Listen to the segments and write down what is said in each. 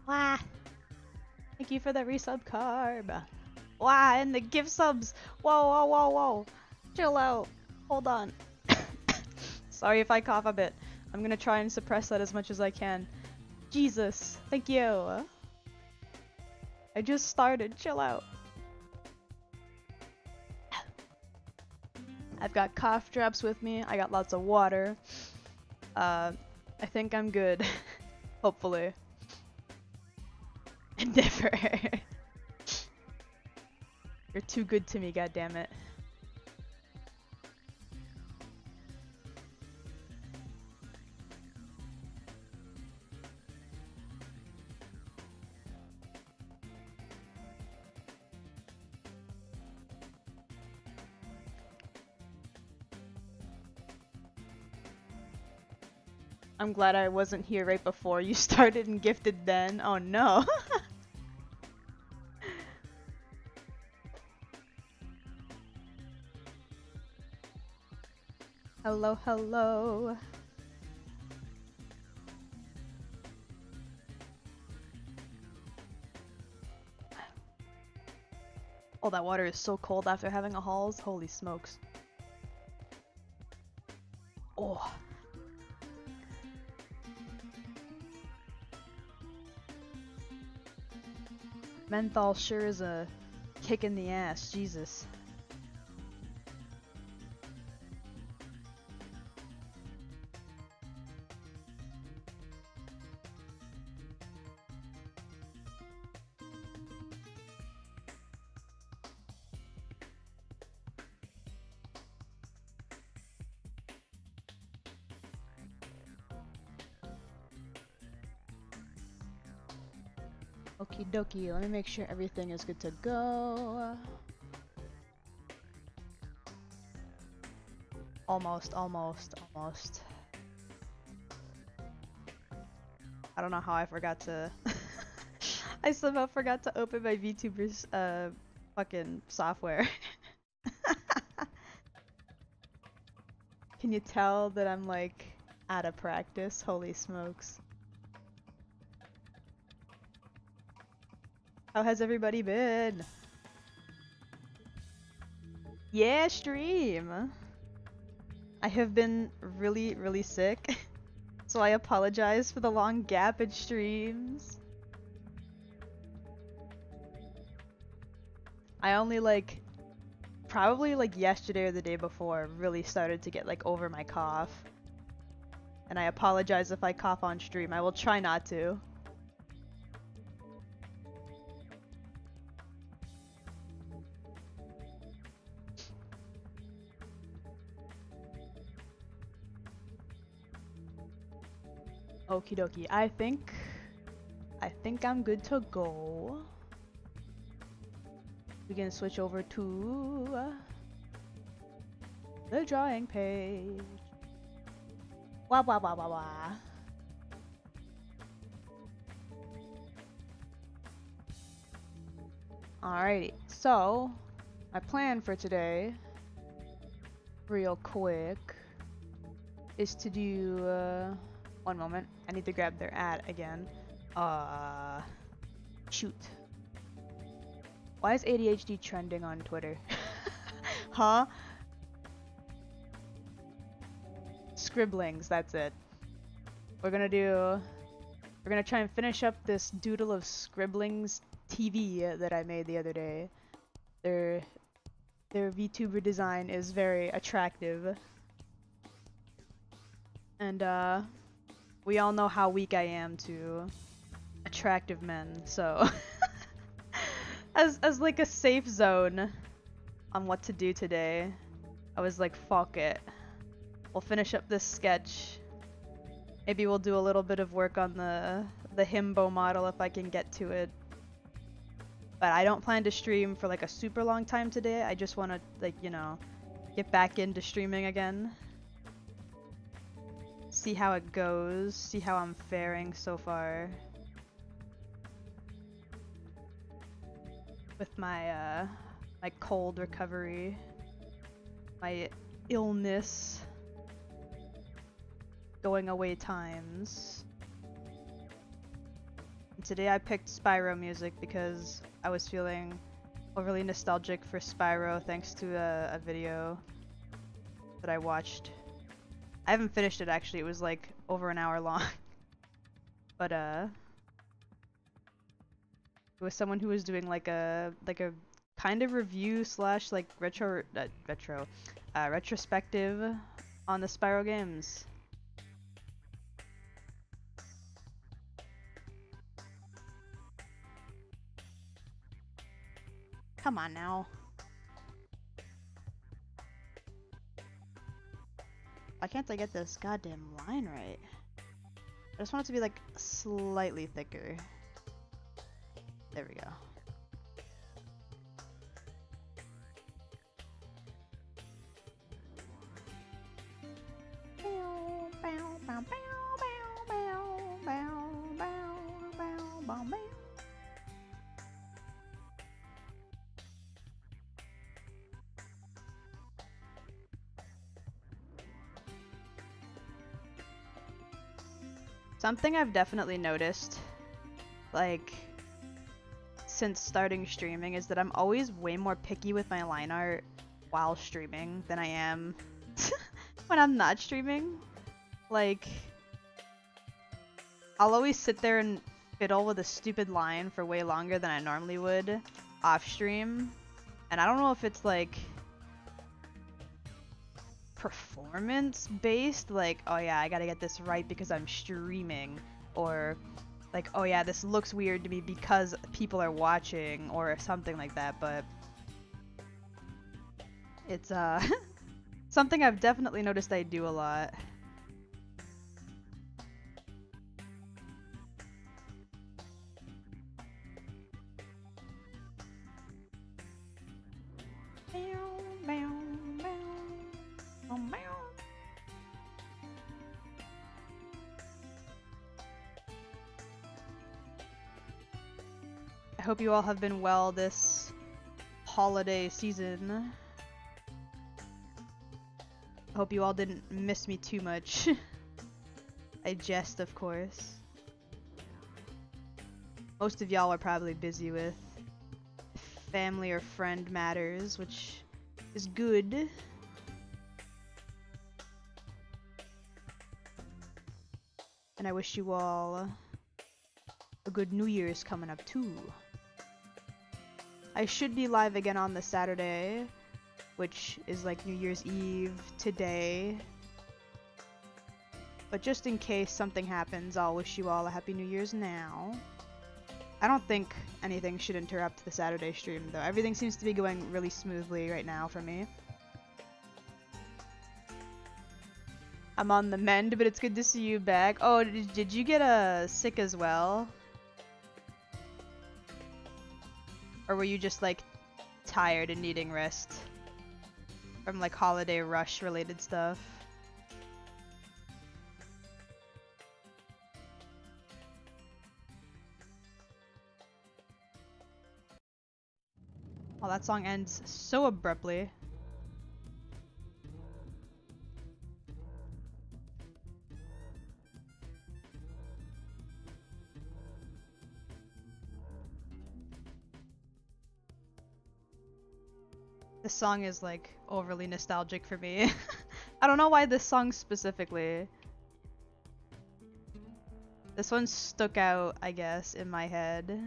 Wah! Thank you for the resub, Carb. Wah! And the gift subs! Whoa, whoa, whoa, whoa! Chill out. Hold on. Sorry if I cough a bit. I'm gonna try and suppress that as much as I can. Jesus! Thank you! I just started. Chill out. I've got cough drops with me. I got lots of water. I think I'm good. Hopefully. Endeavor. You're too good to me, goddammit. I'm glad I wasn't here right before you started and gifted then. Oh no. Hello, hello. Oh, that water is so cold after having a Halls. Holy smokes. Oh. Menthol sure is a kick in the ass, Jesus. Okie dokie, let me make sure everything is good to go. Almost, almost, almost. I don't know how I forgot to... I somehow forgot to open my VTuber's fucking software. Can you tell that I'm like out of practice? Holy smokes. How has everybody been? Yeah, stream! I have been really sick, so I apologize for the long gap in streams. I only probably yesterday or the day before really started to get over my cough. And I apologize if I cough on stream. I will try not to. Okie dokie. I think I'm good to go. We can switch over to the drawing page. Wah wah wah wah wah. Alrighty, so my plan for today, real quick, is to do one moment. I need to grab their ad again. Shoot. Why is ADHD trending on Twitter? Huh? Scribblings, that's it. We're gonna try and finish up this doodle of Scribblings TV that I made the other day. Their VTuber design is very attractive. And we all know how weak I am to attractive men, so as like a safe zone on what to do today, I was like, fuck it. We'll finish up this sketch. Maybe we'll do a little bit of work on the himbo model if I can get to it. But I don't plan to stream for like a super long time today. I just want to get back into streaming again. See how it goes, see how I'm faring so far. With my my cold recovery, my illness, going away times. today I picked Spyro music because I was feeling overly nostalgic for Spyro thanks to a video that I watched. I haven't finished it actually, it was like over an hour long. But it was someone who was doing like a kind of review slash like retrospective on the Spyro games. Come on now. Why can't I get this goddamn line right? I just want it to be like slightly thicker. There we go. Something I've definitely noticed, like, since starting streaming is that I'm always way more picky with my line art while streaming than I am when I'm not streaming. Like, I'll always sit there and fiddle with a stupid line for way longer than I normally would off stream. And I don't know if it's like performance based, like, oh yeah, I gotta get this right because I'm streaming, or like, oh yeah, this looks weird to me because people are watching, or something like that. But it's something I've definitely noticed I do a lot. I hope you all have been well this holiday season. I hope you all didn't miss me too much. I jest, of course. Most of y'all are probably busy with family or friend matters, which is good. And I wish you all a good New Year's coming up too. I should be live again on the Saturday, which is like New Year's Eve today. But just in case something happens, I'll wish you all a Happy New Year's now. I don't think anything should interrupt the Saturday stream though. Everything seems to be going really smoothly right now for me. I'm on the mend, but it's good to see you back. Oh, did you get sick as well? Or were you just like tired and needing rest from like holiday rush related stuff? Oh, that song ends so abruptly. This song is like overly nostalgic for me. I don't know why this song specifically. This one stuck out, I guess, in my head.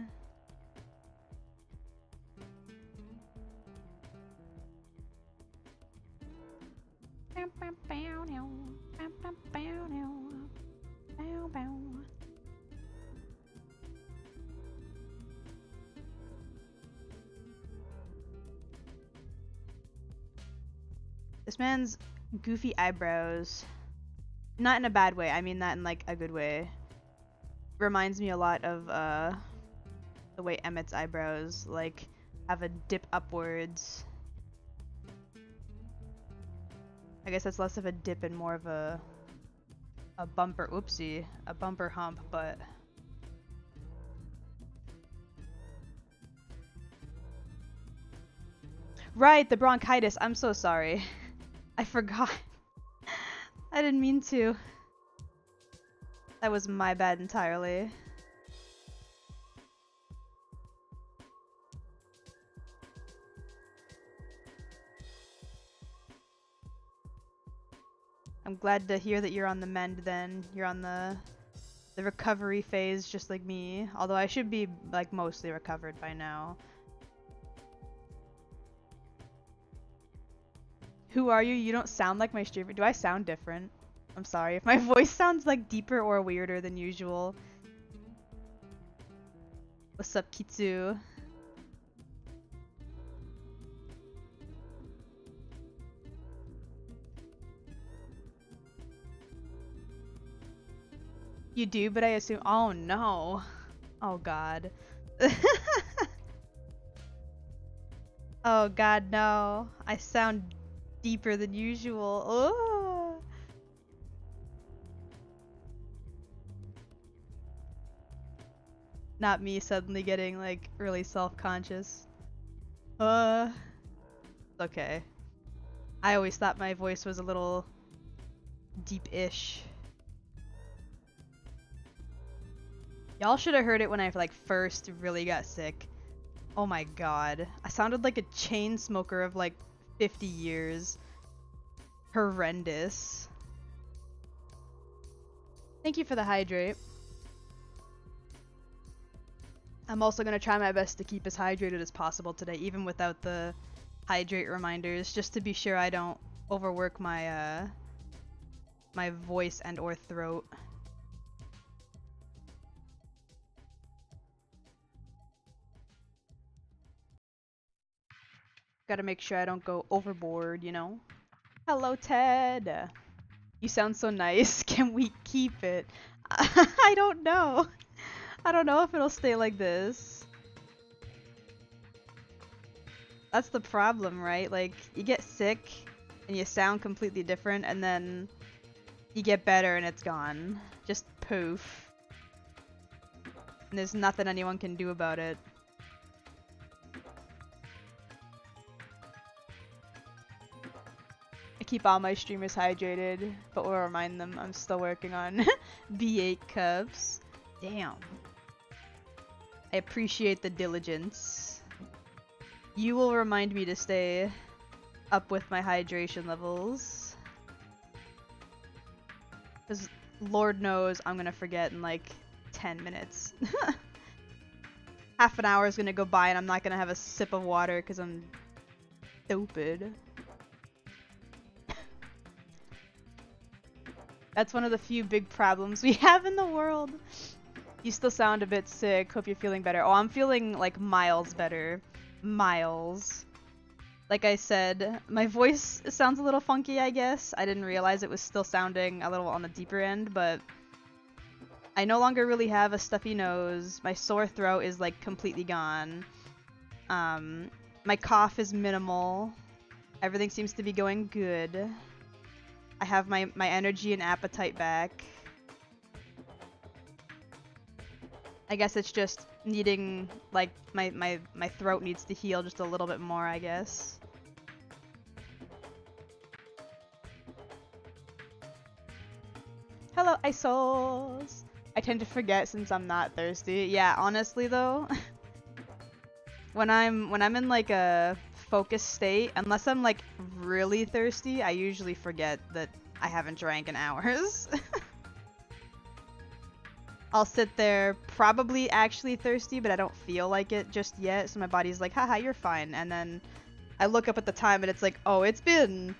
This man's goofy eyebrows, not in a bad way, I mean that in like a good way, reminds me a lot of the way Emmett's eyebrows like have a dip upwards. I guess that's less of a dip and more of a bumper, oopsie, a bumper hump, but right, the bronchitis, I'm so sorry. I forgot. I didn't mean to. That was my bad entirely. I'm glad to hear that you're on the mend then. You're on the recovery phase just like me. Although I should be like mostly recovered by now. Who are you? You don't sound like my streamer. Do I sound different? I'm sorry if my voice sounds like deeper or weirder than usual. What's up, Kitsu? You do, but I assume. Oh no. Oh god. Oh god, no. I sound deeper than usual. Oh. Not me suddenly getting like really self-conscious. Okay. I always thought my voice was a little deep-ish. Y'all should have heard it when I like first really got sick. Oh my god. I sounded like a chain smoker of like 50 years. Horrendous. Thank you for the hydrate. I'm also going to try my best to keep as hydrated as possible today, even without the hydrate reminders, just to be sure I don't overwork my my voice and or throat. Gotta make sure I don't go overboard, you know? Hello, Ted! You sound so nice. Can we keep it? I don't know. I don't know if it'll stay like this. That's the problem, right? Like, you get sick and you sound completely different, and then you get better and it's gone. Just poof. And there's nothing anyone can do about it. I keep all my streamers hydrated, but will remind them I'm still working on B8 cups. Damn. I appreciate the diligence. You will remind me to stay up with my hydration levels. Because Lord knows I'm gonna forget in like 10 minutes. Half an hour is gonna go by and I'm not gonna have a sip of water because I'm stupid. That's one of the few big problems we have in the world. You still sound a bit sick. Hope you're feeling better. Oh, I'm feeling like miles better. Miles. Like I said, my voice sounds a little funky, I guess. I didn't realize it was still sounding a little on the deeper end, but I no longer really have a stuffy nose. My sore throat is like completely gone. My cough is minimal. Everything seems to be going good. I have my energy and appetite back. I guess it's just needing, like, my throat needs to heal just a little bit more, I guess. Hello, Isols! I tend to forget since I'm not thirsty. Yeah, honestly though, when I'm in like a focused state, unless I'm like really thirsty, I usually forget that I haven't drank in hours. I'll sit there probably actually thirsty, but I don't feel like it just yet, so my body's like, haha, you're fine. And then I look up at the time and it's like, oh, it's been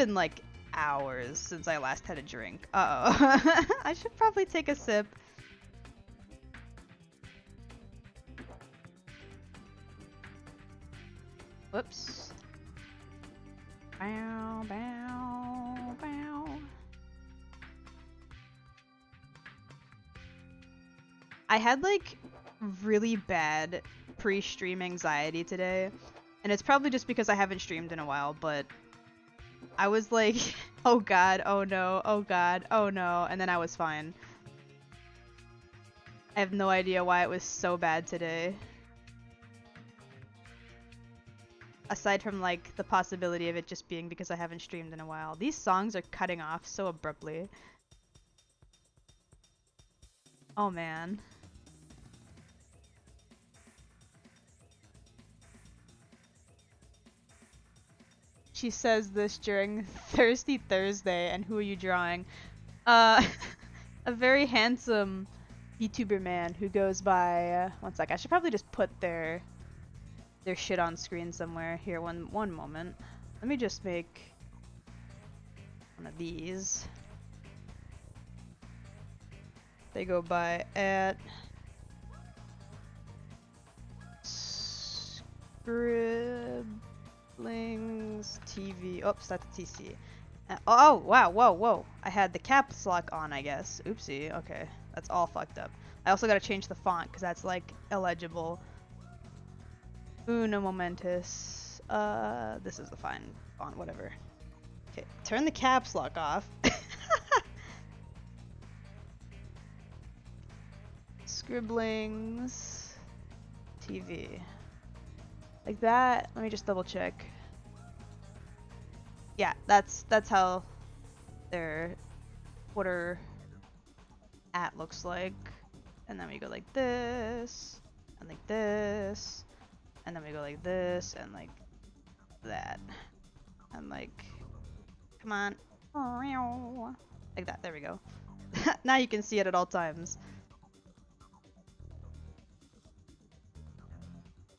like hours since I last had a drink. Uh-oh. I should probably take a sip. Whoops. Bow, bow, bow. I had like really bad pre-stream anxiety today, and it's probably just because I haven't streamed in a while, but I was like, oh god, oh no, oh god, oh no, and then I was fine. I have no idea why it was so bad today. Aside from like the possibility of it just being because I haven't streamed in a while. These songs are cutting off so abruptly. Oh man. she says this during Thirsty Thursday, and who are you drawing? A very handsome VTuber man who goes by, one sec, I should probably just put their shit on screen somewhere. Here, one moment. Let me just make one of these. They go by at Scribblings TV. Oops, that's a TC. Oh, wow, whoa. I had the caps lock on, I guess. Oopsie, okay. That's all fucked up. I also gotta change the font, because that's, like, illegible. Uno momentus. This is the fine font, whatever. Okay, turn the caps lock off. Scribblings TV. Like that. Let me just double check. Yeah, that's how their Twitter at looks like. And then we go like this, and like this, and then we go like this, and like that. And like, come on. Like that, there we go. Now you can see it at all times.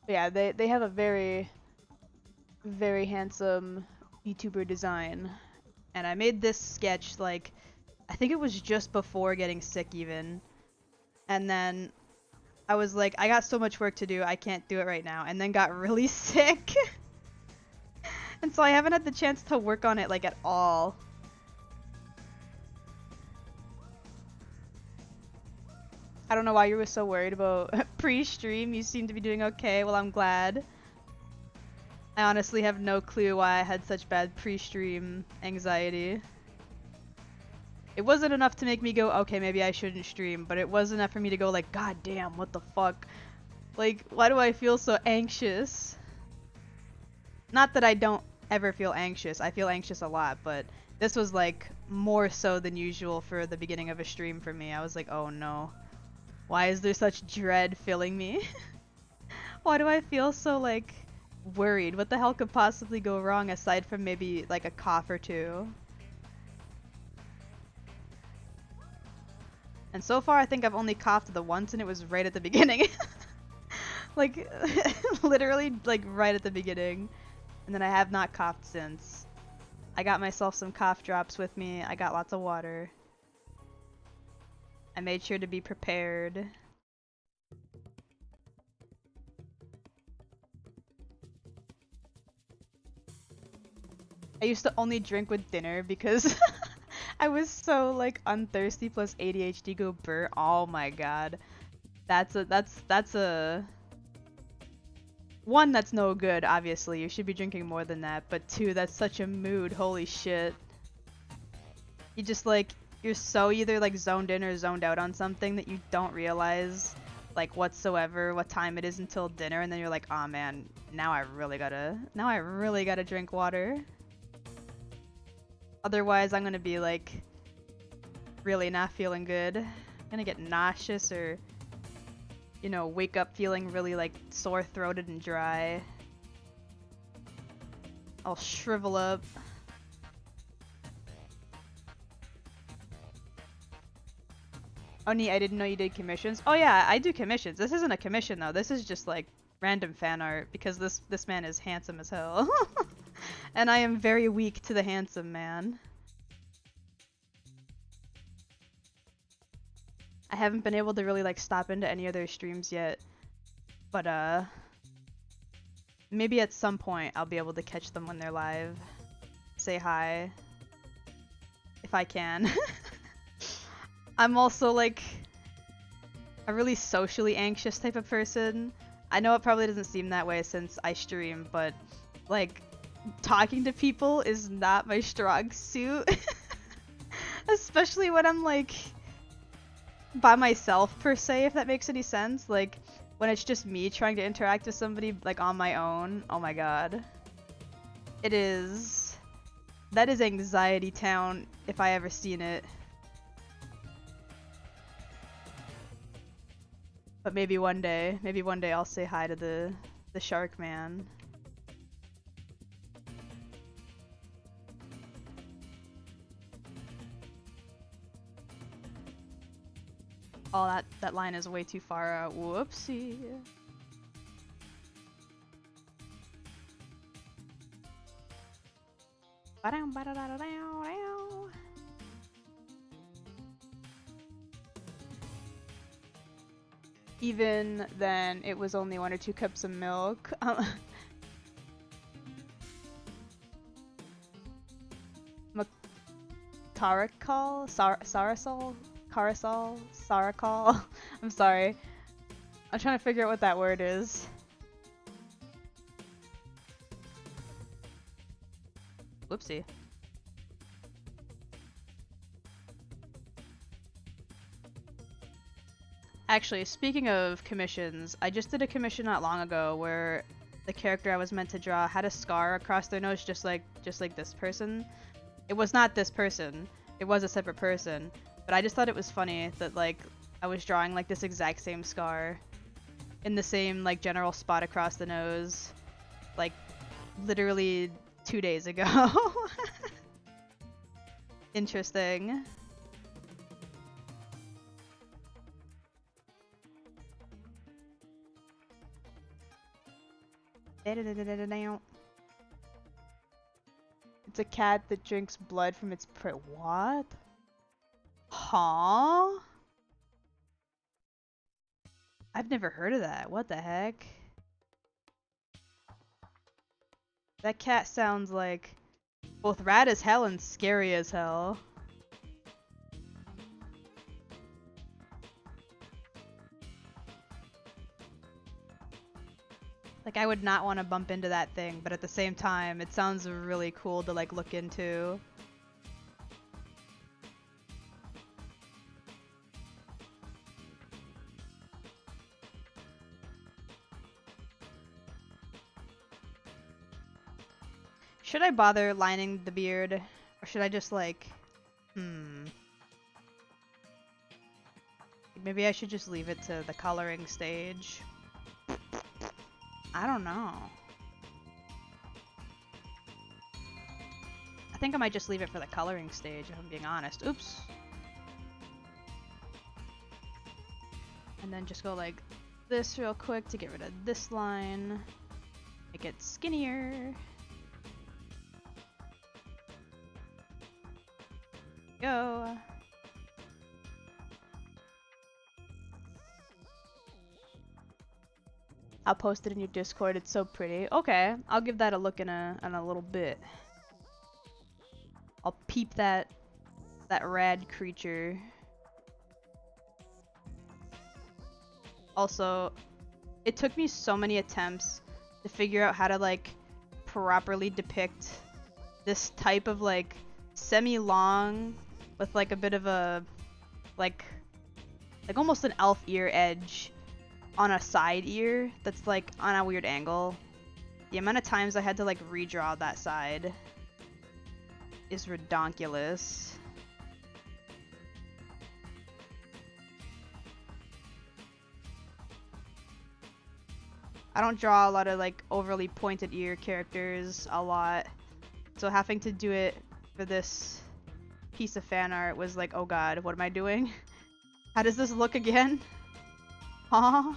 But yeah, they have a very, very handsome VTuber design. And I made this sketch like, I think it was just before getting sick even. And then I was like, I got so much work to do, I can't do it right now. And then got really sick. And so I haven't had the chance to work on it like at all. I don't know why you were so worried about pre-stream. You seem to be doing okay. Well, I'm glad. I honestly have no clue why I had such bad pre-stream anxiety. It wasn't enough to make me go, okay, maybe I shouldn't stream, but it was enough for me to go like, god damn, what the fuck? Like, why do I feel so anxious? Not that I don't ever feel anxious. I feel anxious a lot, but this was like more so than usual for the beginning of a stream for me. I was like, oh no. Why is there such dread filling me? Why do I feel so like worried? What the hell could possibly go wrong aside from maybe like a cough or two? And so far I think I've only coughed the once and it was right at the beginning. Like literally like right at the beginning. And then I have not coughed since. I got myself some cough drops with me. I got lots of water. I made sure to be prepared. I used to only drink with dinner because I was so like unthirsty plus ADHD go burr. Oh my god. That's a one, that's no good, obviously. You should be drinking more than that. But two, that's such a mood. Holy shit. You just like, you're so either like zoned in or zoned out on something that you don't realize like whatsoever what time it is until dinner, and then you're like, oh man, now I really gotta drink water. Otherwise I'm gonna be like really not feeling good. I'm gonna get nauseous or, you know, wake up feeling really like sore throated and dry. I'll shrivel up. Oh nee, I didn't know you did commissions. Oh yeah, I do commissions. This isn't a commission though. This is just like random fan art because this man is handsome as hell. And I am very weak to the handsome man. I haven't been able to really like stop into any other streams yet. But maybe at some point I'll be able to catch them when they're live. Say hi. If I can. I'm also like a really socially anxious type of person. I know it probably doesn't seem that way since I stream, but like talking to people is not my strong suit. Especially when I'm like by myself per se, if that makes any sense. Like when it's just me trying to interact with somebody like on my own. Oh my god. That is anxiety town if I ever seen it. But maybe one day I'll say hi to the shark man. Oh, that line is way too far out. Whoopsie. Even then, it was only 1 or 2 cups of milk. Caracol? Sarasol? Carasol? Saracol? I'm sorry. I'm trying to figure out what that word is. Whoopsie. Actually, speaking of commissions, I just did a commission not long ago where the character I was meant to draw had a scar across their nose just like this person. It was not this person. It was a separate person. But I just thought it was funny that like I was drawing like this exact same scar in the same like general spot across the nose like literally 2 days ago. Interesting. It's a cat that drinks blood from its prey. What? Huh? I've never heard of that. What the heck? That cat sounds like both rad as hell and scary as hell. Like, I would not want to bump into that thing, but at the same time, it sounds really cool to, like, look into. Should I bother lining the beard? Or should I just, like, Maybe I should just leave it to the coloring stage. I don't know. I think I might just leave it for the coloring stage, if I'm being honest. Oops. And then just go like this real quick to get rid of this line. Make it skinnier. Go. I'll post it in your Discord. It's so pretty. Okay, I'll give that a look in a little bit. I'll peep that rad creature. Also, it took me so many attempts to figure out how to like properly depict this type of like semi-long with like a bit of a like almost an elf ear edge on a side ear that's like on a weird angle. The amount of times I had to like redraw that side is redonkulous. I don't draw a lot of like overly pointed ear characters a lot, so having to do it for this piece of fan art was like, oh god, what am I doing? How does this look again? Huh?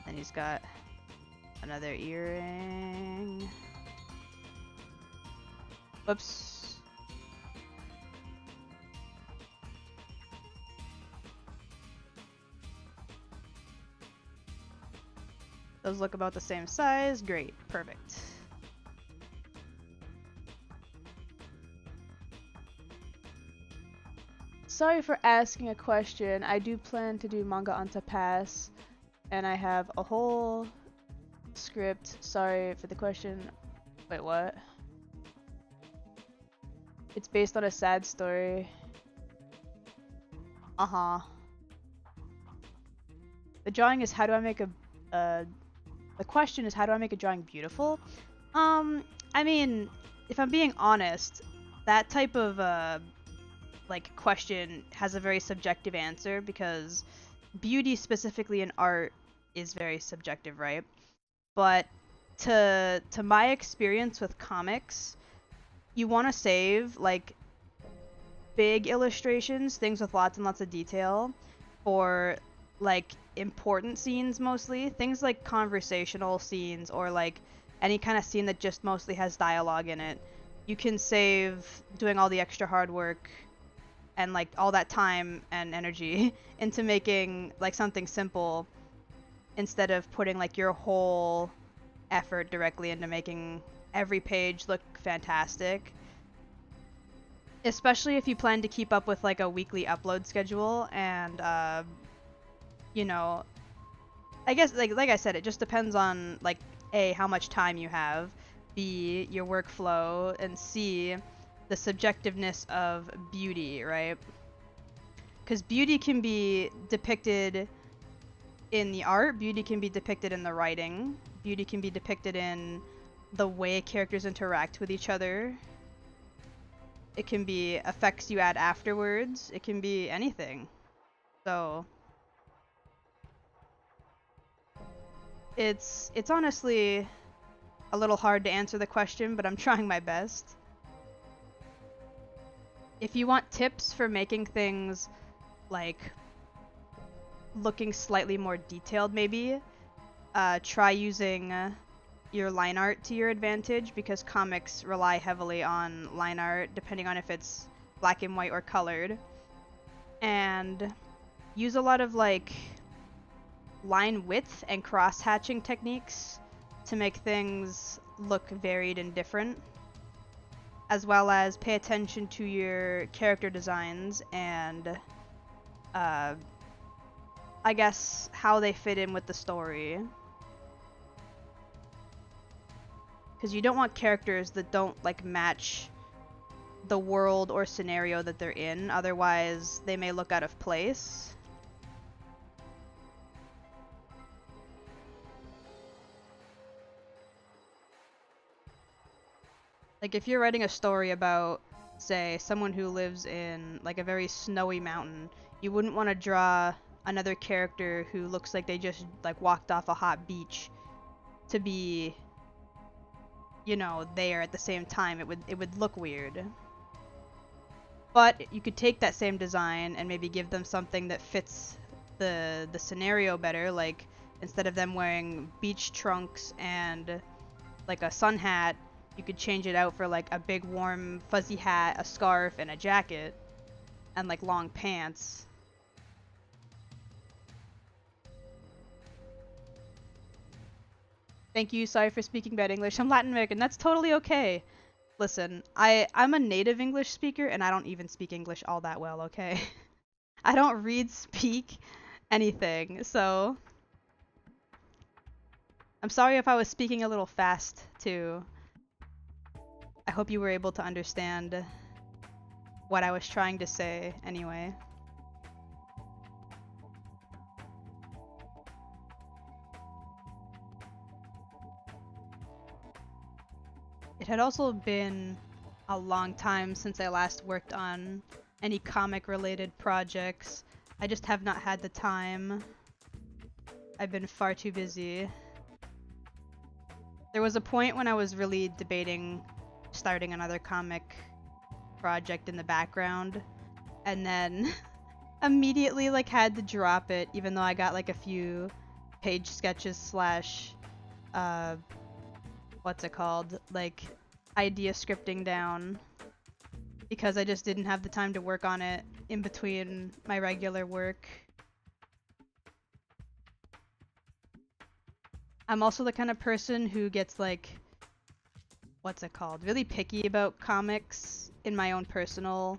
And he's got another earring. Whoops. Those look about the same size. Great. Perfect. Sorry for asking a question. I do plan to do manga on pass, and I have a whole script. Sorry for the question. Wait, what? It's based on a sad story. Uh-huh. The drawing is how do I make the question is how do I make a drawing beautiful? I mean, if I'm being honest, that type of like question has a very subjective answer because beauty specifically in art is very subjective, right? But to my experience with comics, you want to save like big illustrations, things with lots and lots of detail, for like important scenes mostly. Things like conversational scenes or like any kind of scene that just mostly has dialogue in it. You can save doing all the extra hard work and like all that time and energy into making like something simple instead of putting like your whole effort directly into making every page look fantastic. Especially if you plan to keep up with like a weekly upload schedule and you know, I guess like I said, it just depends on like A, how much time you have, B, your workflow, and C, the subjectiveness of beauty, right? Because beauty can be depicted in the art, beauty can be depicted in the writing, beauty can be depicted in the way characters interact with each other. It can be effects you add afterwards. It can be anything. So it's honestly a little hard to answer the question, but I'm trying my best. If you want tips for making things like looking slightly more detailed, maybe try using your line art to your advantage, because comics rely heavily on line art depending on if it's black and white or colored, and use a lot of like line width and cross hatching techniques to make things look varied and different, as well as pay attention to your character designs and I guess how they fit in with the story. Because you don't want characters that don't like match the world or scenario that they're in, otherwise they may look out of place. Like if you're writing a story about, say, someone who lives in like a very snowy mountain, you wouldn't want to draw another character who looks like they just like walked off a hot beach to be, you know, there at the same time. It would look weird. But you could take that same design and maybe give them something that fits the scenario better, like instead of them wearing beach trunks and like a sun hat, you could change it out for like a big warm fuzzy hat, a scarf, and a jacket, and like long pants. Thank you, sorry for speaking bad English. I'm Latin American, that's totally okay. Listen, I'm a native English speaker and I don't even speak English all that well, okay? I don't read, speak, anything, so I'm sorry if I was speaking a little fast too. I hope you were able to understand what I was trying to say anyway. It had also been a long time since I last worked on any comic related projects. I just have not had the time. I've been far too busy. There was a point when I was really debating starting another comic project in the background, and then immediately like had to drop it, even though I got like a few page sketches slash what's it called, like idea scripting down, because I just didn't have the time to work on it in between my regular work. I'm also the kind of person who gets like, what's it called, really picky about comics in my own personal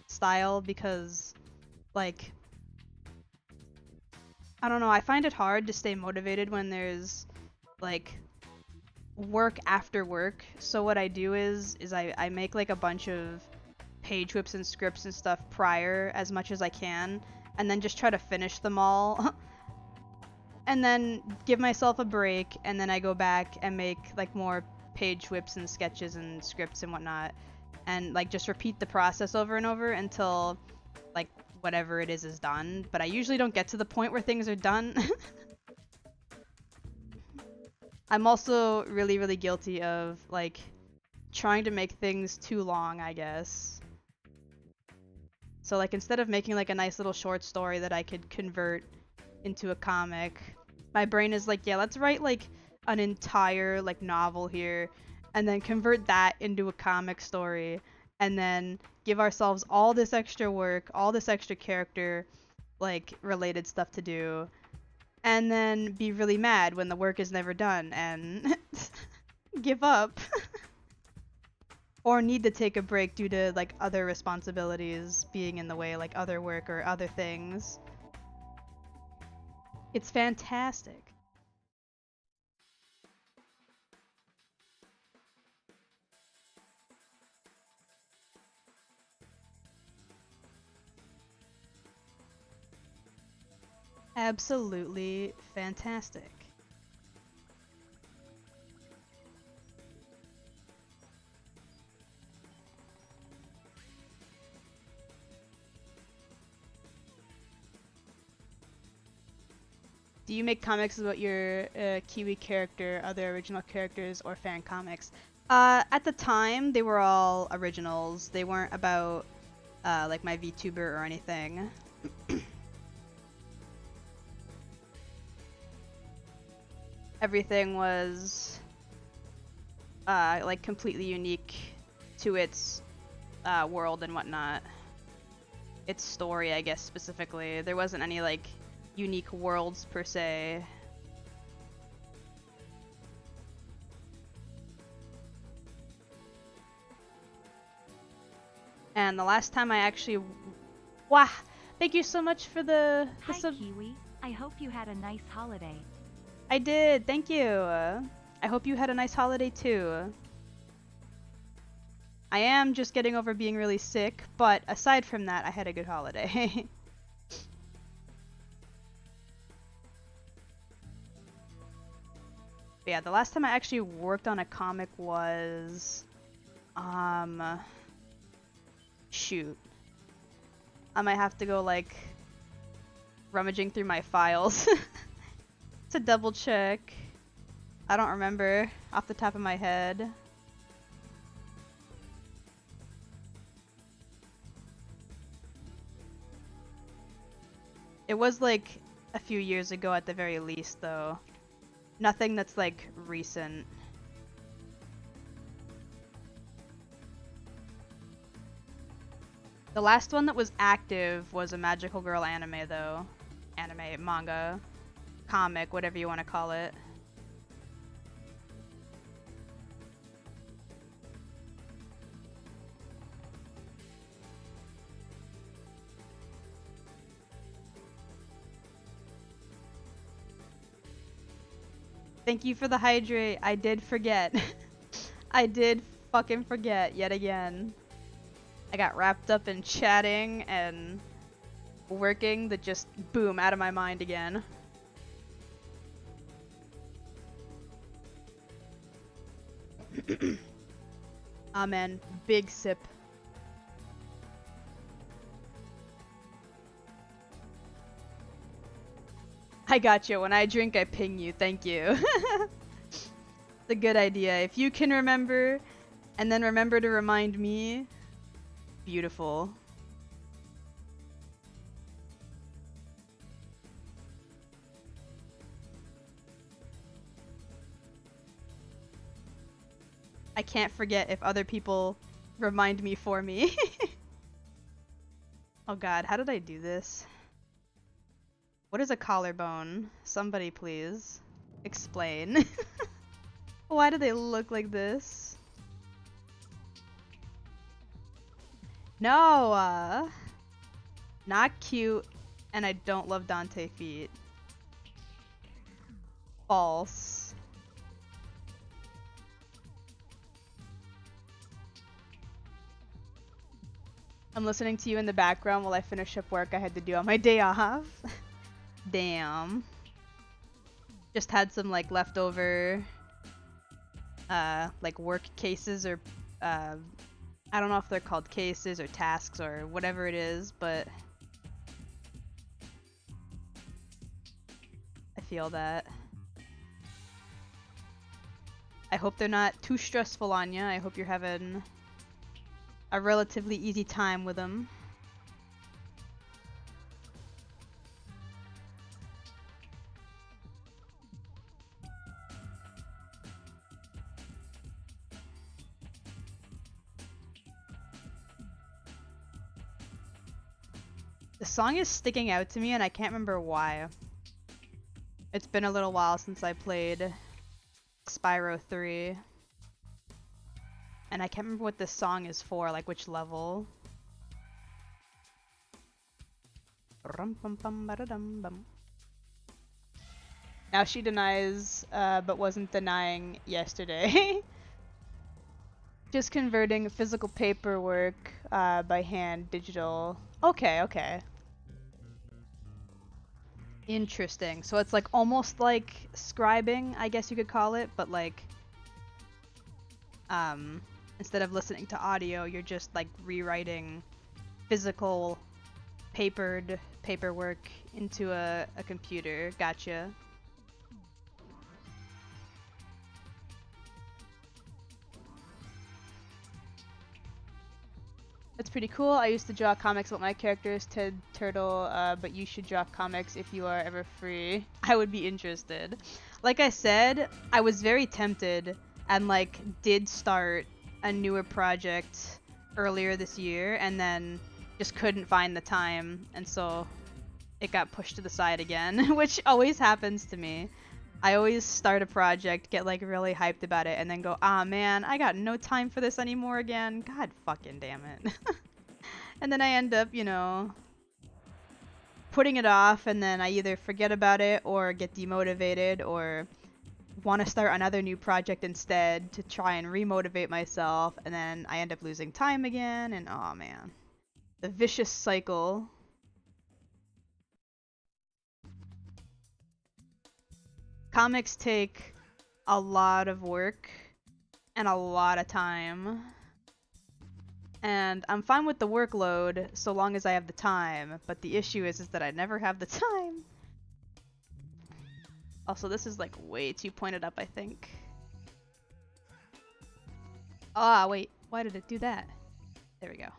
style, because like, I don't know, I find it hard to stay motivated when there's like work after work. So what I do is I make like a bunch of page whips and scripts and stuff prior as much as I can, and then just try to finish them all and then give myself a break, and then I go back and make like more page whips and sketches and scripts and whatnot, and like just repeat the process over and over until like whatever it is done. But I usually don't get to the point where things are done. I'm also really, really guilty of like trying to make things too long, I guess. So like instead of making like a nice little short story that I could convert into a comic, my brain is like, yeah, let's write like an entire like novel here and then convert that into a comic story and then give ourselves all this extra work, all this extra character like related stuff to do, and then be really mad when the work is never done and give up. Or need to take a break due to like other responsibilities being in the way, like other work or other things. It's fantastic. Absolutely fantastic. Do you make comics about your Kiwi character, other original characters, or fan comics? At the time, they were all originals. They weren't about like my VTuber or anything. Everything was like completely unique to its world and whatnot. Its story, I guess, specifically. There wasn't any like unique worlds per se. And the last time I actually... Wow! Thank you so much for the Hi, Kiwi. I hope you had a nice holiday. I did, thank you. I hope you had a nice holiday too. I am just getting over being really sick, but aside from that, I had a good holiday. But yeah, the last time I actually worked on a comic was... shoot. I might have to go, like, rummaging through my files to double check. I don't remember off the top of my head. It was, like, a few years ago at the very least, though. Nothing that's, like, recent. The last one that was active was a Magical Girl anime, though. Anime, manga, comic, whatever you want to call it. Thank you for the hydrate. I did forget. I did fucking forget yet again. I got wrapped up in chatting and working that just boom out of my mind again. Amen. Big sip. I got you. When I drink, I ping you. Thank you. It's a good idea. If you can remember, and then remember to remind me, beautiful. I can't forget if other people remind me for me. Oh god, how did I do this? What is a collarbone? Somebody please explain. Why do they look like this? No! Not cute, and I don't love Dante feet. False. I'm listening to you in the background while I finish up work I had to do on my day off. Damn. Just had some like leftover like work cases or I don't know if they're called cases or tasks or whatever it is, but I feel that. I hope they're not too stressful on you. I hope you're having a relatively easy time with them. The song is sticking out to me and I can't remember why. It's been a little while since I played Spyro 3. And I can't remember what this song is for, like which level. Now she denies, but wasn't denying yesterday. Just converting physical paperwork by hand, digital. Okay, okay. Interesting. So it's like almost like scribing, I guess you could call it, but like instead of listening to audio, you're just like rewriting physical paperwork into a computer. Gotcha. That's pretty cool. I used to draw comics about my characters, Ted Turtle, but you should draw comics if you are ever free. I would be interested. Like I said, I was very tempted and like did start a newer project earlier this year and then just couldn't find the time, and so it got pushed to the side again, which always happens to me. I always start a project, get like really hyped about it, and then go, ah man, I got no time for this anymore again. God fucking damn it. And then I end up, you know, putting it off, and then I either forget about it or get demotivated or want to start another new project instead to try and remotivate myself, and then I end up losing time again, and oh man. The vicious cycle. Comics take a lot of work and a lot of time. And I'm fine with the workload so long as I have the time, but the issue is that I never have the time. Also, this is like way too pointed up, I think. Ah, wait, why did it do that? There we go.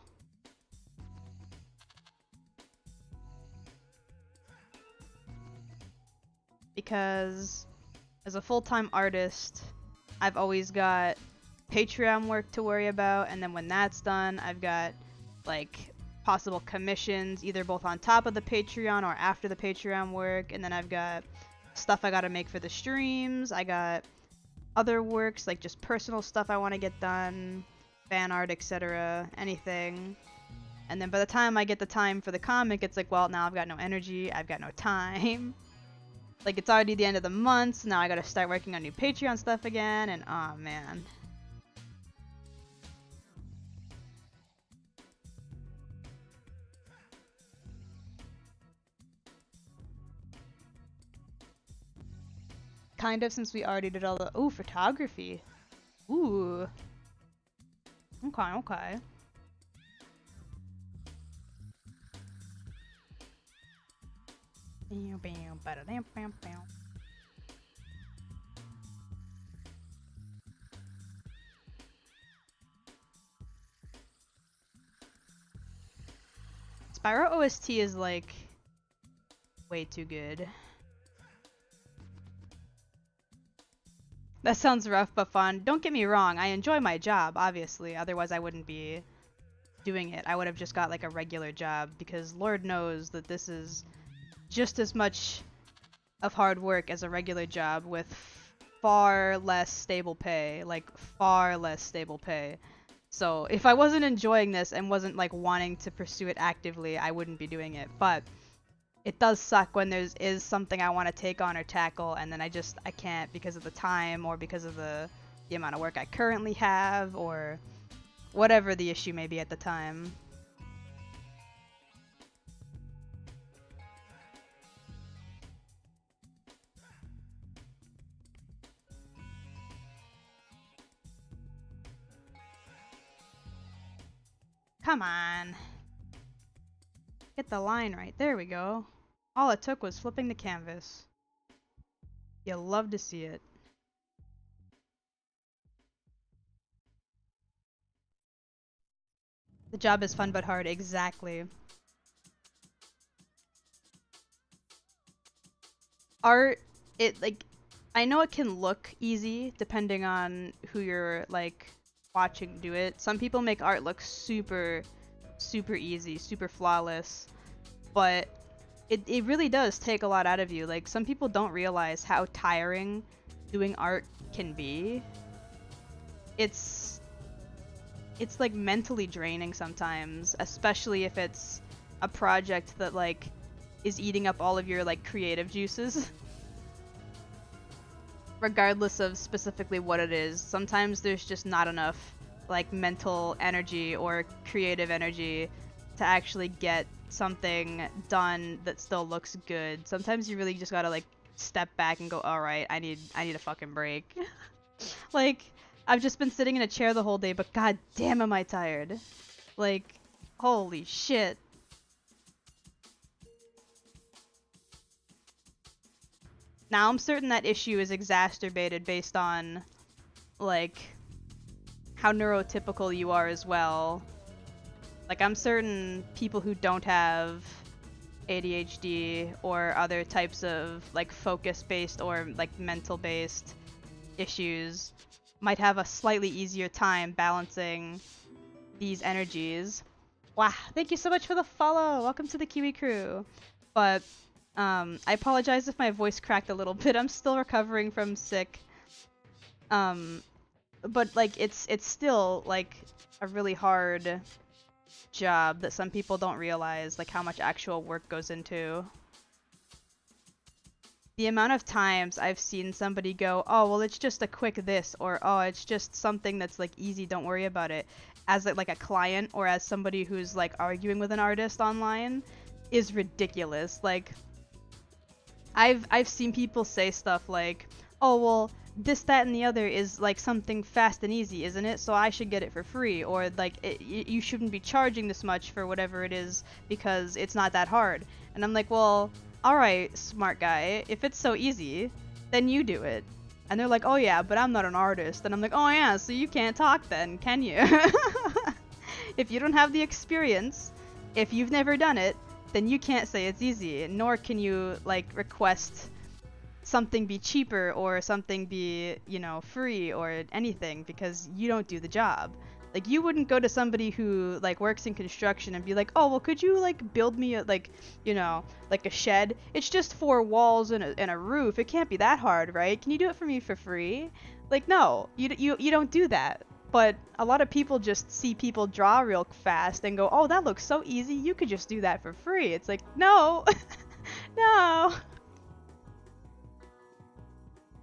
Because as a full-time artist, I've always got Patreon work to worry about, and then when that's done, I've got like possible commissions, either both on top of the Patreon or after the Patreon work, and then I've got stuff I gotta make for the streams, I got other works, like just personal stuff I want to get done, fan art, etc., anything. And then by the time I get the time for the comic, it's like, well, now I've got no energy, I've got no time. Like, it's already the end of the month, so now I gotta start working on new Patreon stuff again, and aw, man. Kind of, since we already did all the— ooh, photography. Ooh. Okay, okay. Spyro OST is like way too good. That sounds rough but fun. Don't get me wrong, I enjoy my job, obviously, otherwise I wouldn't be doing it. I would have just got like a regular job, because Lord knows that this is just as much of hard work as a regular job with far less stable pay, like far less stable pay. So if I wasn't enjoying this and wasn't like wanting to pursue it actively, I wouldn't be doing it. But it does suck when there is something I want to take on or tackle, and then I can't because of the time, or because of the amount of work I currently have, or whatever the issue may be at the time. Come on. Get the line right. There we go. All it took was flipping the canvas. You'll love to see it. The job is fun but hard. Exactly. Art, I know it can look easy depending on who you're like watching do it. Some people make art look super easy, super flawless. but it really does take a lot out of you. Like, some people don't realize how tiring doing art can be. It's like mentally draining sometimes, especially if it's a project that like is eating up all of your like creative juices. Regardless of specifically what it is, sometimes there's just not enough like mental energy or creative energy to actually get something done that still looks good. Sometimes you really just gotta like step back and go, alright, I need a fucking break. Like, I've just been sitting in a chair the whole day, but god damn am I tired. Like, holy shit. Now I'm certain that issue is exacerbated based on, like, how neurotypical you are as well. Like, I'm certain people who don't have ADHD or other types of, like, focus-based or, like, mental-based issues might have a slightly easier time balancing these energies. Wow, thank you so much for the follow! Welcome to the Kiwi crew! But, I apologize if my voice cracked a little bit. I'm still recovering from sick. But, like, it's still, like, a really hard job that some people don't realize, like, how much actual work goes into. The amount of times I've seen somebody go, oh, well, it's just a quick this, or, oh, it's just something that's, like, easy, don't worry about it, as, like, a client or as somebody who's, like, arguing with an artist online, is ridiculous. Like, I've seen people say stuff like, oh, well, this, that, and the other is, like, something fast and easy, isn't it? So I should get it for free. Or, like, you shouldn't be charging this much for whatever it is because it's not that hard. And I'm like, well, alright, smart guy, if it's so easy, then you do it. And they're like, oh yeah, but I'm not an artist. And I'm like, oh yeah, so you can't talk then, can you? If you don't have the experience, if you've never done it, then you can't say it's easy, nor can you, like, request something be cheaper or something be, you know, free or anything because you don't do the job. Like, you wouldn't go to somebody who, like, works in construction and be like, oh, well, could you, like, build me a, like, you know, like a shed? It's just 4 walls and a roof. It can't be that hard, right? Can you do it for me for free? Like, no, you don't do that. But a lot of people just see people draw real fast and go, oh, that looks so easy, you could just do that for free. It's like, no, no.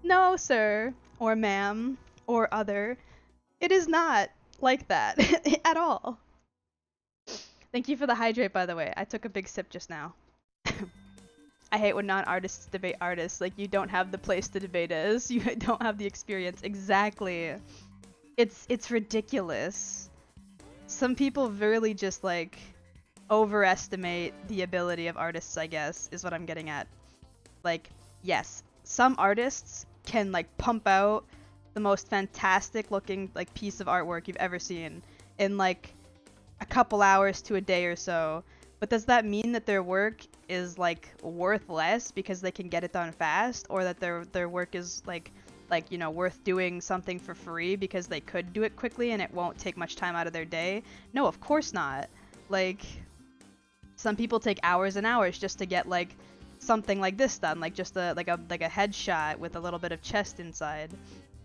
No, sir, or ma'am, or other. It is not like that at all. Thank you for the hydrate, by the way. I took a big sip just now. I hate when non-artists debate artists. Like, you don't have the place to debate as. You don't have the experience. Exactly. It's ridiculous. Some people really just, like, overestimate the ability of artists, I guess, is what I'm getting at. Like, yes, some artists can, like, pump out the most fantastic looking, like, piece of artwork you've ever seen in, like, a couple hours to a day or so. But does that mean that their work is, like, worth less because they can get it done fast, or that their work is, like, you know, worth doing something for free because they could do it quickly and it won't take much time out of their day? No, of course not. Like, some people take hours and hours just to get, like, something like this done, like just a headshot with a little bit of chest inside.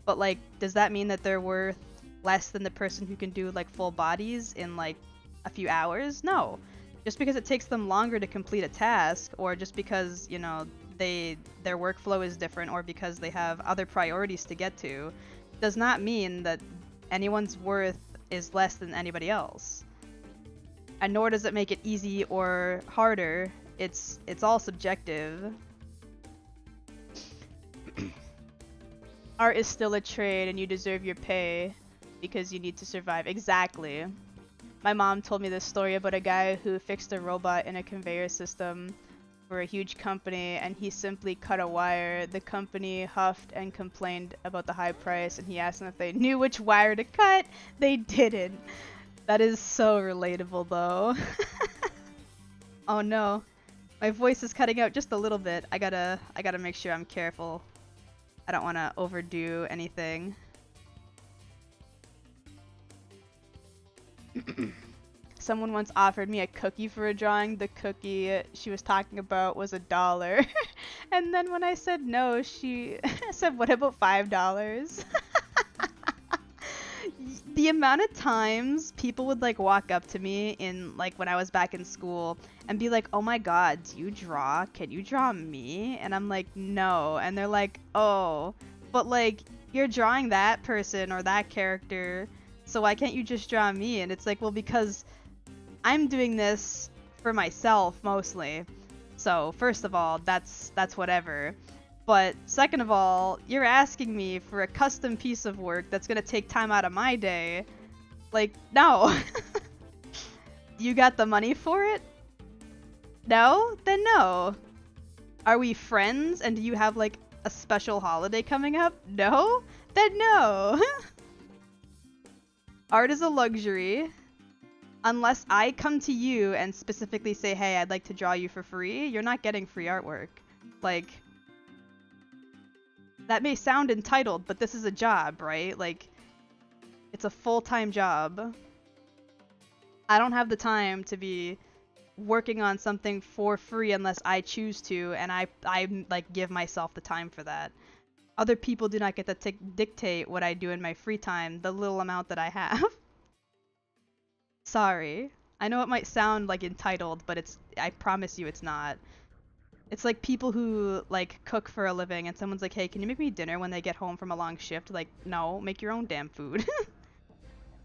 But, like, does that mean that they're worth less than the person who can do, like, full bodies in, like, a few hours? No. Just because it takes them longer to complete a task, or just because, you know, their workflow is different, or because they have other priorities to get to, does not mean that anyone's worth is less than anybody else. And nor does it make it easy or harder. It's all subjective. Art is still a trade and you deserve your pay because you need to survive. Exactly. My mom told me this story about a guy who fixed a robot in a conveyor system for a huge company, and he simply cut a wire. The company huffed and complained about the high price, and he asked them if they knew which wire to cut. They didn't. That is so relatable, though. Oh no. My voice is cutting out just a little bit. I gotta make sure I'm careful. I don't want to overdo anything. someone once offered me a cookie for a drawing. The cookie she was talking about was $1. And then when I said no, she said, what about $5? The amount of times people would like walk up to me in like when I was back in school and be like, oh my god, do you draw? Can you draw me? And I'm like, no. And they're like, oh, but like you're drawing that person or that character, so why can't you just draw me? And it's like, well, because I'm doing this for myself mostly. So first of all, that's whatever. But second of all, you're asking me for a custom piece of work that's gonna take time out of my day. Like, no. You got the money for it? No? Then no. Are we friends and do you have like a special holiday coming up? No? Then no. Art is a luxury. Unless I come to you and specifically say, hey, I'd like to draw you for free, you're not getting free artwork. Like, that may sound entitled, but this is a job, right? Like, it's a full-time job. I don't have the time to be working on something for free unless I choose to, and I like give myself the time for that. Other people do not get to dictate what I do in my free time, the little amount that I have. Sorry. I know it might sound like entitled, but I promise you it's not. It's like people who like cook for a living and someone's like, hey, can you make me dinner when they get home from a long shift? Like, no, make your own damn food.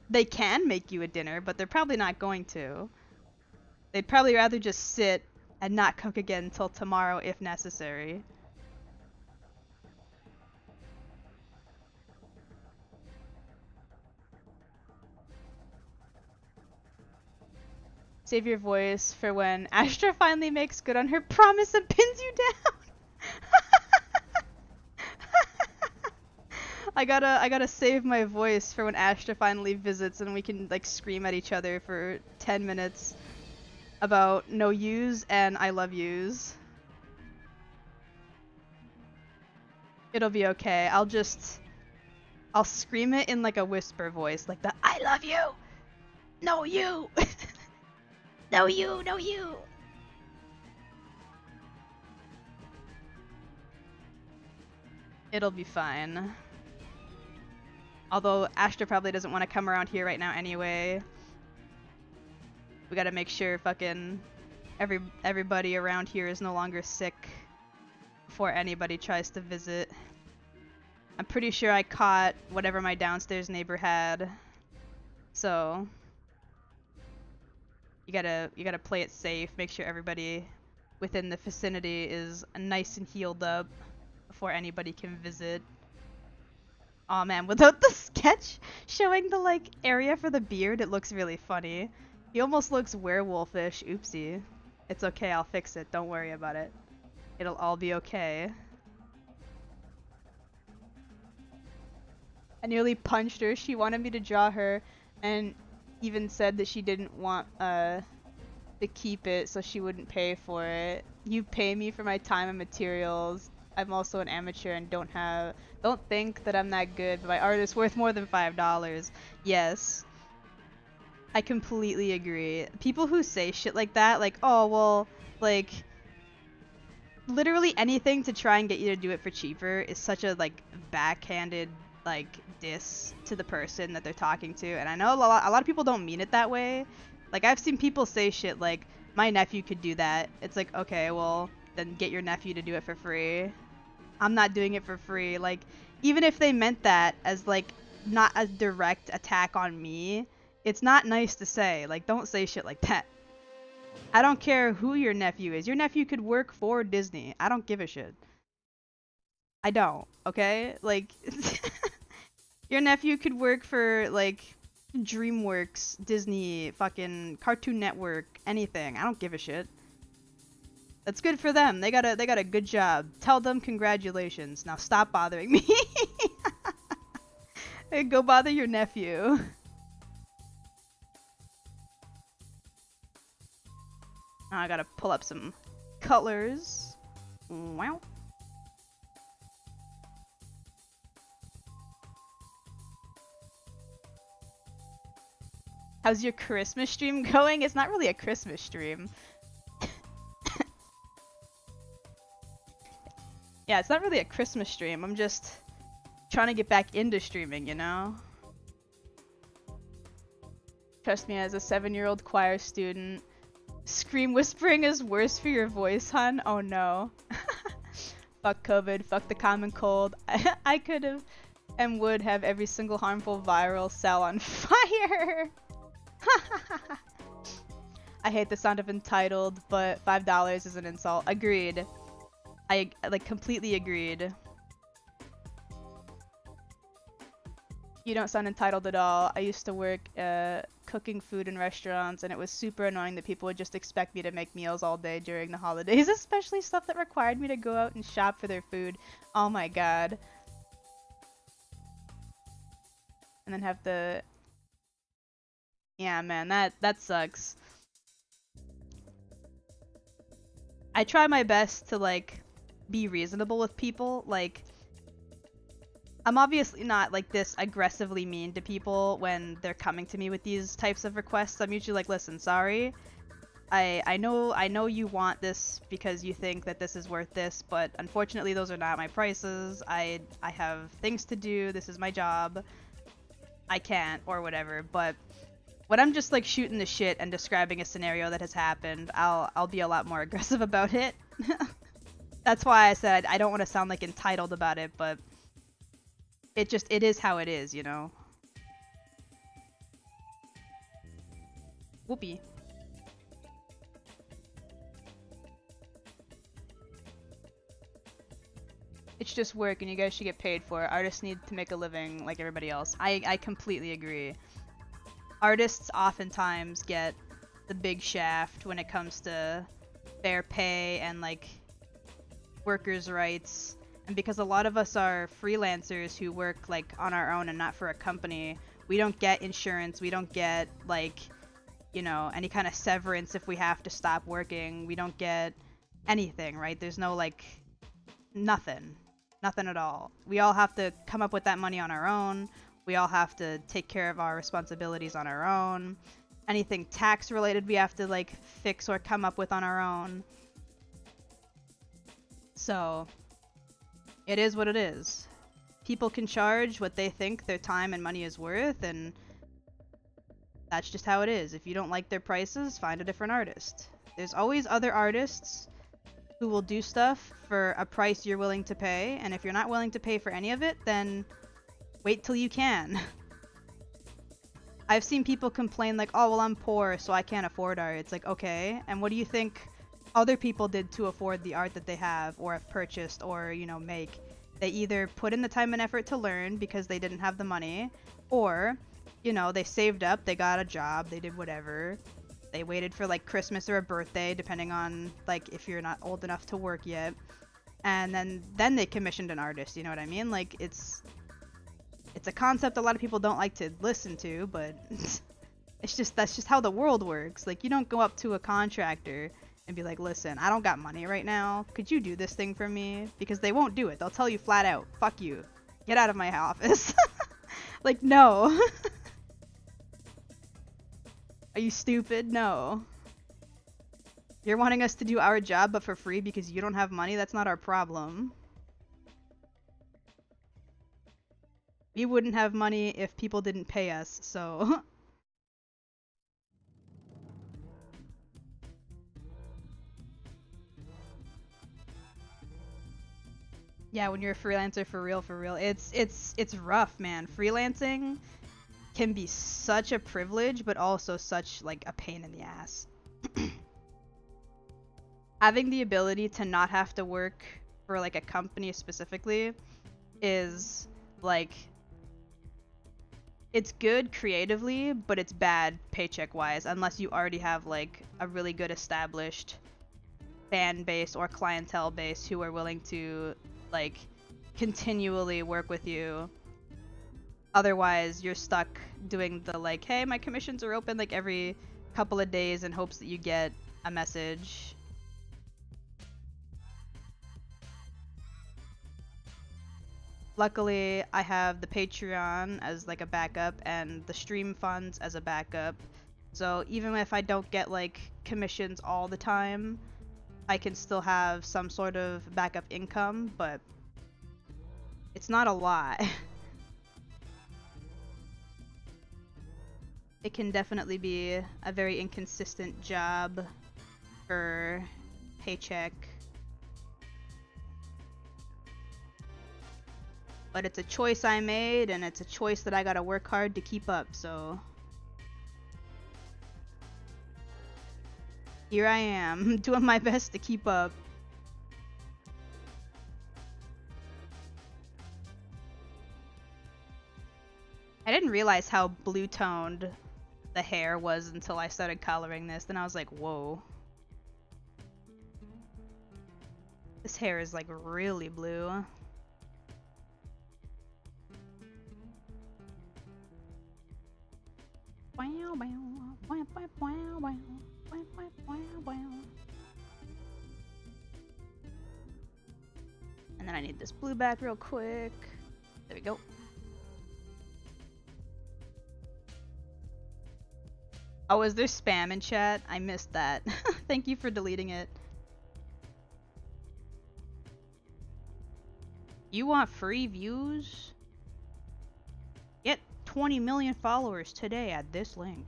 They can make you a dinner, but they're probably not going to. They'd probably rather just sit and not cook again until tomorrow if necessary. Save your voice for when Astra finally makes good on her promise and pins you down. I gotta save my voice for when Astra finally visits and we can like scream at each other for 10 minutes about no yous and I love yous. It'll be okay. I'll scream it in like a whisper voice, like the I love you! No you! No you! No you! It'll be fine. Although Astra probably doesn't want to come around here right now anyway. We gotta make sure fucking everybody around here is no longer sick before anybody tries to visit. I'm pretty sure I caught whatever my downstairs neighbor had. So you gotta play it safe, make sure everybody within the vicinity is nice and healed up before anybody can visit. Aw man, without the sketch showing the like area for the beard, it looks really funny. He almost looks werewolfish. Oopsie. It's okay, I'll fix it. Don't worry about it. It'll all be okay. I nearly punched her. She wanted me to draw her and even said that she didn't want to keep it so she wouldn't pay for it. You pay me for my time and materials. I'm also an amateur and don't think that I'm that good, but my art is worth more than $5. Yes. I completely agree. People who say shit like that, like, oh, well, like, literally anything to try and get you to do it for cheaper is such a, like, backhanded, like, diss to the person that they're talking to. And I know a lot of people don't mean it that way. Like, I've seen people say shit like, my nephew could do that. It's like, okay, well, then get your nephew to do it for free. I'm not doing it for free. Like, even if they meant that as, like, not a direct attack on me, it's not nice to say. Like, don't say shit like that. I don't care who your nephew is. Your nephew could work for Disney. I don't give a shit. I don't, okay? Like, your nephew could work for, like, DreamWorks, Disney, fucking Cartoon Network, anything. I don't give a shit. That's good for them. They got a good job. Tell them congratulations. Now stop bothering me. Hey, go bother your nephew. I gotta pull up some colors. Wow. How's your Christmas stream going? It's not really a Christmas stream. Yeah, it's not really a Christmas stream. I'm just trying to get back into streaming, you know? Trust me, as a 7-year-old choir student, scream whispering is worse for your voice, hun. Oh no. Fuck COVID, fuck the common cold. I could have and would have every single harmful viral cell on fire. I hate the sound of entitled, but $5 is an insult. Agreed. I like completely agreed. You don't sound entitled at all. I used to work cooking food in restaurants, and it was super annoying that people would just expect me to make meals all day during the holidays, especially stuff that required me to go out and shop for their food. Oh my god. And then have the... Yeah, man, that sucks. I try my best to, like, be reasonable with people. Like, I'm obviously not, like, this aggressively mean to people when they're coming to me with these types of requests. I'm usually like, listen, sorry. I know you want this because you think that this is worth this, but unfortunately those are not my prices. I have things to do. This is my job. I can't, or whatever. But when I'm just, like, shooting the shit and describing a scenario that has happened, I'll be a lot more aggressive about it. That's why I said I don't want to sound, like, entitled about it, but it is how it is, you know? Whoopee. It's just work and you guys should get paid for it. Artists need to make a living like everybody else. I completely agree. Artists oftentimes get the big shaft when it comes to fair pay and, like, workers' rights. And because a lot of us are freelancers who work, like, on our own and not for a company, we don't get insurance, we don't get, like, you know, any kind of severance if we have to stop working. We don't get anything, right? There's no, like, nothing. Nothing at all. We all have to come up with that money on our own. We all have to take care of our responsibilities on our own. Anything tax related we have to, like, fix or come up with on our own. So it is what it is. People can charge what they think their time and money is worth, and that's just how it is. If you don't like their prices, find a different artist. There's always other artists who will do stuff for a price you're willing to pay, and if you're not willing to pay for any of it, then wait till you can. I've seen people complain like, oh, well, I'm poor, so I can't afford art. It's like, okay, and what do you think other people did to afford the art that they have or have purchased or, you know, make? They either put in the time and effort to learn because they didn't have the money, or, you know, they saved up, they got a job, they did whatever. They waited for, like, Christmas or a birthday, depending on, like, if you're not old enough to work yet. And then they commissioned an artist, you know what I mean? Like, it's a concept a lot of people don't like to listen to, but it's just, that's just how the world works. Like, you don't go up to a contractor and be like, listen, I don't got money right now. Could you do this thing for me? Because they won't do it. They'll tell you flat out, fuck you. Get out of my office. Like, no. Are you stupid? No. You're wanting us to do our job but for free because you don't have money? That's not our problem. We wouldn't have money if people didn't pay us, so... Yeah, when you're a freelancer, for real, it's rough, man. Freelancing can be such a privilege, but also such, like, a pain in the ass. Having the ability to not have to work for, like, a company specifically is, like, it's good creatively, but it's bad paycheck-wise, unless you already have, like, a really good established fan base or clientele base who are willing to, like, continually work with you. Otherwise, you're stuck doing the, like, hey, my commissions are open, like, every couple of days in hopes that you get a message. luckily I have the Patreon as like a backup and the stream funds as a backup. So even if I don't get like commissions all the time, I can still have some sort of backup income, but it's not a lot. It can definitely be a very inconsistent job for paycheck. But it's a choice I made, and it's a choice that I gotta work hard to keep up, so... Here I am, doing my best to keep up. I didn't realize how blue-toned the hair was until I started coloring this, then I was like, whoa. This hair is like really blue. And then I need this blue back real quick. There we go. Oh, is there spam in chat? I missed that. Thank you for deleting it. You want free views? Get 20 million followers today at this link.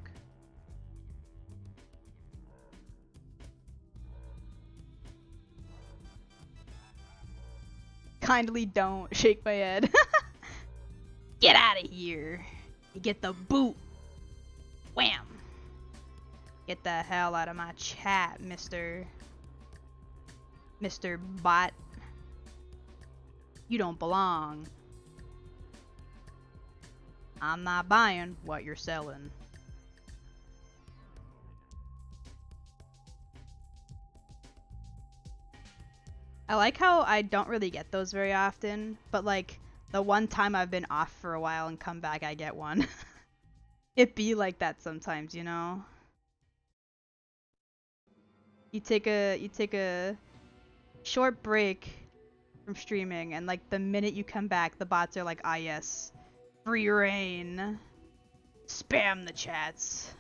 Kindly don't shake my head. Get out of here. You get the boot. Wham. Get the hell out of my chat, Mr. Bot. You don't belong. I'm not buying what you're selling. I like how I don't really get those very often, but like the one time I've been off for a while and come back, I get one. It be like that sometimes, you know? You take a short break from streaming, and like the minute you come back, the bots are like, ah yes, free reign. Spam the chats.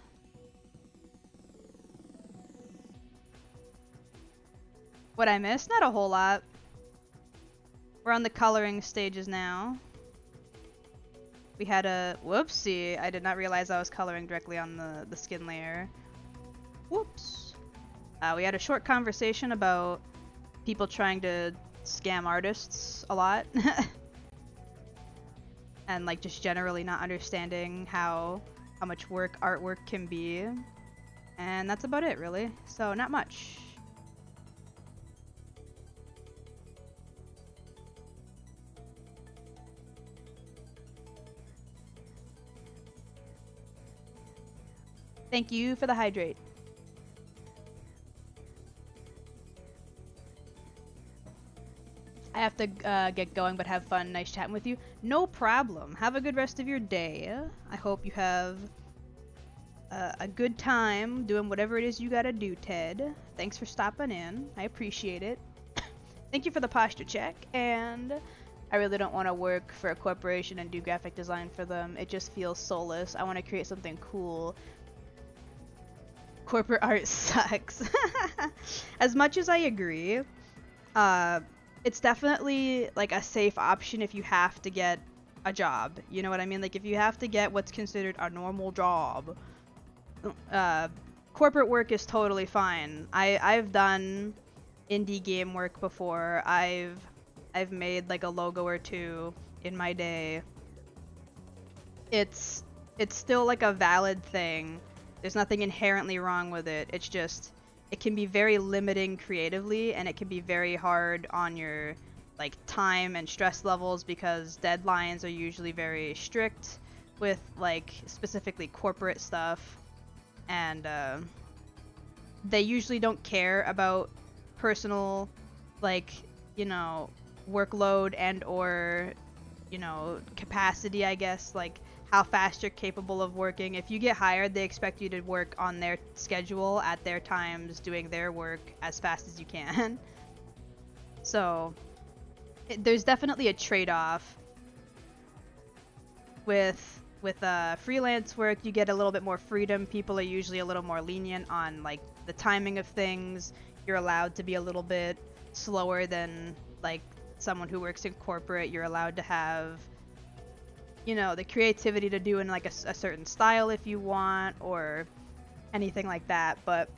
What I missed? Not a whole lot. We're on the coloring stages now. We had a whoopsie. I did not realize I was coloring directly on the skin layer. Whoops. We had a short conversation about people trying to scam artists a lot. And like just generally not understanding how much work artwork can be. And that's about it really. So not much. Thank you for the hydrate. I have to get going, but have fun. Nice chatting with you. No problem. Have a good rest of your day. I hope you have a good time doing whatever it is you gotta do, Ted. Thanks for stopping in. I appreciate it. Thank you for the posture check, and I really don't want to work for a corporation and do graphic design for them. It just feels soulless. I want to create something cool. Corporate art sucks. As much as I agree, it's definitely like a safe option if you have to get a job. You know what I mean? Like if you have to get what's considered a normal job, corporate work is totally fine. I've done indie game work before. I've made like a logo or two in my day. It's still like a valid thing. There's nothing inherently wrong with it. It's just, it can be very limiting creatively, and it can be very hard on your like time and stress levels because deadlines are usually very strict with like specifically corporate stuff, and they usually don't care about personal like, you know, workload and or, you know, capacity, I guess, like how fast you're capable of working. If you get hired, they expect you to work on their schedule at their times, doing their work as fast as you can. So there's definitely a trade-off with freelance work, you get a little bit more freedom. People are usually a little more lenient on like the timing of things. You're allowed to be a little bit slower than like someone who works in corporate. You're allowed to have, you know, the creativity to do in like a certain style if you want, or anything like that. But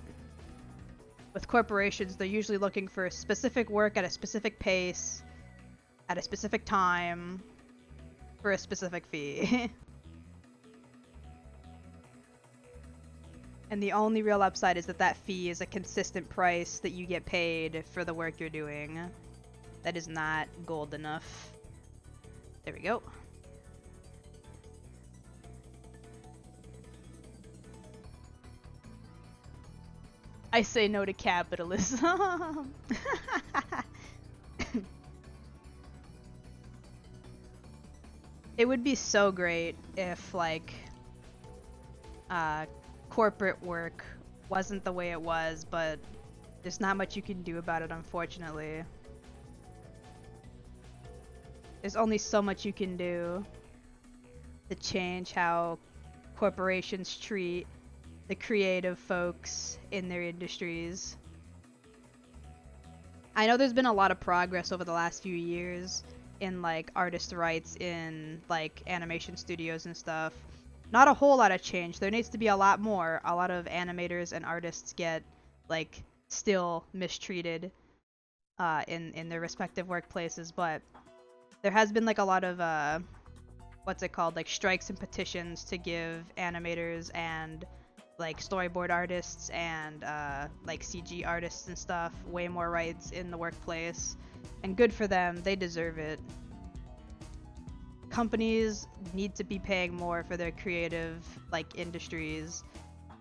with corporations, they're usually looking for specific work at a specific pace, at a specific time, for a specific fee. And the only real upside is that that fee is a consistent price that you get paid for the work you're doing. That is not gold enough. There we go. I say no to capitalism. It would be so great if, like, corporate work wasn't the way it was, but there's not much you can do about it, unfortunately. There's only so much you can do to change how corporations treat the creative folks in their industries. I know there's been a lot of progress over the last few years in like artist rights in like animation studios and stuff. Not a whole lot of change. There needs to be a lot more. A lot of animators and artists get like still mistreated in their respective workplaces, but there has been like a lot of what's it called, like strikes and petitions to give animators and like storyboard artists and like CG artists and stuff way more rights in the workplace, and good for them. They deserve it. Companies need to be paying more for their creative like industries,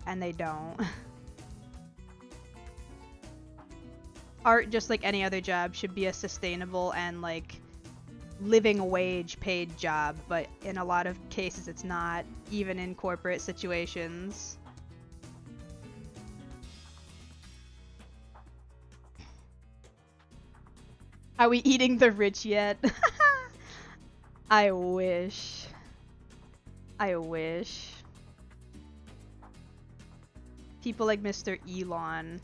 and they don't. Art, just like any other job, should be a sustainable and like living wage paid job, but in a lot of cases it's not, even in corporate situations. Are we eating the rich yet? I wish. I wish. People like Mr. Elon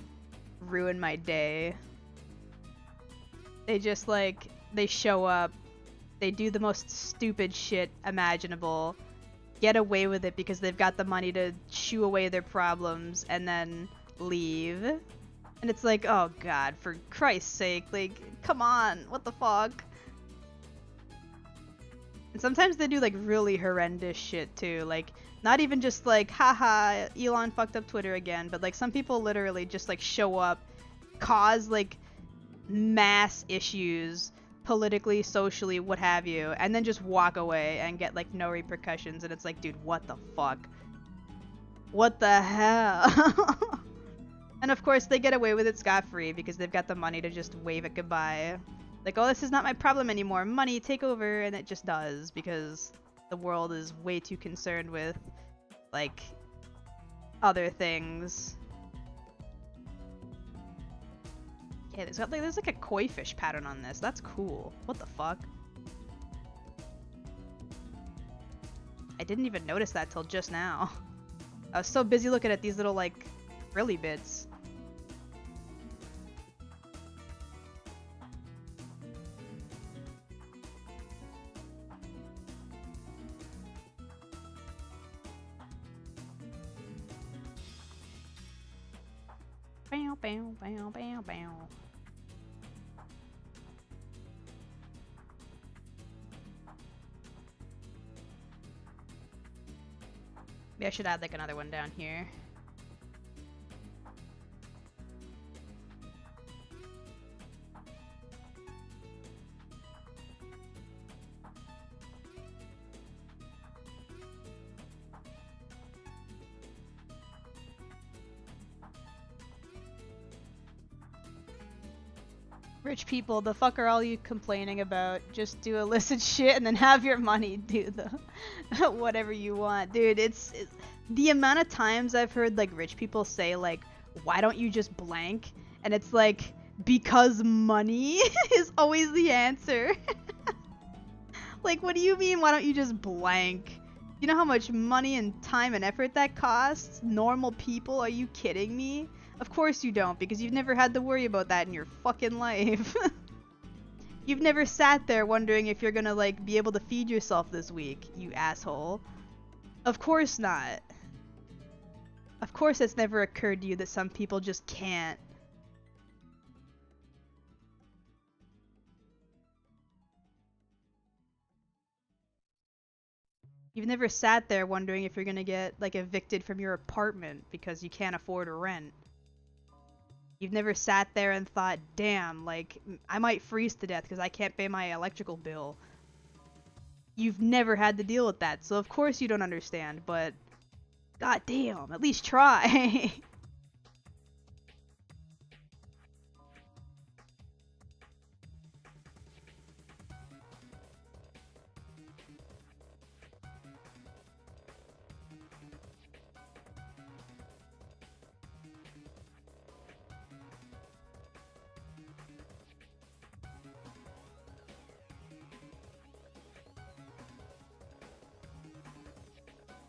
ruin my day. They just like, they show up, they do the most stupid shit imaginable, get away with it because they've got the money to shoo away their problems, and then leave. And it's like, oh god, for Christ's sake, like, come on, what the fuck? And sometimes they do like really horrendous shit too, like, not even just like, haha, Elon fucked up Twitter again, but like some people literally just like show up, cause like mass issues, politically, socially, what have you, and then just walk away and get like no repercussions, and it's like, dude, what the fuck? What the hell? And of course they get away with it scot-free because they've got the money to just wave it goodbye. Like, oh, this is not my problem anymore, money, take over, and it just does, because the world is way too concerned with, like, other things. Okay, there's like a koi fish pattern on this, that's cool. What the fuck? I didn't even notice that till just now. I was so busy looking at these little, like, frilly bits. Bow, bow, bow, bow, bow. Maybe I should add like another one down here. Rich people, the fuck are all you complaining about? Just do illicit shit and then have your money do the whatever you want. Dude, it's the amount of times I've heard like rich people say like, why don't you just blank? And it's like, because money is always the answer. Like, what do you mean, why don't you just blank? You know how much money and time and effort that costs? Normal people, are you kidding me? Of course you don't, because you've never had to worry about that in your fucking life. You've never sat there wondering if you're gonna, like, be able to feed yourself this week, you asshole. Of course not. Of course it's never occurred to you that some people just can't. You've never sat there wondering if you're gonna get, like, evicted from your apartment because you can't afford a rent. You've never sat there and thought, damn, like, I might freeze to death because I can't pay my electrical bill. You've never had to deal with that, so of course you don't understand, but god damn, at least try.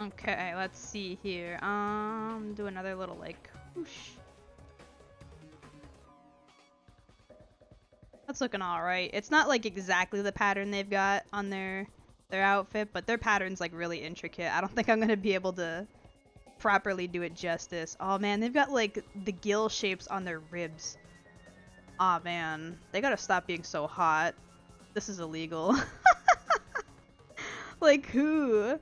Okay, let's see here. Do another little, like, whoosh. That's looking alright. It's not, like, exactly the pattern they've got on their outfit, but their pattern's, like, really intricate. I don't think I'm gonna be able to properly do it justice. Oh man, they've got, like, the gill shapes on their ribs. Aw man, they gotta stop being so hot. This is illegal. Like, who?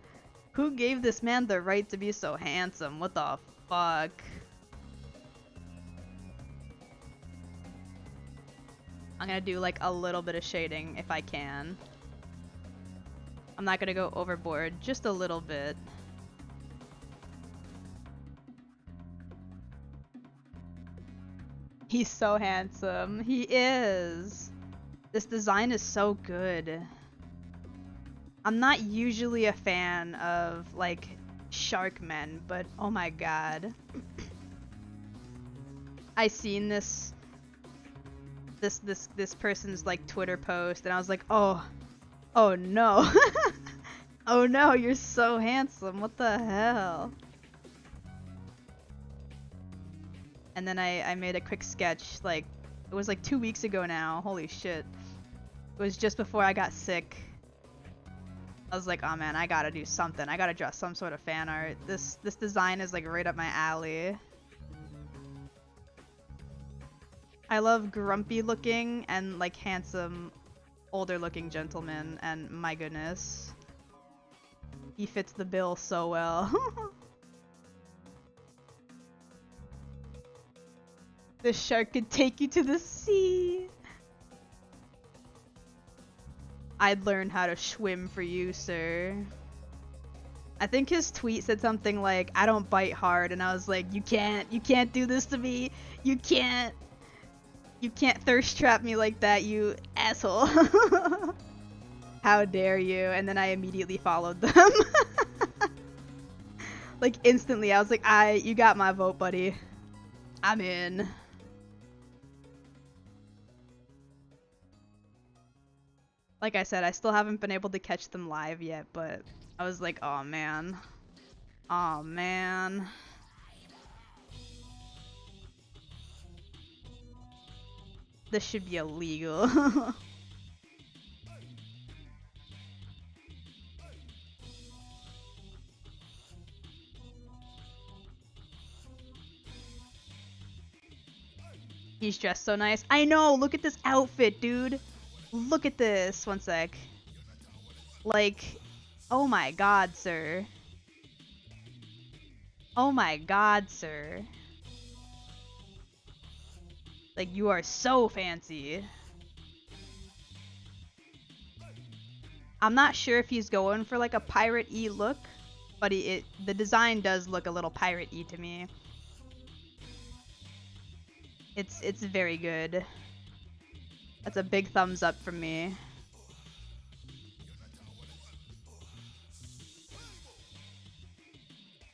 Who gave this man the right to be so handsome? What the fuck? I'm gonna do like a little bit of shading if I can. I'm not gonna go overboard, just a little bit. He's so handsome. He is. This design is so good. I'm not usually a fan of, like, shark men, but oh my god. I seen this person's, like, Twitter post, and I was like, oh no. Oh no, you're so handsome, what the hell? And then I made a quick sketch, like, it was like 2 weeks ago now, holy shit. It was just before I got sick. I was like, oh man, I gotta do something. I gotta draw some sort of fan art. This design is like right up my alley. I love grumpy looking and like handsome, older looking gentlemen, and my goodness. He fits the bill so well. This shark could take you to the sea. I'd learn how to swim for you, sir. I think his tweet said something like, I don't bite hard, and I was like, you can't do this to me. You can't thirst trap me like that, you asshole. How dare you? And then I immediately followed them. Like instantly, I was like, you got my vote, buddy. I'm in. Like I said, I still haven't been able to catch them live yet, but I was like, oh man. Oh man. This should be illegal. He's dressed so nice. I know, look at this outfit, dude. Look at this. One sec. Like, oh my god, sir. Oh my god, sir. Like, you are so fancy. I'm not sure if he's going for like a pirate-y look, but the design does look a little pirate-y to me. It's very good. That's a big thumbs up from me.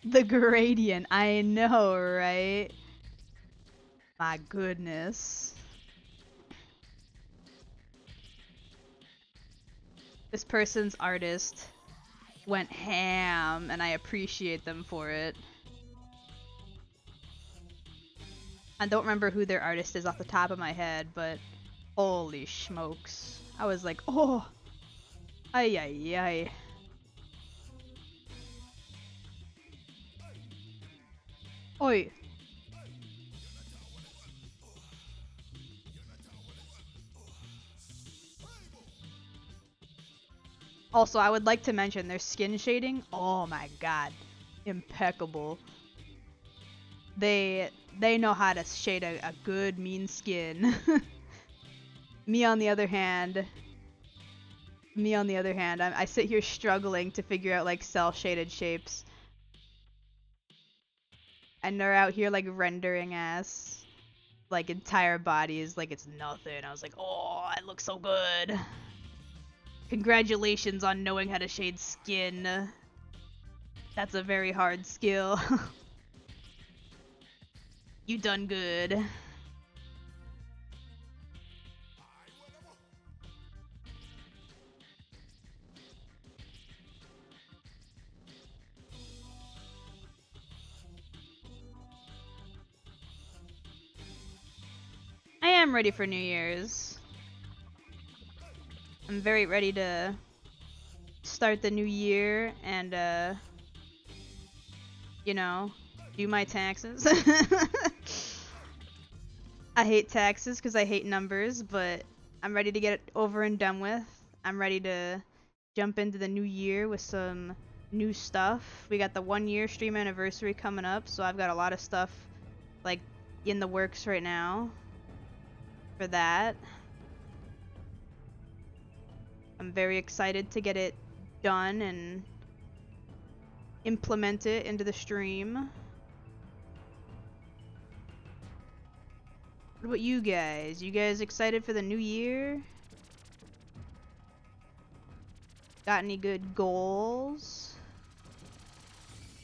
The gradient, I know, right? My goodness. This person's artist went ham, and I appreciate them for it. I don't remember who their artist is off the top of my head, but holy smokes. I was like, oh, ay ay ay. Oi. Also, I would like to mention their skin shading. Oh my god. Impeccable. They know how to shade a good mean skin. Me on the other hand, I sit here struggling to figure out like cell shaded shapes. And they're out here like rendering ass like entire bodies like it's nothing. I was like, oh, it looks so good. Congratulations on knowing how to shade skin. That's a very hard skill. You done good. I am ready for New Year's. I'm very ready to start the new year and you know, do my taxes. I hate taxes because I hate numbers, but I'm ready to get it over and done with. I'm ready to jump into the new year with some new stuff. We got the 1-year stream anniversary coming up, so I've got a lot of stuff like in the works right now for that. I'm very excited to get it done and implement it into the stream. What about you guys? You guys excited for the new year? Got any good goals?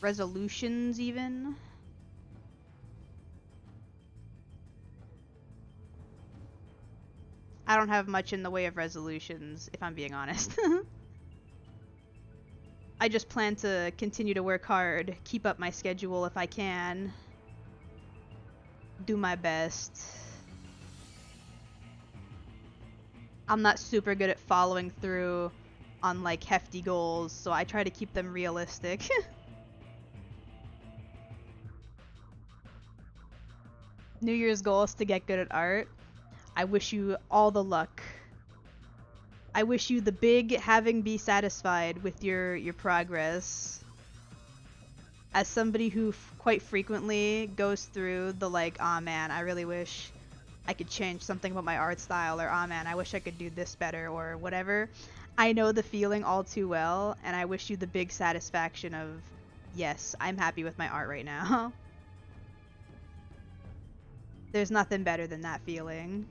Resolutions even? I don't have much in the way of resolutions, if I'm being honest. I just plan to continue to work hard, keep up my schedule if I can, do my best. I'm not super good at following through on like hefty goals, so I try to keep them realistic. New Year's goal is to get good at art. I wish you all the luck. I wish you the big having be satisfied with your progress. As somebody who quite frequently goes through the like, aw man, I really wish I could change something about my art style, or aw man, I wish I could do this better, or whatever. I know the feeling all too well, and I wish you the big satisfaction of, yes, I'm happy with my art right now. There's nothing better than that feeling.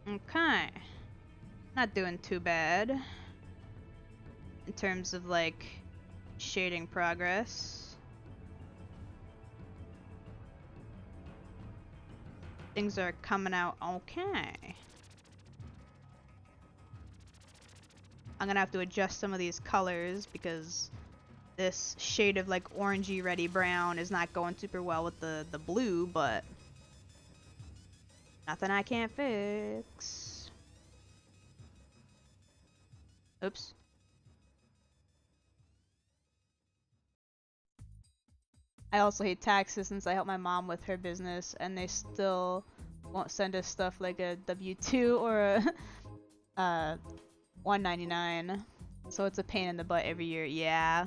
Okay. Not doing too bad in terms of like shading progress. Things are coming out okay. I'm gonna have to adjust some of these colors because this shade of like orangey reddy brown is not going super well with the blue, but nothing I can't fix. Oops. I also hate taxes since I help my mom with her business and they still won't send us stuff like a W-2 or a 199. So it's a pain in the butt every year. Yeah.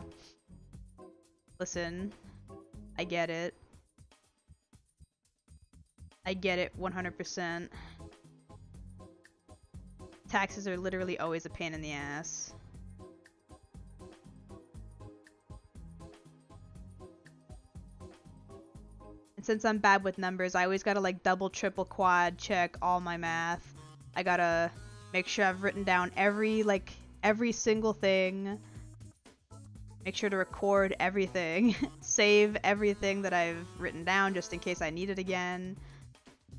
Listen, I get it. I get it 100%. Taxes are literally always a pain in the ass. since I'm bad with numbers, I always gotta like double, triple, quad check all my math. I gotta make sure I've written down every single thing. Make sure to record everything. Save everything that I've written down just in case I need it again.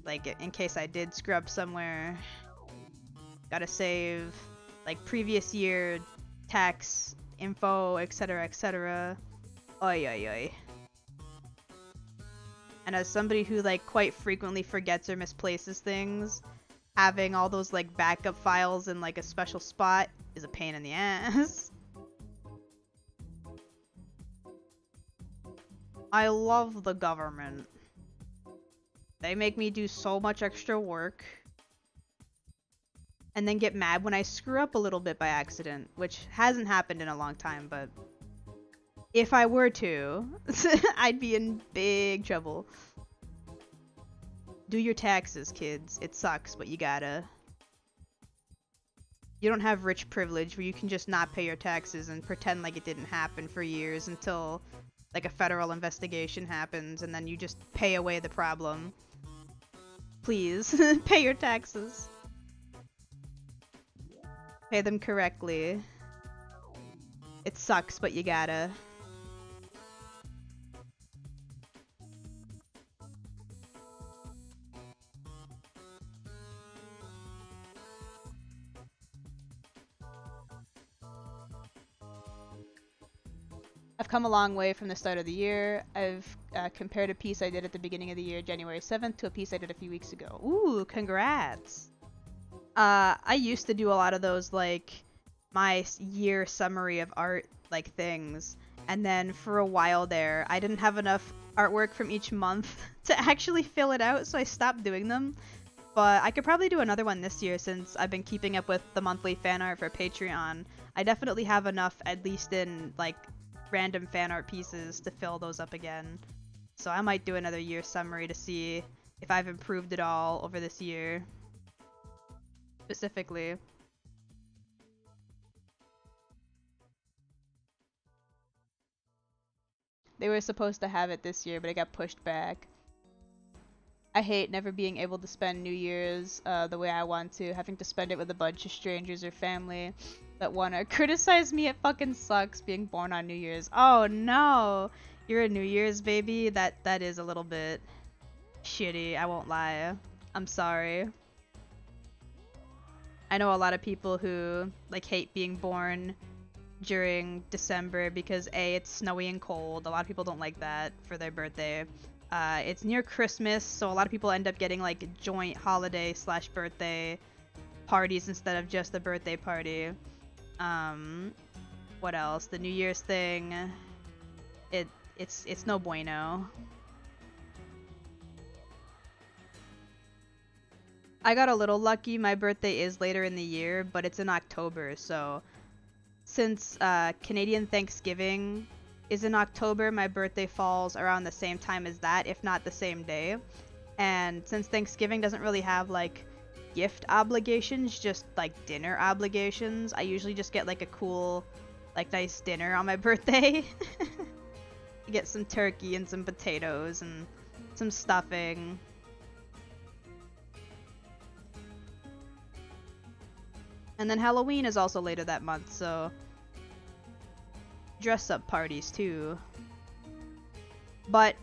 Like in case I did screw up somewhere. Gotta save like previous year tax info, etc, etc. Oi oi oi. And as somebody who like quite frequently forgets or misplaces things, having all those like backup files in like a special spot is a pain in the ass. I love the government. They make me do so much extra work. And then get mad when I screw up a little bit by accident, which hasn't happened in a long time, but if I were to, I'd be in big trouble. Do your taxes, kids. It sucks, but you gotta. You don't have rich privilege where you can just not pay your taxes and pretend like it didn't happen for years until like a federal investigation happens and then you just pay away the problem. Please, pay your taxes. Pay them correctly. It sucks, but you gotta. I've come a long way from the start of the year. I've compared a piece I did at the beginning of the year, January 7th, to a piece I did a few weeks ago. Ooh, congrats! I used to do a lot of those, like, my year summary of art, like, things. And then for a while there, I didn't have enough artwork from each month to actually fill it out, so I stopped doing them. But I could probably do another one this year since I've been keeping up with the monthly fan art for Patreon. I definitely have enough, at least in, like, random fan art pieces to fill those up again. So I might do another year summary to see if I've improved at all over this year. Specifically. They were supposed to have it this year, but it got pushed back. I hate never being able to spend New Year's the way I want to, having to spend it with a bunch of strangers or family that wanna criticize me. It fucking sucks being born on New Year's. Oh no! You're a New Year's baby? That is a little bit shitty, I won't lie. I'm sorry. I know a lot of people who like hate being born during December because A, it's snowy and cold. A lot of people don't like that for their birthday. It's near Christmas, so a lot of people end up getting like joint holiday / birthday parties instead of just a birthday party. What else? The New Year's thing. It's no bueno. I got a little lucky. My birthday is later in the year, but it's in October, so since Canadian Thanksgiving is in October, my birthday falls around the same time as that, if not the same day. And since Thanksgiving doesn't really have like gift obligations, just like dinner obligations, I usually just get like a cool, like nice dinner on my birthday. Get some turkey and some potatoes and some stuffing. And then Halloween is also later that month, so dress up parties too. But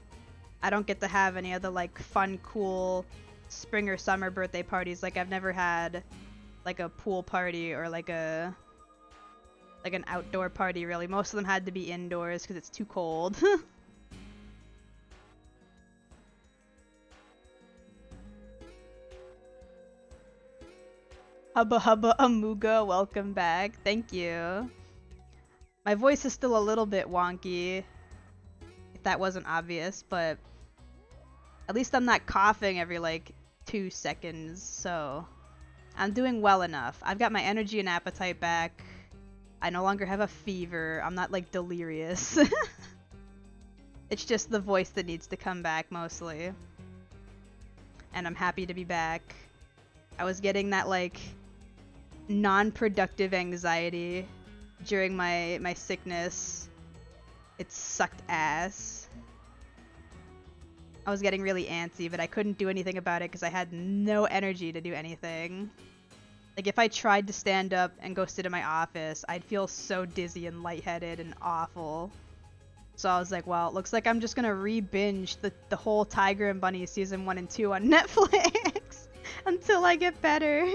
I don't get to have any other like fun, cool spring or summer birthday parties. Like I've never had like a pool party or like an outdoor party really. Most of them had to be indoors because it's too cold. Hubba hubba amuga, welcome back. Thank you. My voice is still a little bit wonky, if that wasn't obvious, but at least I'm not coughing every like 2 seconds, so I'm doing well enough. I've got my energy and appetite back. I no longer have a fever. I'm not like delirious. It's just the voice that needs to come back mostly. And I'm happy to be back. I was getting that like non-productive anxiety during my sickness. It sucked ass. I was getting really antsy, but I couldn't do anything about it because I had no energy to do anything. Like, if I tried to stand up and go sit in my office, I'd feel so dizzy and lightheaded and awful. So I was like, well, it looks like I'm just gonna re-binge the whole Tiger and Bunny season 1 and 2 on Netflix until I get better.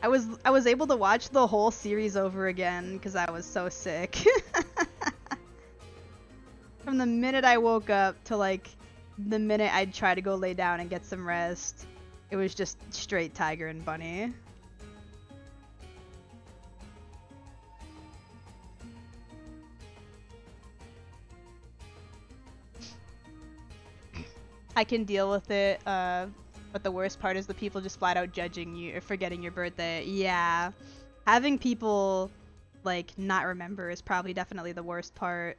I was able to watch the whole series over again because I was so sick. From the minute I woke up to like the minute I'd try to go lay down and get some rest, it was just straight Tiger and Bunny. I can deal with it, but the worst part is the people just flat out judging you or forgetting your birthday. Yeah. Having people, like, not remember is probably definitely the worst part.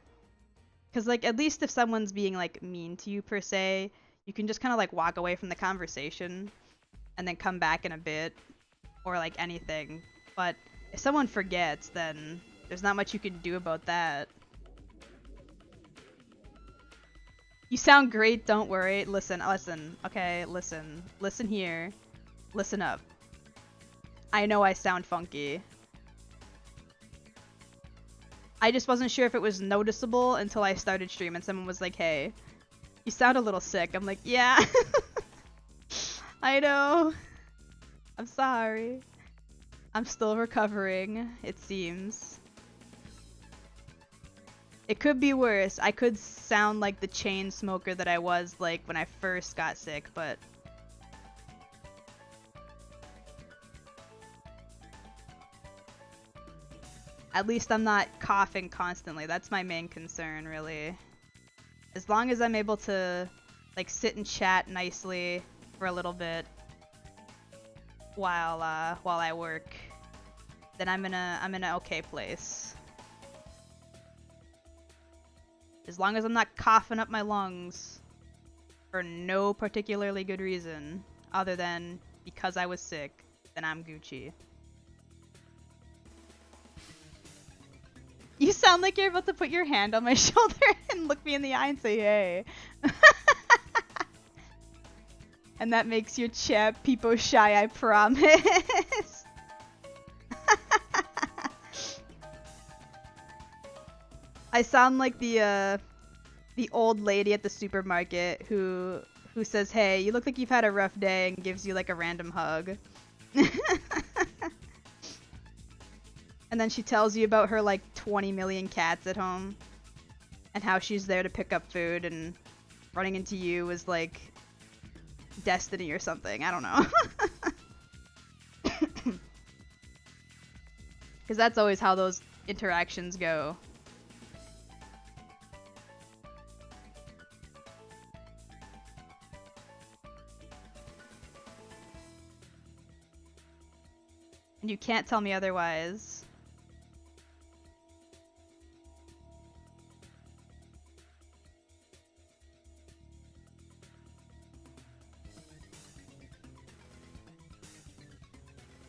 Because, like, at least if someone's being, like, mean to you, per se, you can just kind of, like, walk away from the conversation and then come back in a bit. Or, like, anything. But if someone forgets, then there's not much you can do about that. You sound great, don't worry. Listen, okay, listen here. Listen up. I know I sound funky. I just wasn't sure if it was noticeable until I started stream and someone was like, hey, you sound a little sick. I'm like, yeah. I know. I'm sorry. I'm still recovering, it seems. It could be worse. I could sound like the chain smoker that I was like when I first got sick, but at least I'm not coughing constantly. That's my main concern, really. As long as I'm able to like sit and chat nicely for a little bit while I work, then I'm in a okay place. As long as I'm not coughing up my lungs for no particularly good reason other than because I was sick, then I'm Gucci. You sound like you're about to put your hand on my shoulder and look me in the eye and say, hey. And that makes your chat peepo shy, I promise. I sound like the old lady at the supermarket who says, hey, you look like you've had a rough day, and gives you like a random hug. And then she tells you about her like 20 million cats at home and how she's there to pick up food, and running into you is like destiny or something. I don't know. Because that's always how those interactions go. And you can't tell me otherwise.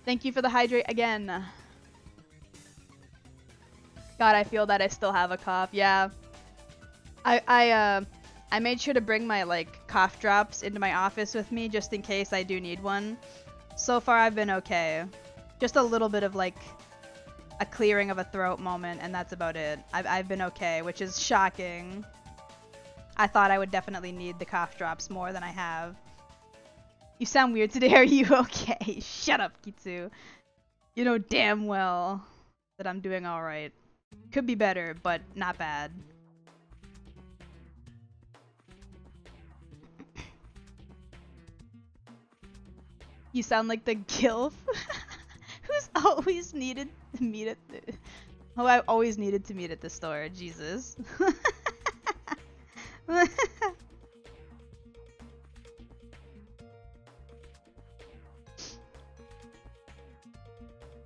Thank you for the hydrate again. God, I feel that I still have a cough. Yeah. I made sure to bring my like cough drops into my office with me just in case I do need one. So far I've been okay. Just a little bit of like a clearing of a throat moment, and that's about it. I've been okay, which is shocking. I thought I would definitely need the cough drops more than I have. You sound weird today, are you okay? Shut up, Kitsu. You know damn well that I'm doing alright. Could be better, but not bad. You sound like the gilf who's always needed to meet at the... Oh, I always needed to meet at the store. Jesus.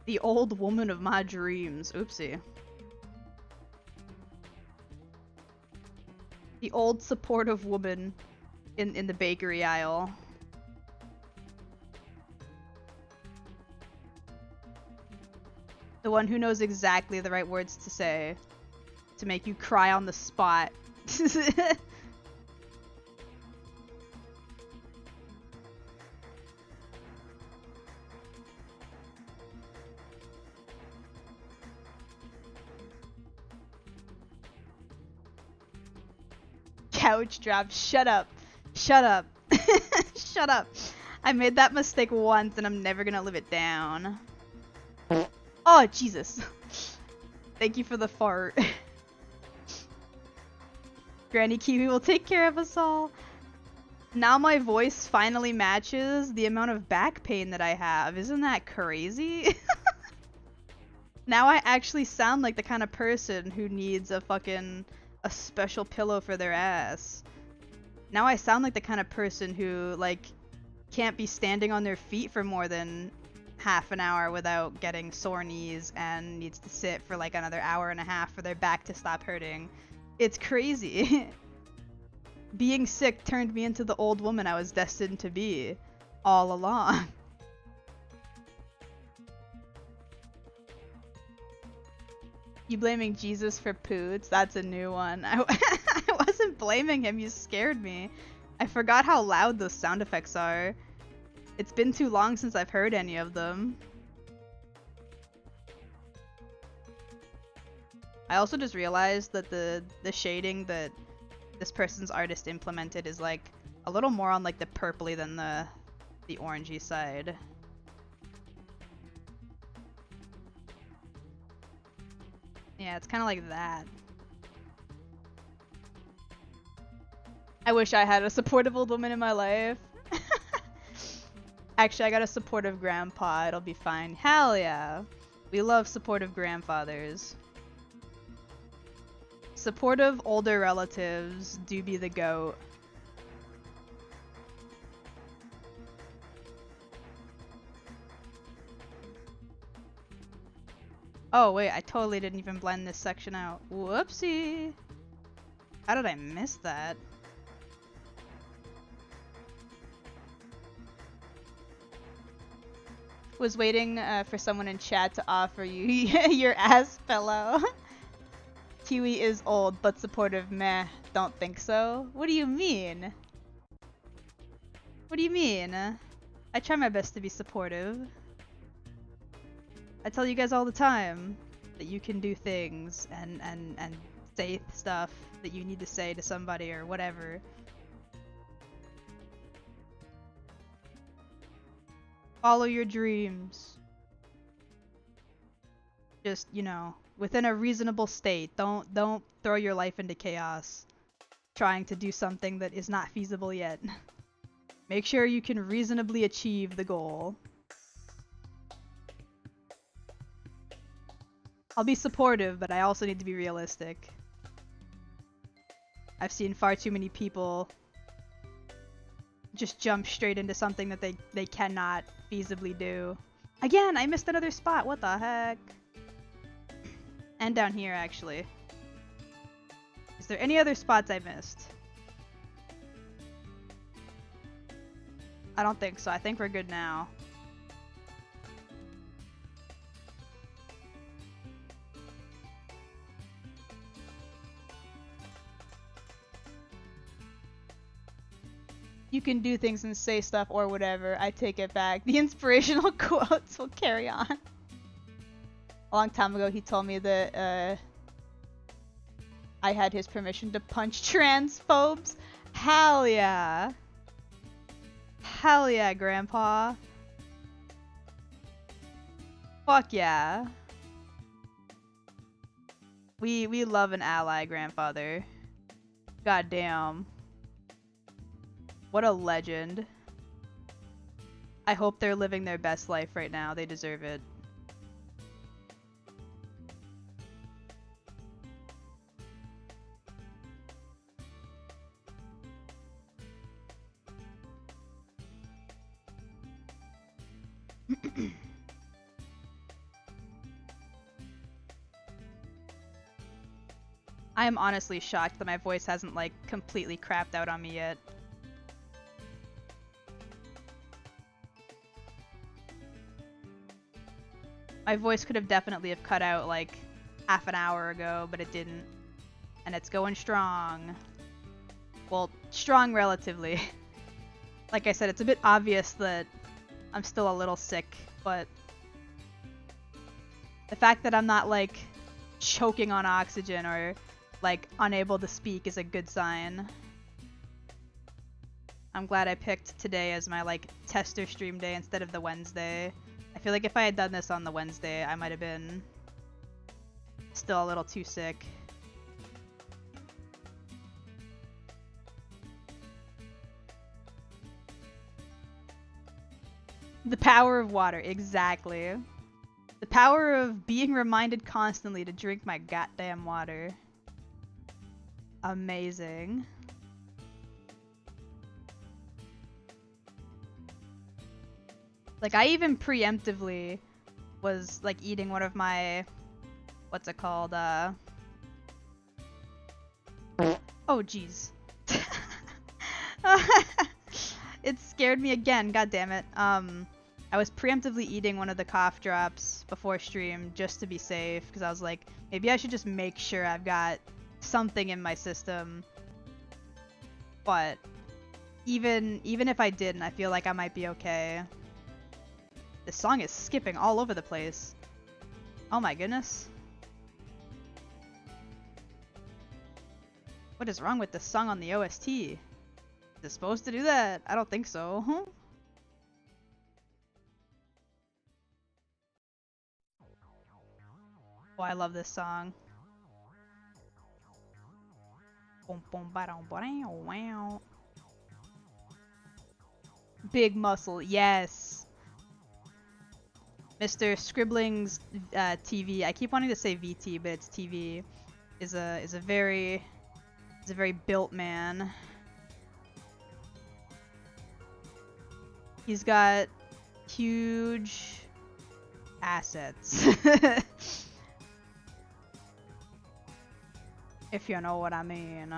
The old woman of my dreams. Oopsie. The old supportive woman in the bakery aisle. The one who knows exactly the right words to say to make you cry on the spot. couch drop. Shut up. Shut up. Shut up. I made that mistake once and I'm never gonna live it down. Oh, Jesus. Thank you for the fart. Granny Kiwi will take care of us all. Now my voice finally matches the amount of back pain that I have. Isn't that crazy? Now I actually sound like the kind of person who needs a special pillow for their ass. Now I sound like the kind of person who, like, can't be standing on their feet for more than half an hour without getting sore knees and needs to sit for like another hour and a half for their back to stop hurting. It's crazy. Being sick turned me into the old woman I was destined to be all along. You blaming Jesus for poots? That's a new one. I wasn't blaming him, you scared me. I forgot how loud those sound effects are. It's been too long since I've heard any of them. I also just realized that the shading that this person's artist implemented is like a little more on like the purpley than the orangey side. Yeah, it's kind of like that. I wish I had a supportive old woman in my life. Actually, I got a supportive grandpa. It'll be fine. Hell yeah. We love supportive grandfathers. Supportive older relatives do be the goat. Oh wait, I totally didn't even blend this section out. Whoopsie. How did I miss that? Was waiting for someone in chat to offer you your ass pillow. Kiwi is old but supportive. Meh, don't think so. What do you mean? What do you mean? I try my best to be supportive. I tell you guys all the time that you can do things and say stuff that you need to say to somebody or whatever. Follow your dreams. Just, you know, within a reasonable state. Don't throw your life into chaos trying to do something that is not feasible yet. Make sure you can reasonably achieve the goal. I'll be supportive, but I also need to be realistic. I've seen far too many people just jump straight into something that they cannot feasibly do. Again, I missed another spot. What the heck? And down here, actually. Is there any other spots I missed? I don't think so. I think we're good now. You can do things and say stuff or whatever. I take it back. The inspirational quotes will carry on. A long time ago, he told me that I had his permission to punch transphobes. Hell yeah. Hell yeah, Grandpa. Fuck yeah. We love an ally, Grandfather. Goddamn. What a legend. I hope they're living their best life right now. They deserve it. I am honestly shocked that my voice hasn't, like, completely crapped out on me yet. My voice could have definitely have cut out, like, half an hour ago, but it didn't. And it's going strong. Well, strong relatively. Like I said, it's a bit obvious that I'm still a little sick, but the fact that I'm not, like, choking on oxygen or, like, unable to speak is a good sign. I'm glad I picked today as my like tester stream day instead of the Wednesday. I feel like if I had done this on the Wednesday, I might have been still a little too sick. The power of water, exactly. The power of being reminded constantly to drink my goddamn water. Amazing. Like, I even preemptively was, like, eating one of my... What's it called? Oh, jeez. It scared me again, god damn it. I was preemptively eating one of the cough drops before stream just to be safe, because I was like, maybe I should just make sure I've got something in my system. But even if I didn't, I feel like I might be okay. This song is skipping all over the place. Oh my goodness. What is wrong with this song on the OST? Is it supposed to do that? I don't think so. Oh, I love this song. Big muscle, yes. Mr. Scribbling's TV. I keep wanting to say VT, but it's TV. Is a very built man. He's got huge assets. If you know what I mean.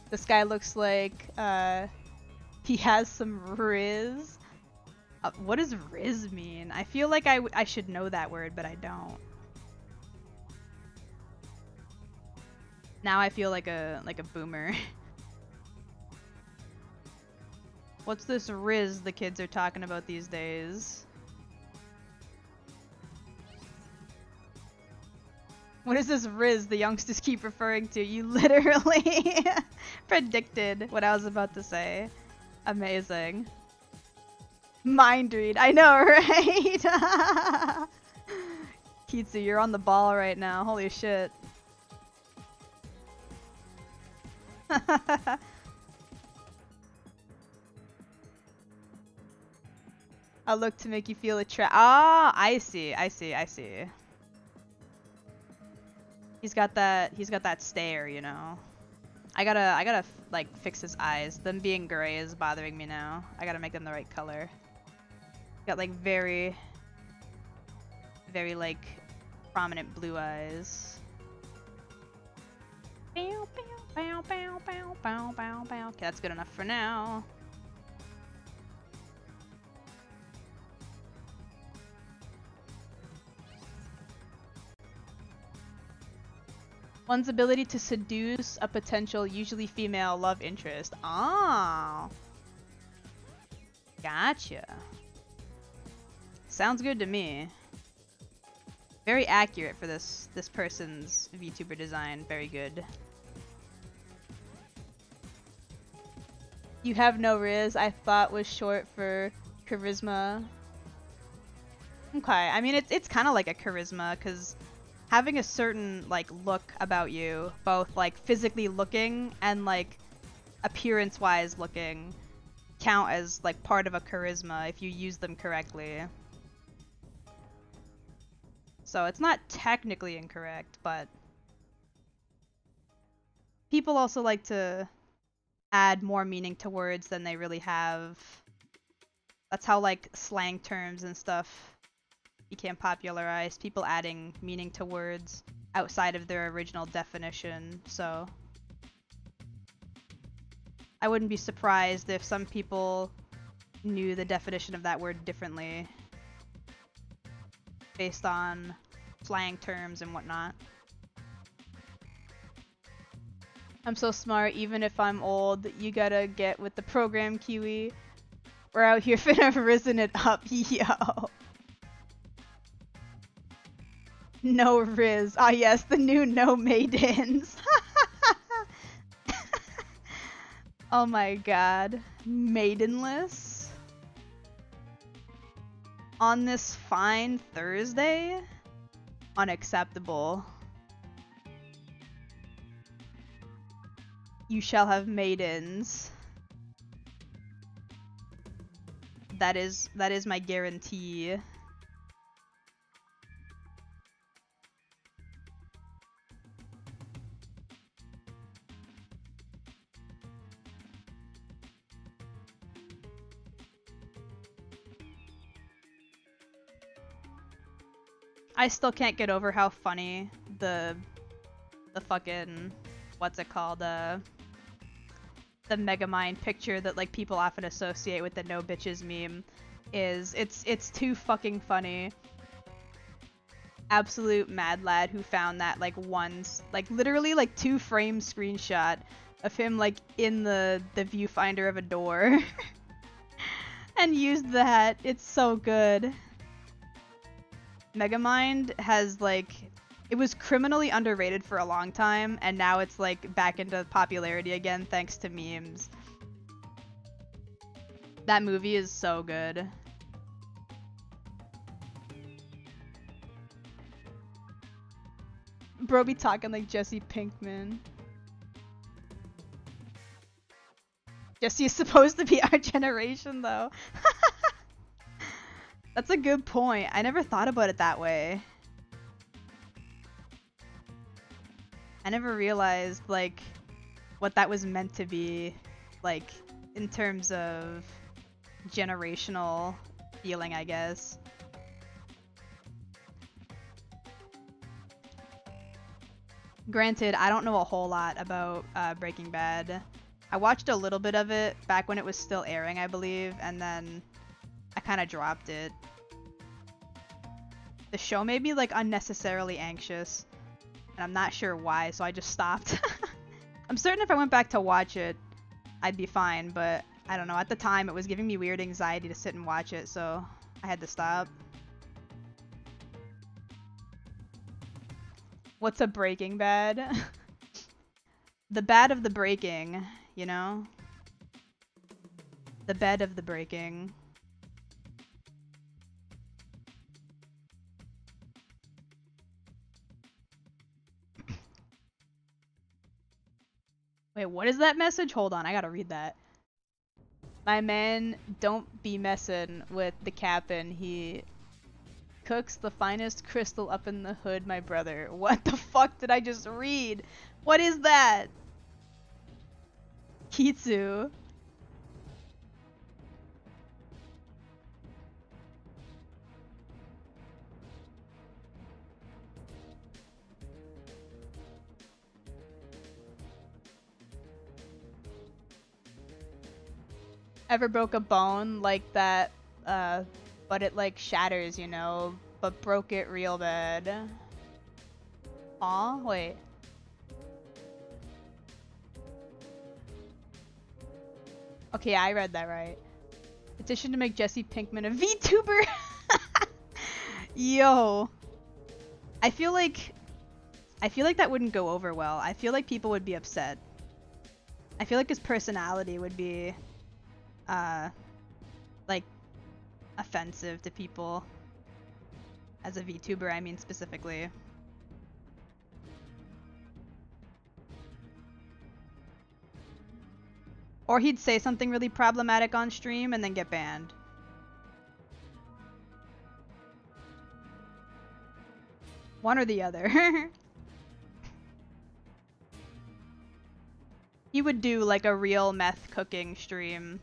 This guy looks like he has some riz. What does riz mean? I feel like I should know that word, but I don't. Now I feel like a boomer. What's this riz the kids are talking about these days? What is this riz the youngsters keep referring to? You literally predicted what I was about to say. Amazing. Mind read. I know, right? Kitsu, you're on the ball right now. Holy shit. I'll look to make you feel attract. Ah, I see. He's got that stare, you know. I gotta like fix his eyes. Them being gray is bothering me now. I gotta make them the right color. Got like very like prominent blue eyes. Okay, that's good enough for now. One's ability to seduce a potential, usually female, love interest. Oh. Gotcha. Sounds good to me. Very accurate for this person's VTuber design. Very good. You have no riz, I thought was short for charisma. Okay, I mean it's kind of like a charisma, because having a certain like look about you, both like physically looking and like appearance wise looking, count as like part of a charisma if you use them correctly. So it's not technically incorrect, but people also like to add more meaning to words than they really have. That's how like slang terms and stuff became popularized. People adding meaning to words outside of their original definition. So I wouldn't be surprised if some people knew the definition of that word differently based on slang terms and whatnot. I'm so smart, even if I'm old. You gotta get with the program, Kiwi. We're out here finna risen it up, yo. No Riz. Ah yes, the new no maidens. Oh my god. Maidenless? On this fine Thursday? Unacceptable. You shall have maidens. That is my guarantee. I still can't get over how funny the fucking, what's it called, the Megamind picture that like people often associate with the no bitches meme is. It's too fucking funny. Absolute mad lad who found that like literally like 2-frame screenshot of him like in the viewfinder of a door and used that. It's so good. Megamind has like, it was criminally underrated for a long time, and now it's like back into popularity again thanks to memes. That movie is so good. Bro be talking like Jesse Pinkman. Jesse is supposed to be our generation though. That's a good point. I never thought about it that way. I never realized, like, what that was meant to be, like, in terms of generational feeling, I guess. Granted, I don't know a whole lot about Breaking Bad. I watched a little bit of it back when it was still airing, I believe, and then I kind of dropped it. The show made me like unnecessarily anxious, and I'm not sure why, so I just stopped. I'm certain if I went back to watch it, I'd be fine, but I don't know. At the time, it was giving me weird anxiety to sit and watch it, so I had to stop. What's a Breaking Bad? The bad of the breaking, you know? The bed of the breaking. Wait, what is that message? Hold on, I gotta read that. My man don't be messin' with the cap'n. He cooks the finest crystal up in the hood, my brother. What the fuck did I just read? What is that? Kitsu. Ever broke a bone like that, but it like shatters, you know, but broke it real bad. Aw, wait. Okay, I read that right. Petition to make Jesse Pinkman a VTuber. Yo. I feel like that wouldn't go over well. I feel like people would be upset. I feel like his personality would be like offensive to people. As a VTuber, I mean specifically. Or he'd say something really problematic on stream and then get banned. One or the other. He would do like a real meth cooking stream,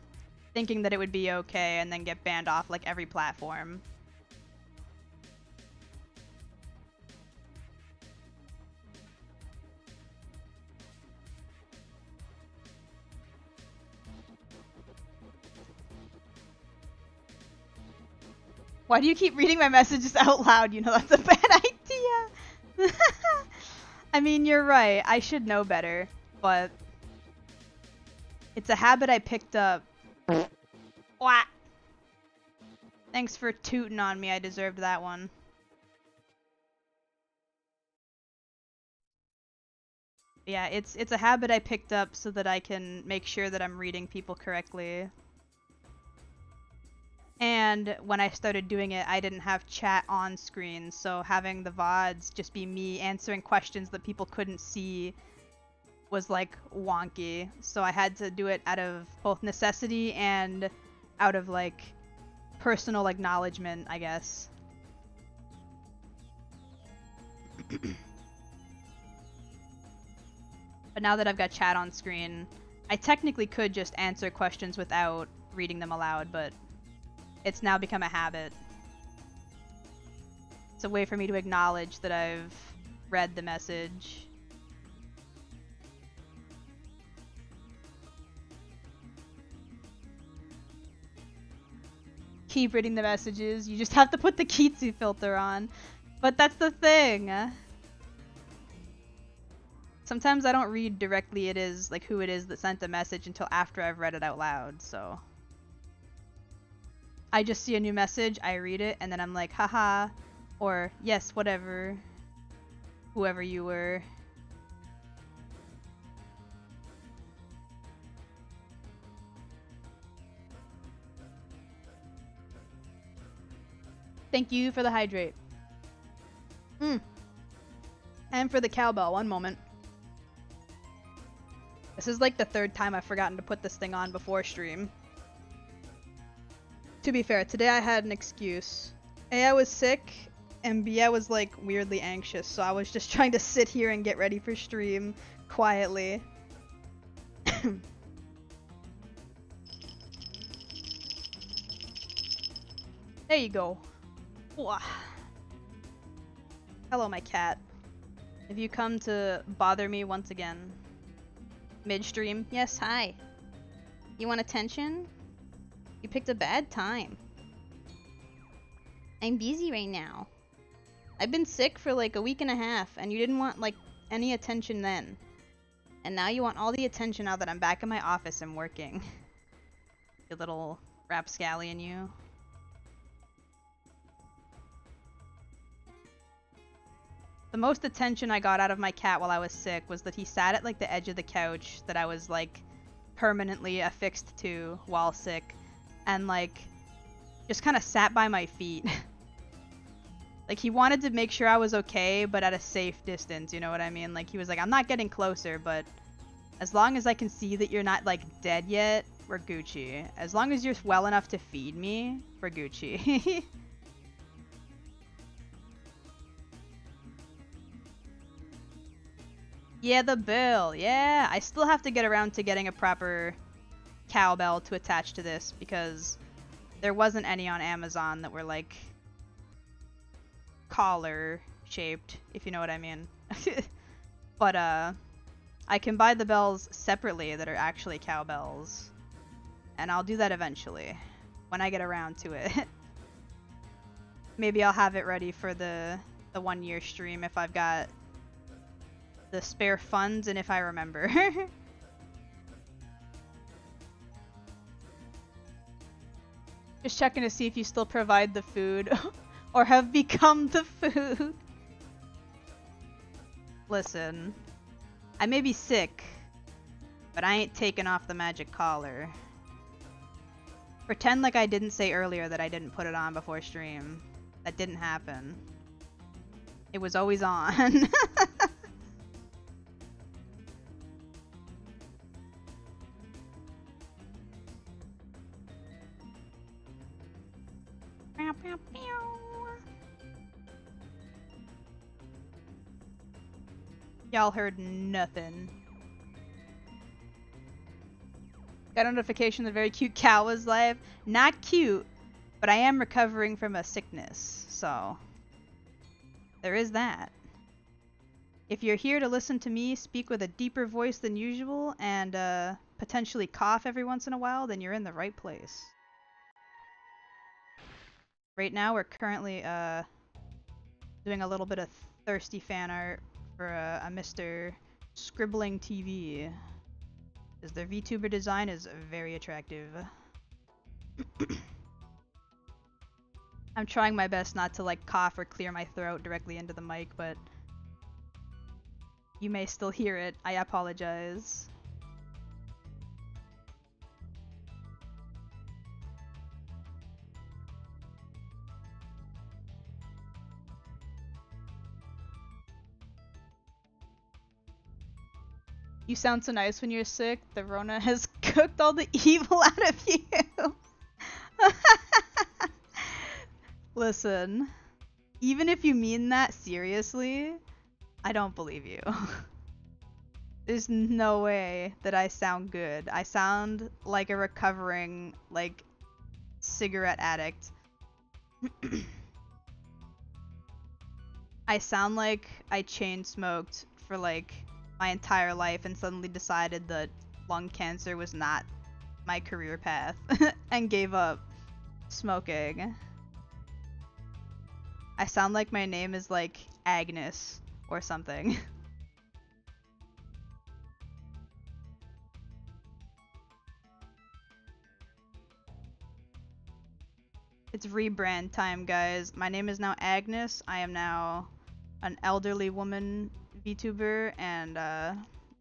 thinking that it would be okay, and then get banned off like every platform. Why do you keep reading my messages out loud? You know that's a bad idea. I mean, you're right. I should know better. but it's a habit I picked up. What? Thanks for tooting on me, I deserved that one. Yeah, it's a habit I picked up so that I can make sure that I'm reading people correctly. And when I started doing it, I didn't have chat on screen, so having the VODs just be me answering questions that people couldn't see was like wonky. So I had to do it out of both necessity and out of like personal acknowledgement, I guess. But now that I've got chat on screen, I technically could just answer questions without reading them aloud, but it's now become a habit. It's a way for me to acknowledge that I've read the message. Keep reading the messages. You just have to put the Kitsu filter on. But that's the thing. Sometimes I don't read directly who it is that sent the message until after I've read it out loud, so. I just see a new message, I read it, and then I'm like, haha, or yes, whatever, whoever you were. Thank you for the hydrate. And for the cowbell, one moment. This is like the third time I've forgotten to put this thing on before stream. To be fair, today I had an excuse. A, I was sick, and B, I was like weirdly anxious, so I was just trying to sit here and get ready for stream quietly. There you go. Wah. Hello, my cat. Have you come to bother me once again? Midstream? Yes, hi. You want attention? You picked a bad time. I'm busy right now. I've been sick for like a week and a half, and you didn't want like any attention then. And now you want all the attention now that I'm back in my office and working. You little rapscallion, you. The most attention I got out of my cat while I was sick was that he sat at like the edge of the couch that I was like permanently affixed to while sick, and like just kind of sat by my feet. Like he wanted to make sure I was okay, but at a safe distance, you know what I mean? Like he was like, I'm not getting closer, but as long as I can see that you're not like dead yet, we're Gucci. As long as you're well enough to feed me, we're Gucci. Yeah, the bill. Yeah, I still have to get around to getting a proper cowbell to attach to this because there wasn't any on Amazon that were like collar shaped, if you know what I mean. But I can buy the bells separately that are actually cowbells, and I'll do that eventually when I get around to it. Maybe I'll have it ready for the 1 year stream if I've got the spare funds and if I remember. Just checking to see if you still provide the food or have become the food. Listen, I may be sick, but I ain't taking off the magic collar. Pretend like I didn't say earlier that I didn't put it on before stream. That didn't happen. It was always on. Y'all heard nothing. Got a notification that a very cute cow was live. Not cute, but I am recovering from a sickness, so there is that. If you're here to listen to me speak with a deeper voice than usual and potentially cough every once in a while, then you're in the right place. Right now we're currently doing a little bit of thirsty fan art for a Mr. Scribbling TV. Because their VTuber design is very attractive. I'm trying my best not to like cough or clear my throat directly into the mic, but you may still hear it. I apologize. You sound so nice when you're sick. The Rona has cooked all the evil out of you. Listen, even if you mean that seriously, I don't believe you. There's no way that I sound good. I sound like a recovering, like, cigarette addict. I sound like I chain smoked for like my entire life and suddenly decided that lung cancer was not my career path and gave up smoking. I sound like my name is like Agnes or something. It's rebrand time, guys. My name is now Agnes. I am now an elderly woman VTuber, and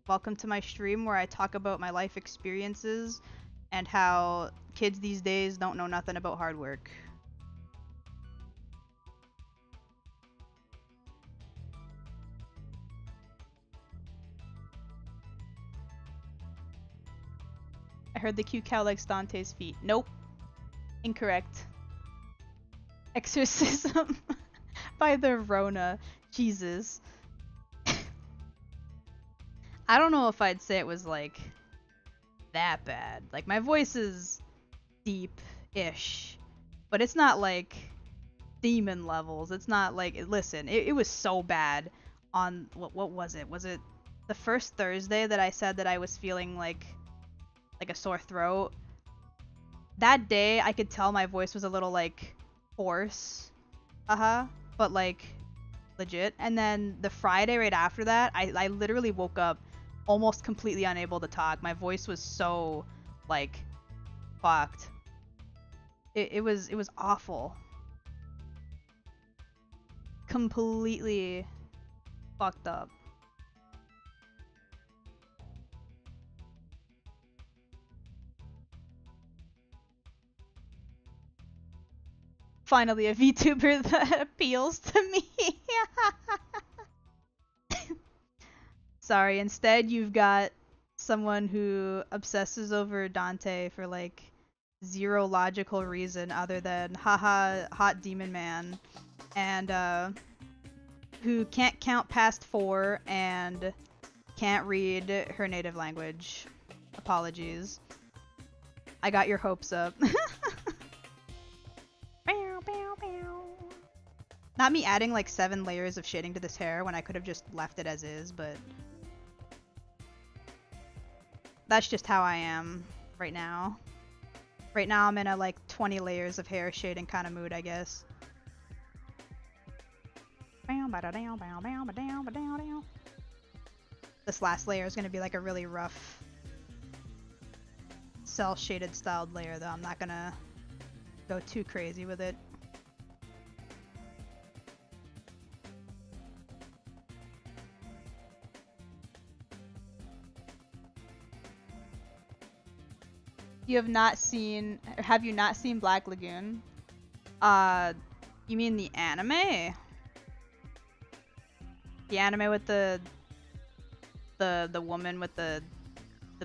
welcome to my stream where I talk about my life experiences and how kids these days don't know nothing about hard work. I heard the cute cow likes Dante's feet. Nope. Incorrect. Exorcism by the Rona. Jesus. I don't know if I'd say it was like that bad. Like my voice is deep-ish, but it's not like demon levels. It's not like, listen, it was so bad on what was it? Was it the first Thursday that I said that I was feeling like a sore throat? That day I could tell my voice was a little like hoarse. But like legit. And then the Friday right after that, I literally woke up almost completely unable to talk. My voice was so like fucked. It was awful. Completely fucked up. Finally a VTuber that appeals to me. Sorry, instead you've got someone who obsesses over Dante for like zero logical reason other than haha hot demon man, and who can't count past 4 and can't read her native language. Apologies. I got your hopes up. Not me adding like 7 layers of shading to this hair when I could have just left it as is, but that's just how I am right now. Right now I'm in a like 20 layers of hair shading kind of mood, I guess. This last layer is going to be like a really rough cell shaded styled layer though. I'm not going to go too crazy with it. You have not seen, have you not seen Black Lagoon? You mean the anime? The anime with the woman with the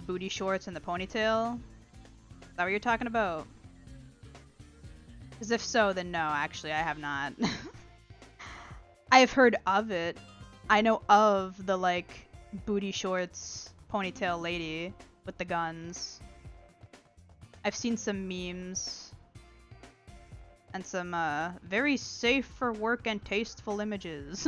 booty shorts and the ponytail? Is that what you're talking about? Because if so, then no, actually I have not. I have heard of it. I know of the like booty shorts ponytail lady with the guns. I've seen some memes and some very safe for work and tasteful images.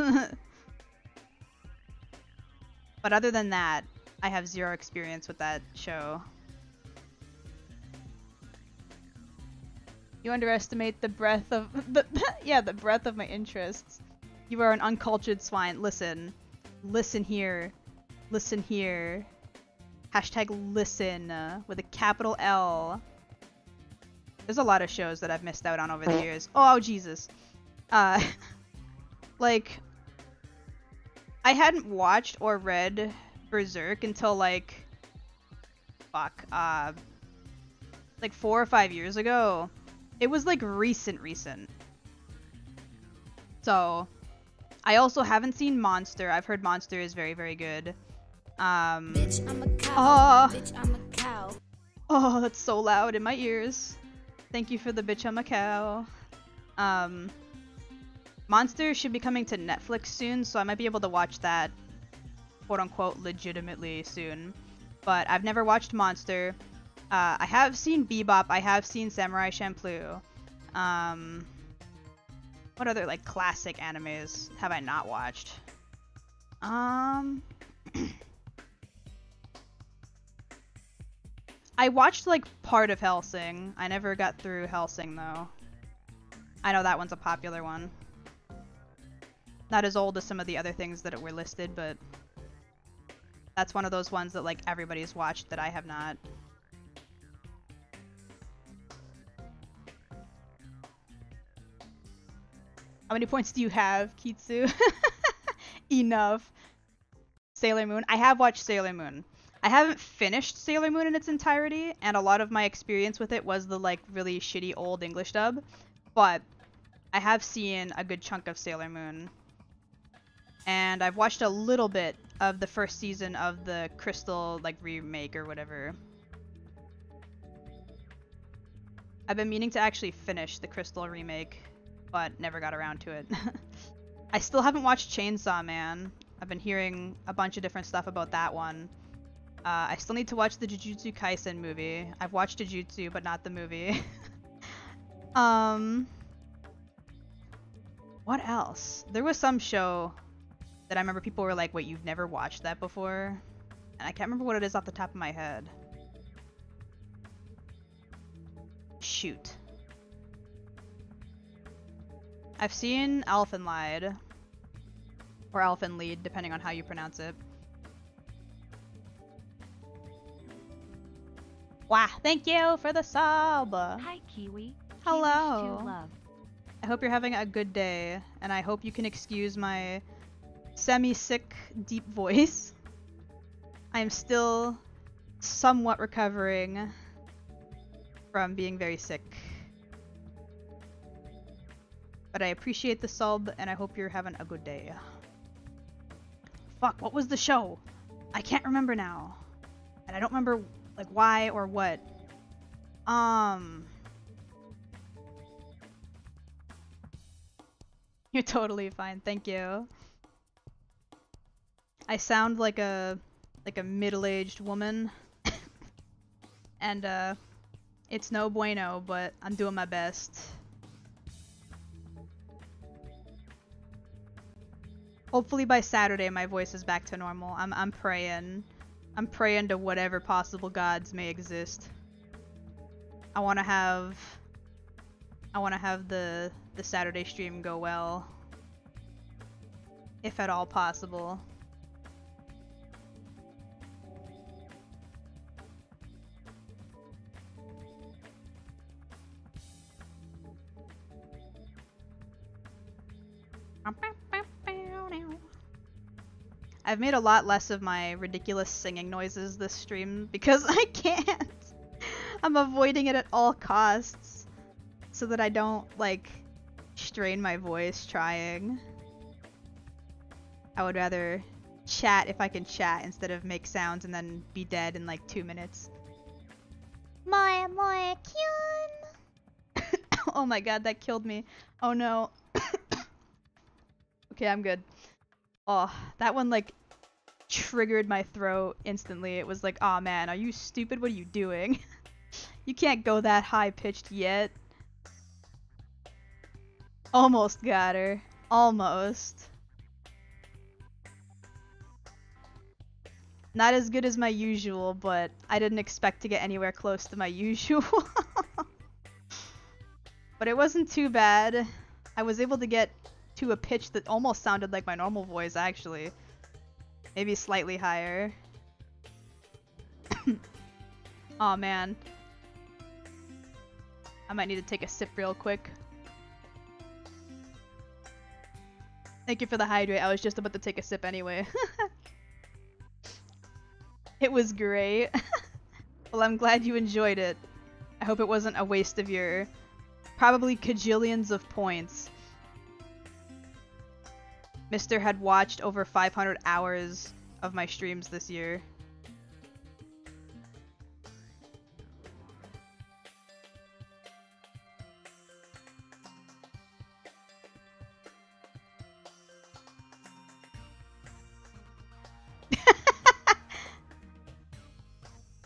But other than that, I have zero experience with that show. You underestimate the breadth of the breadth of my interests. You are an uncultured swine. Listen here. Listen here. Hashtag listen with a capital L. There's a lot of shows that I've missed out on over the years. Oh, Jesus. Like, I hadn't watched or read Berserk until like, fuck, like 4 or 5 years ago. It was like recent. So, I also haven't seen Monster. I've heard Monster is very, very good. Bitch, I'm a cow. Oh, Bitch, I'm a cow. oh, that's so loud in my ears. Thank you for the bitch, I'm a cow. Monster should be coming to Netflix soon, so I might be able to watch that, quote unquote, legitimately soon. But I've never watched Monster. I have seen Bebop. I have seen Samurai Champloo. What other like classic animes have I not watched? I watched like part of Hellsing. I never got through Hellsing though. I know that one's a popular one. Not as old as some of the other things that were listed, but that's one of those ones that like everybody's watched that I have not. How many points do you have, Kitsu? Enough. Sailor Moon. I have watched Sailor Moon. I haven't finished Sailor Moon in its entirety, and a lot of my experience with it was the like really shitty old English dub, but I have seen a good chunk of Sailor Moon. And I've watched a little bit of the first season of the Crystal like remake or whatever. I've been meaning to actually finish the Crystal remake, but never got around to it. I still haven't watched Chainsaw Man. I've been hearing a bunch of different stuff about that one. I still need to watch the Jujutsu Kaisen movie. I've watched Jujutsu, but not the movie. What else? There was some show that I remember people were like, wait, you've never watched that before? And I can't remember what it is off the top of my head. Shoot. I've seen Elfenlied. Or Elfenlied, depending on how you pronounce it. Wow, thank you for the sub! Hi, Kiwi. Hello. Kiwi's to love. I hope you're having a good day, and I hope you can excuse my semi-sick, deep voice. I am still somewhat recovering from being very sick. But I appreciate the sub, and I hope you're having a good day. Fuck, what was the show? I can't remember now. And I don't remember, like, why or what. You're totally fine, thank you. I sound like a middle-aged woman. And, it's no bueno, but I'm doing my best. Hopefully by Saturday my voice is back to normal. I'm praying. I'm praying to whatever possible gods may exist. I wanna have the Saturday stream go well. If at all possible. I've made a lot less of my ridiculous singing noises this stream because I can't. I'm avoiding it at all costs so that I don't, like, strain my voice trying. I would rather chat if I can chat instead of make sounds and then be dead in like 2 minutes. More Kyun! Oh my god, that killed me. Oh no. Okay, I'm good. Oh, that one like triggered my throat instantly. It was like, aw man, are you stupid? What are you doing? You can't go that high pitched yet. Almost got her. Almost. Not as good as my usual, but I didn't expect to get anywhere close to my usual. But it wasn't too bad. I was able to get to a pitch that almost sounded like my normal voice, actually. Maybe slightly higher. Aw, man. I might need to take a sip real quick. Thank you for the hydrate. I was just about to take a sip anyway. It was great. Well, I'm glad you enjoyed it. I hope it wasn't a waste of your probably cajillions of points. Mister had watched over 500 hours of my streams this year.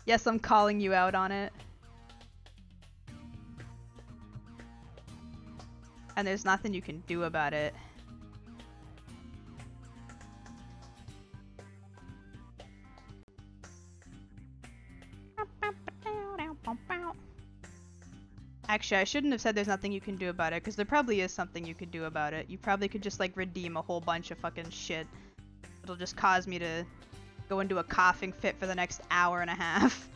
Yes, I'm calling you out on it. And there's nothing you can do about it. Actually, I shouldn't have said there's nothing you can do about it, because there probably is something you could do about it. You probably could just, like, redeem a whole bunch of fucking shit. It'll just cause me to go into a coughing fit for the next hour and a half.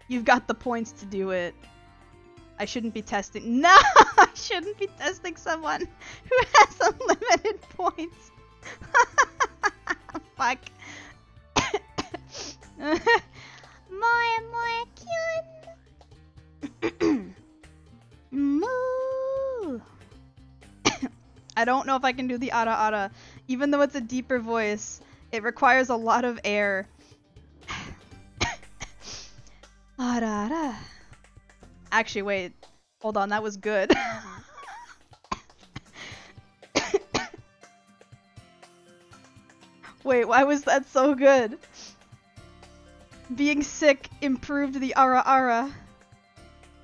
You've got the points to do it. I shouldn't be testing- No! I shouldn't be testing someone who has unlimited points. Fuck. More cute. Moo. I don't know if I can do the ara ara. Even though it's a deeper voice, it requires a lot of air. Ara ara. Actually, wait. Hold on, that was good. Wait, why was that so good? Being sick improved the ara ara.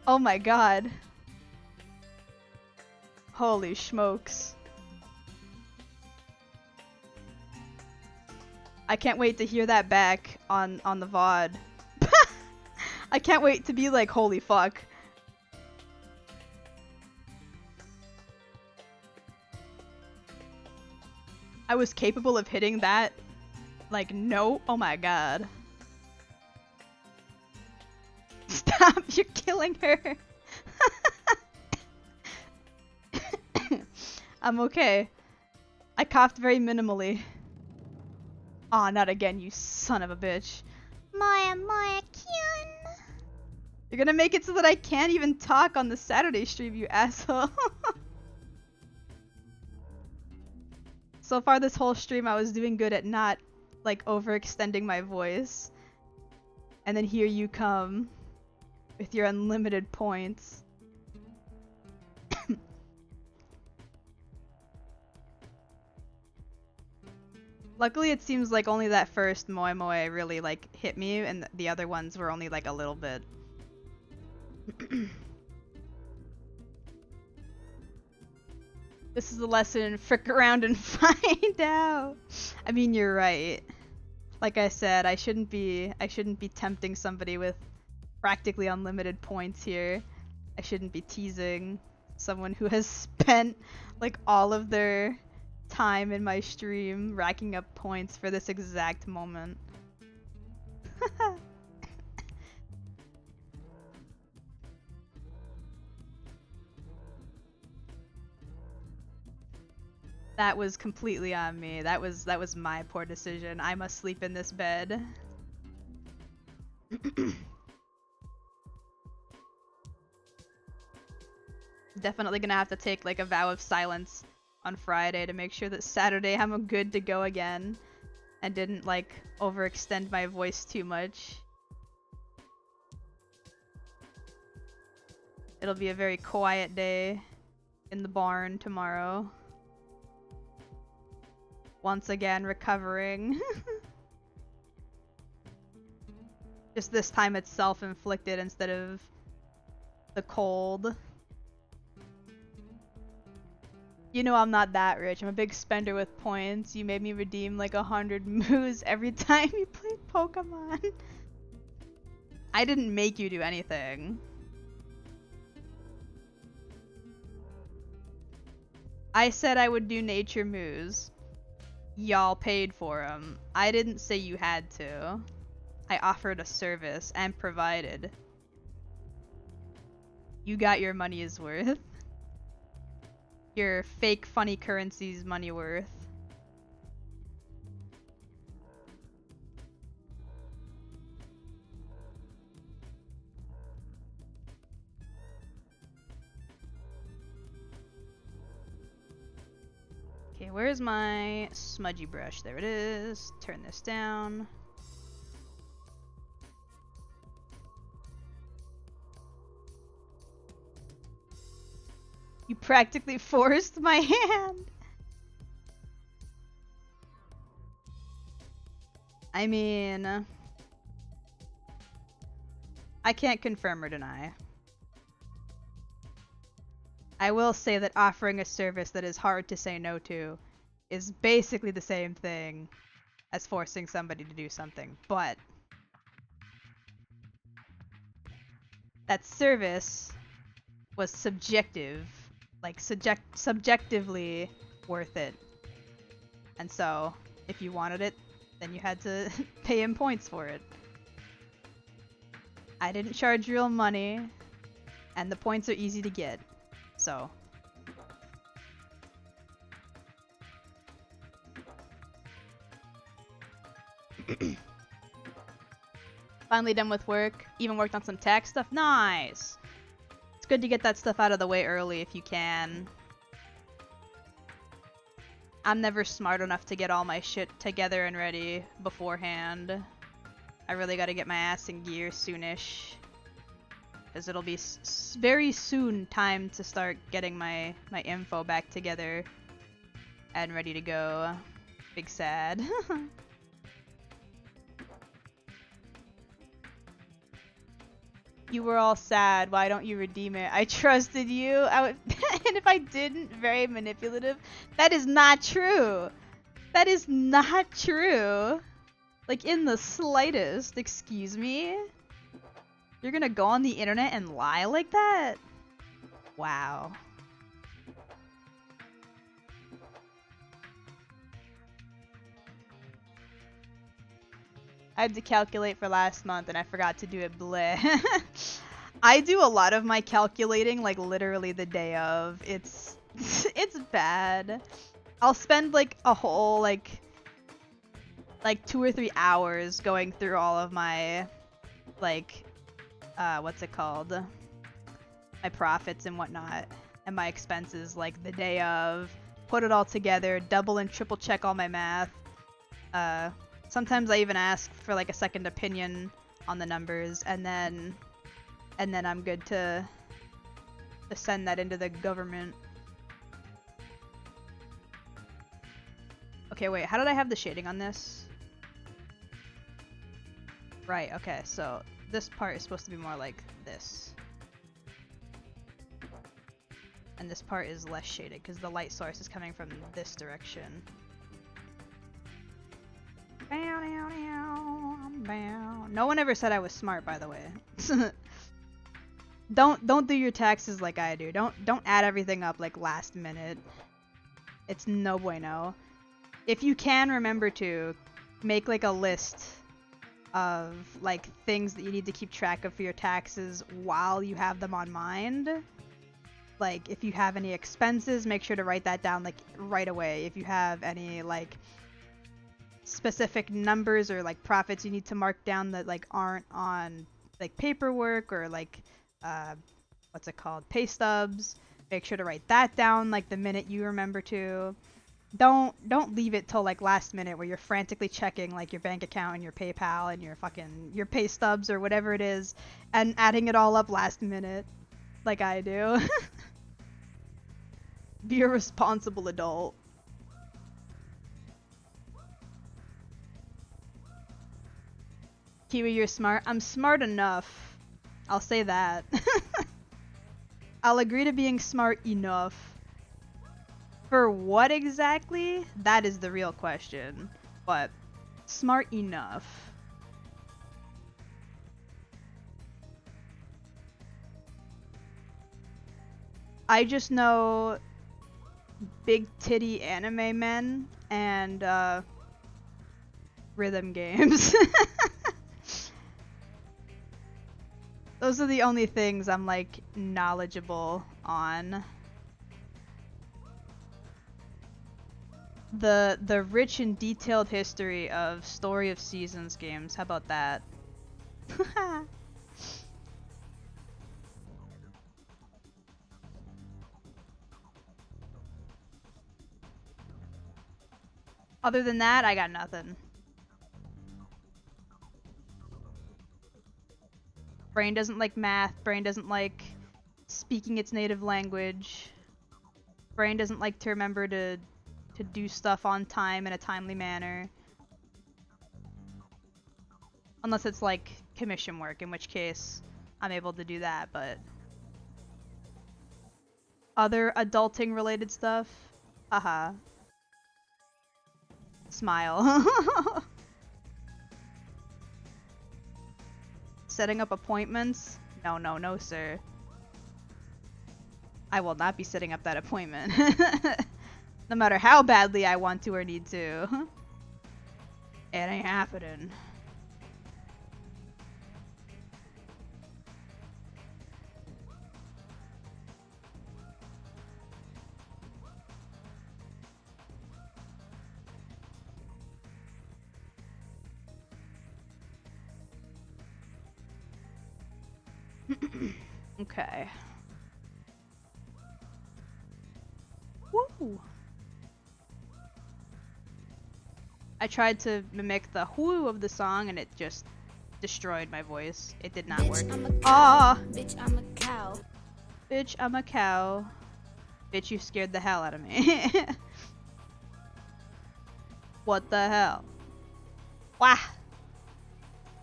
Oh my god. Holy smokes. I can't wait to hear that back on the VOD. I can't wait to be like, holy fuck. I was capable of hitting that? Like, no? Oh my god. Stop, you're killing her. I'm okay. I coughed very minimally. Aw, not again, you son of a bitch. More cute. You're gonna make it so that I can't even talk on the Saturday stream, you asshole. So far this whole stream I was doing good at not, like, overextending my voice. And then here you come with your unlimited points. Luckily it seems like only that first moe moe really, like, hit me, and the other ones were only, like, a little bit. This is a lesson, frick around and find out. I mean, you're right. Like I said, I shouldn't be tempting somebody with practically unlimited points here. I shouldn't be teasing someone who has spent, like, all of their time in my stream racking up points for this exact moment. That was completely on me. That was my poor decision. I must sleep in this bed. Definitely gonna have to take, like, a vow of silence on Friday to make sure that Saturday I'm good to go again and didn't, like, overextend my voice too much. It'll be a very quiet day in the barn tomorrow. Once again, recovering. Just this time it's self-inflicted instead of the cold. You know I'm not that rich. I'm a big spender with points. You made me redeem like 100 moos every time you played Pokemon. I didn't make you do anything. I said I would do nature moos. y'all paid for them. I didn't say you had to. I offered a service and provided. You got your money's worth. Your fake funny currency's money worth. Okay, where's my smudgy brush? There it is. Turn this down. You practically forced my hand. I mean, I can't confirm or deny. I will say that offering a service that is hard to say no to is basically the same thing as forcing somebody to do something, but that service was subjective, like subjectively worth it. And so, if you wanted it, then you had to pay him points for it. I didn't charge real money, and the points are easy to get. So finally done with work. Even worked on some tech stuff. Nice! It's good to get that stuff out of the way early if you can. I'm never smart enough to get all my shit together and ready beforehand. I really gotta get my ass in gear soonish. Because it'll be very soon time to start getting my info back together and ready to go. Big sad. You were all sad. Why don't you redeem it? I trusted you. And if I didn't, very manipulative. That is not true. That is not true. Like in the slightest. Excuse me? You're gonna go on the internet and lie like that? Wow. I had to calculate for last month and I forgot to do it. Bleh. I do a lot of my calculating like literally the day of. It's bad. I'll spend like a whole like 2 or 3 hours going through all of my like what's it called? My profits and whatnot, and my expenses like the day of, put it all together, double and triple check all my math. Sometimes I even ask for like a second opinion on the numbers, and then I'm good to send that into the government. Okay, wait, how did I have the shading on this? Right, okay, so this part is supposed to be more like this. And this part is less shaded because the light source is coming from this direction. No one ever said I was smart, by the way. Don't do your taxes like I do. Don't add everything up like last minute. It's no bueno. If you can remember to make like a list of like things that you need to keep track of for your taxes while you have them on mind. Like if you have any expenses, make sure to write that down like right away. If you have any like specific numbers or like profits you need to mark down that like aren't on like paperwork or like what's it called, pay stubs, make sure to write that down like the minute you remember to. Don't leave it till like last minute where you're frantically checking like your bank account and your PayPal and your pay stubs or whatever it is and adding it all up last minute like I do. Be a responsible adult. Kiwi, you're smart. I'm smart enough. I'll say that. I'll agree to being smart enough. For what exactly? That is the real question. But smart enough. I just know big titty anime men and rhythm games. Those are the only things I'm like knowledgeable on. The rich and detailed history of Story of Seasons games. How about that? Other than that, I got nothing. Brain doesn't like math. Brain doesn't like speaking its native language. Brain doesn't like to remember to do stuff on time in a timely manner. Unless it's like commission work, in which case I'm able to do that, but other adulting related stuff? Haha. Smile. Setting up appointments? No, no, no, sir. I will not be setting up that appointment. No matter how badly I want to or need to. It ain't happening. Okay. Woo! I tried to mimic the whoo of the song and it just destroyed my voice. It did not work. Ah! Bitch, I'm a cow. Bitch, I'm a cow. Bitch, you scared the hell out of me. What the hell? Wah!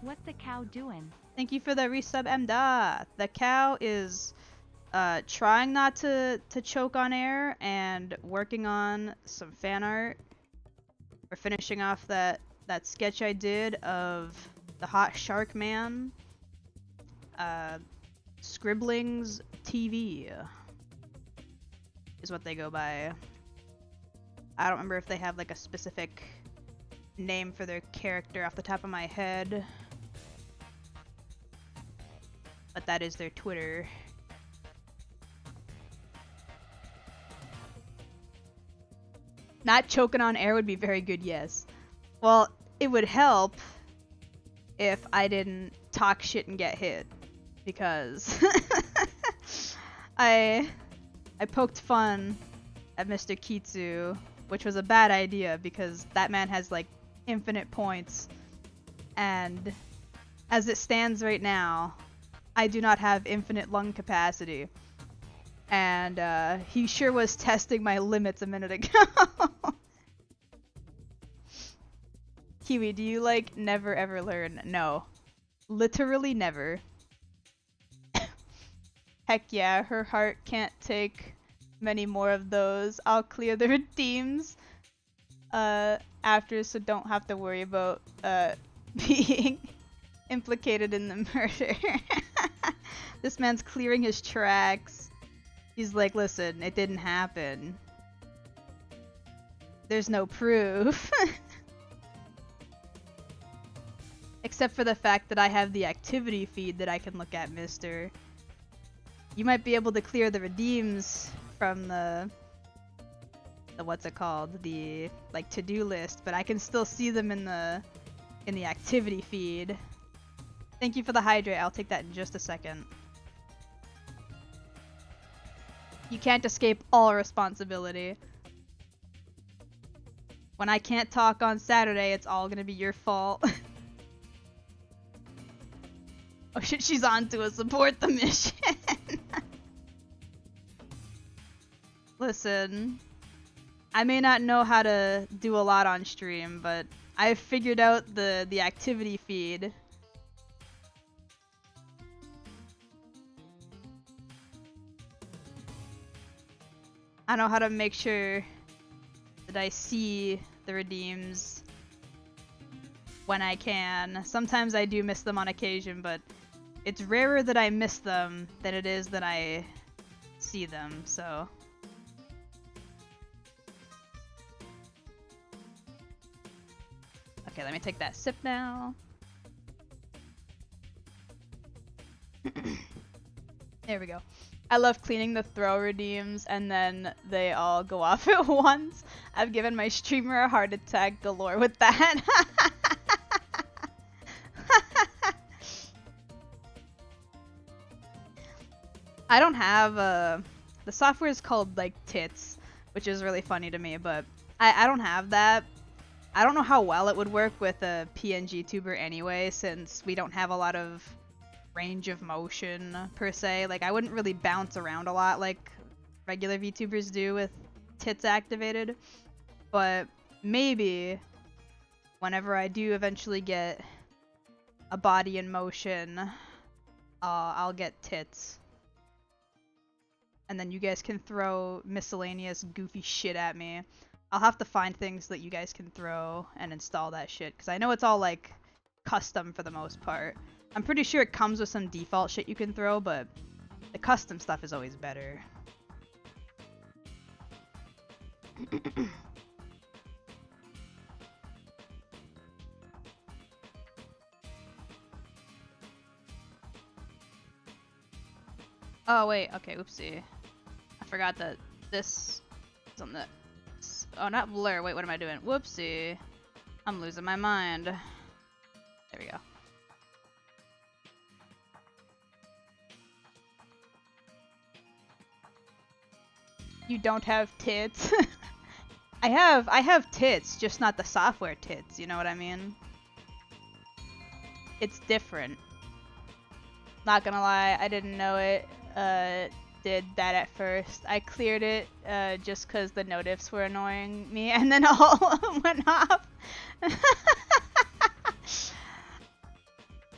What the cow doing? Thank you for the resub, Emda. The cow is trying not to choke on air and working on some fan art. We're finishing off that sketch I did of the hot shark man. Scribblings TV is what they go by. I don't remember if they have like a specific name for their character off the top of my head. But that is their Twitter. Not choking on air would be very good, yes. Well, it would help if I didn't talk shit and get hit. Because I poked fun at Mr. Kitsu, which was a bad idea because that man has like infinite points. And as it stands right now, I do not have infinite lung capacity. And he sure was testing my limits a minute ago. Kiwi, do you like never ever learn? No. Literally never. Heck yeah, her heart can't take many more of those. I'll clear the redeems after, so don't have to worry about being implicated in the murder. This man's clearing his tracks. He's like, listen, it didn't happen. There's no proof. Except for the fact that I have the activity feed that I can look at, mister. You might be able to clear the redeems from the what's it called? The like to-do list, but I can still see them in the activity feed. Thank you for the hydrate. I'll take that in just a second. You can't escape all responsibility. When I can't talk on Saturday, it's all gonna be your fault. Oh shit, she's on to a support the mission. Listen, I may not know how to do a lot on stream, but I've figured out the activity feed. I know how to make sure that I see the redeems when I can. Sometimes I do miss them on occasion, but it's rarer that I miss them than it is that I see them, so. Okay, let me take that sip now. There we go. I love cleaning the throw redeems and then they all go off at once. I've given my streamer a heart attack galore with that. I don't have the software is called like Tits, which is really funny to me, but I don't have that. I don't know how well it would work with a PNG tuber anyway, since we don't have a lot of range of motion per se. Like I wouldn't really bounce around a lot like regular VTubers do with tits activated, but maybe whenever I do eventually get a body in motion, I'll get tits. And then you guys can throw miscellaneous goofy shit at me. I'll have to find things that you guys can throw and install that shit, because I know it's all like custom for the most part. I'm pretty sure it comes with some default shit you can throw, but the custom stuff is always better. Oh wait, okay, oopsie. I forgot that this is on the... Oh, not blur. Wait, what am I doing? Whoopsie. I'm losing my mind. There we go. You don't have tits? I have tits, just not the software tits, you know what I mean? It's different. Not gonna lie, I didn't know it did that at first. I cleared it just because the notifs were annoying me, and then all went off.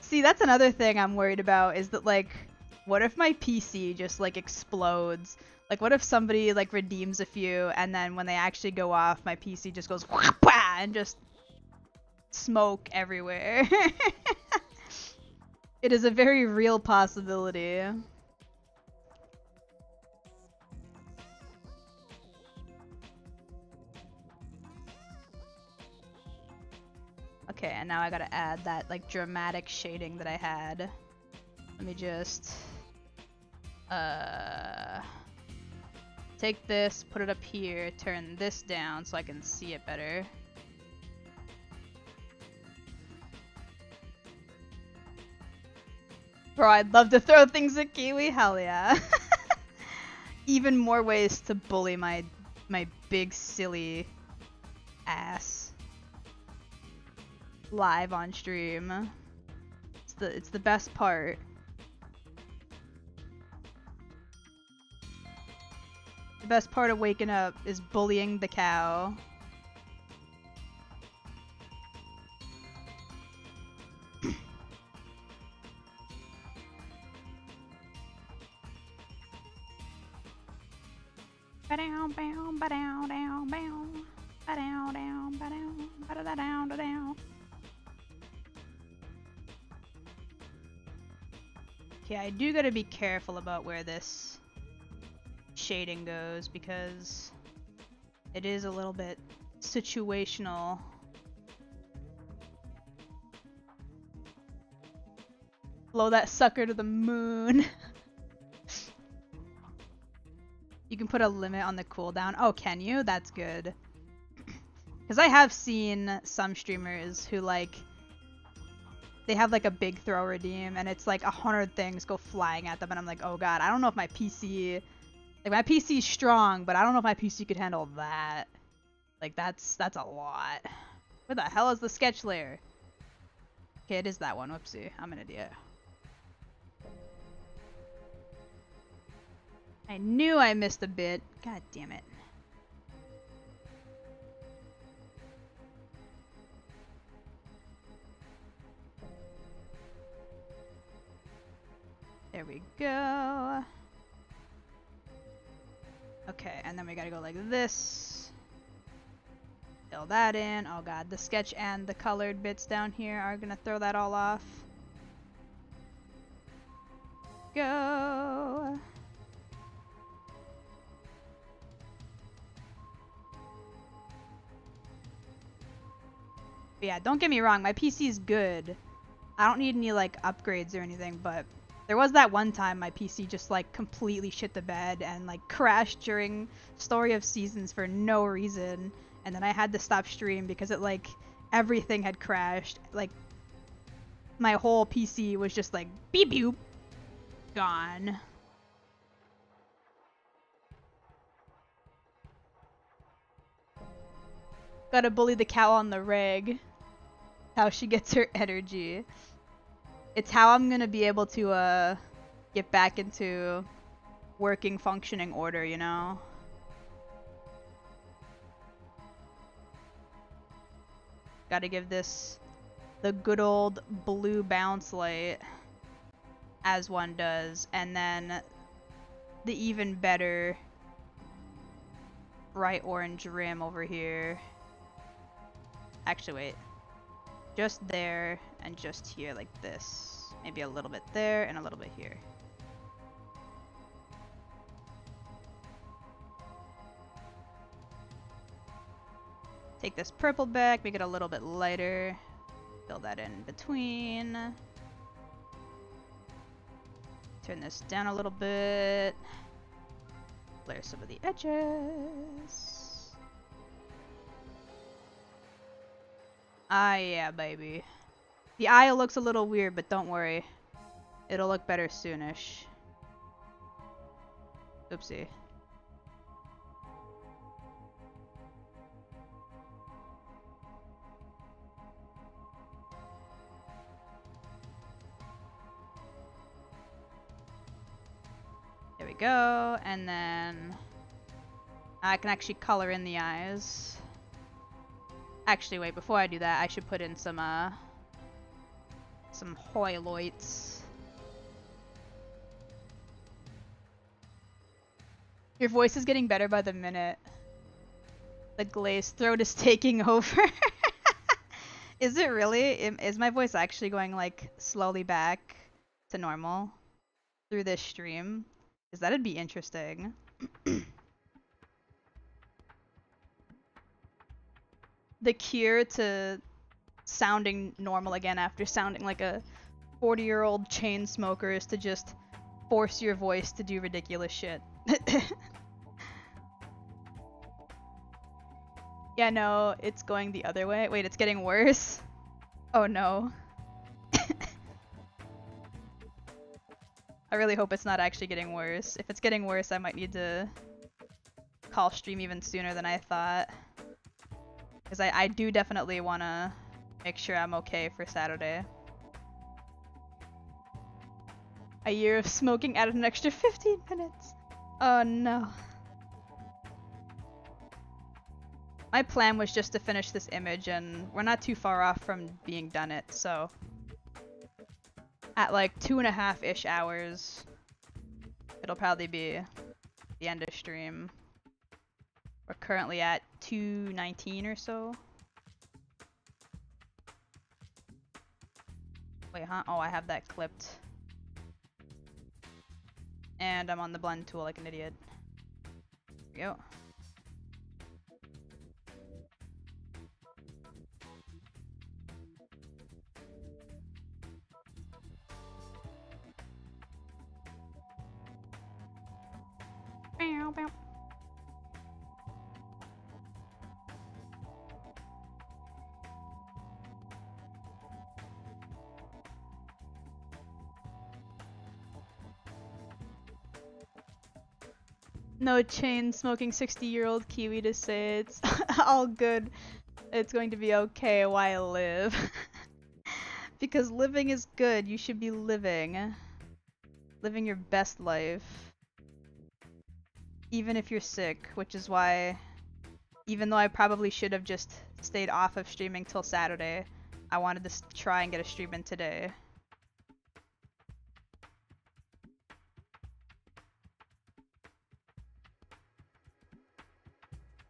See, that's another thing I'm worried about, is that like, what if my PC just like explodes? Like what if somebody like redeems a few and then when they actually go off, my PC just goes whap-wah, and just smoke everywhere. It is a very real possibility. Okay, and now I gotta add that like dramatic shading that I had. Let me just take this, put it up here, turn this down so I can see it better. Bro, I'd love to throw things at Kiwi, hell yeah. Even more ways to bully my big silly ass. Live on stream. It's the best part. The best part of waking up is bullying the cow. Ba-down, bow, ba-down, down, bow. Ba-down, down, ba-down, ba-da-da-down, da-down. Okay, I do gotta be careful about where this shading goes because it is a little bit situational. Blow that sucker to the moon. You can put a limit on the cooldown. Oh, can you? That's good. Because I have seen some streamers who like, they have like a big throw redeem and it's like 100 things go flying at them and I'm like, oh god, I don't know if my PC, like my PC is strong, but I don't know if my PC could handle that. Like that's a lot. Where the hell is the sketch layer? Okay, it is that one. Whoopsie, I'm an idiot. I knew I missed a bit. God damn it. There we go. Okay, and then we gotta go like this. Fill that in. Oh god, the sketch and the colored bits down here are gonna throw that all off. Go. But yeah, don't get me wrong, my PC's good. I don't need any like upgrades or anything, but there was that one time my PC just like completely shit the bed and like crashed during Story of Seasons for no reason, and then I had to stop stream because it like everything had crashed. Like my whole PC was just like beep boop gone. Gotta bully the cow on the reg. How she gets her energy. It's how I'm gonna be able to get back into working, functioning order, you know? Gotta give this the good old blue bounce light, as one does, and then the even better bright orange rim over here. Actually, wait. Just there and just here like this. Maybe a little bit there and a little bit here. Take this purple back, make it a little bit lighter. Fill that in between. Turn this down a little bit. Blur some of the edges. Ah, yeah, baby. The eye looks a little weird, but don't worry. It'll look better soonish. Oopsie. There we go, and then I can actually color in the eyes. Actually, wait, before I do that, I should put in some highlights. Your voice is getting better by the minute. The glazed throat is taking over. Is it really? Is my voice actually going like slowly back to normal through this stream? Because that'd be interesting. The cure to sounding normal again after sounding like a 40-year-old chain smoker is to just force your voice to do ridiculous shit. Yeah, no, it's going the other way. Wait, it's getting worse? Oh no. I really hope it's not actually getting worse. If it's getting worse, I might need to call stream even sooner than I thought. Because I do definitely want to make sure I'm okay for Saturday. A year of smoking added an extra 15 minutes. Oh no. My plan was just to finish this image, and we're not too far off from being done it, so at like 2.5-ish hours, it'll probably be the end of stream. We're currently at 2:19 or so. Wait, huh? Oh, I have that clipped. And I'm on the blend tool like an idiot. There we go. Bow, bow. No chain smoking 60-year-old Kiwi to say it's all good. It's going to be okay while I live. Because living is good. You should be living. Living your best life. Even if you're sick, which is why, even though I probably should have just stayed off of streaming till Saturday, I wanted to try and get a stream in today.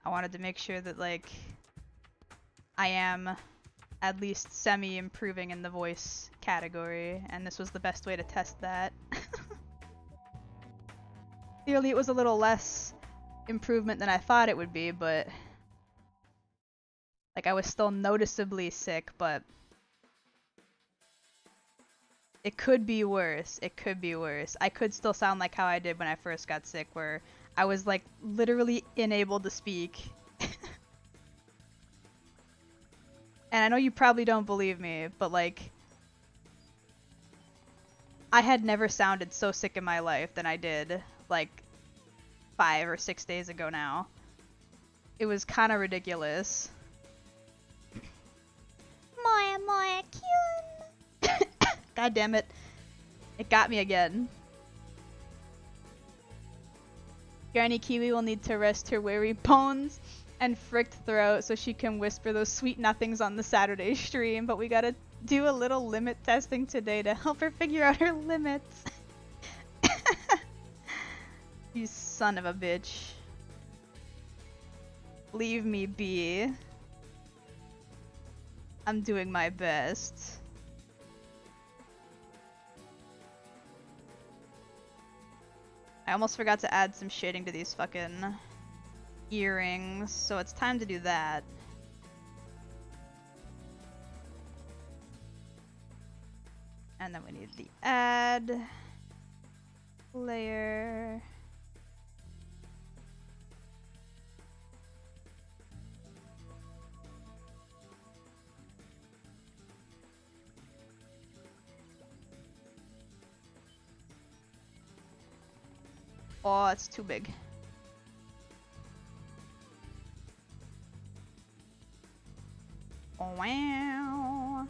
I wanted to make sure that, like, I am at least semi-improving in the voice category, and this was the best way to test that. Clearly it was a little less improvement than I thought it would be, but Like, I was still noticeably sick, but it could be worse. It could be worse. I could still sound like how I did when I first got sick, where I was like literally unable to speak. And I know you probably don't believe me, but like, I had never sounded so sick in my life than I did like 5 or 6 days ago now. It was kind of ridiculous. More cute. God damn it. It got me again. Granny Kiwi will need to rest her weary bones and fricked throat so she can whisper those sweet nothings on the Saturday stream, but we gotta do a little limit testing today to help her figure out her limits. You son of a bitch. Leave me be. I'm doing my best. I almost forgot to add some shading to these fucking earrings, so it's time to do that. And then we need the add layer. Oh, it's too big. Oh, wow.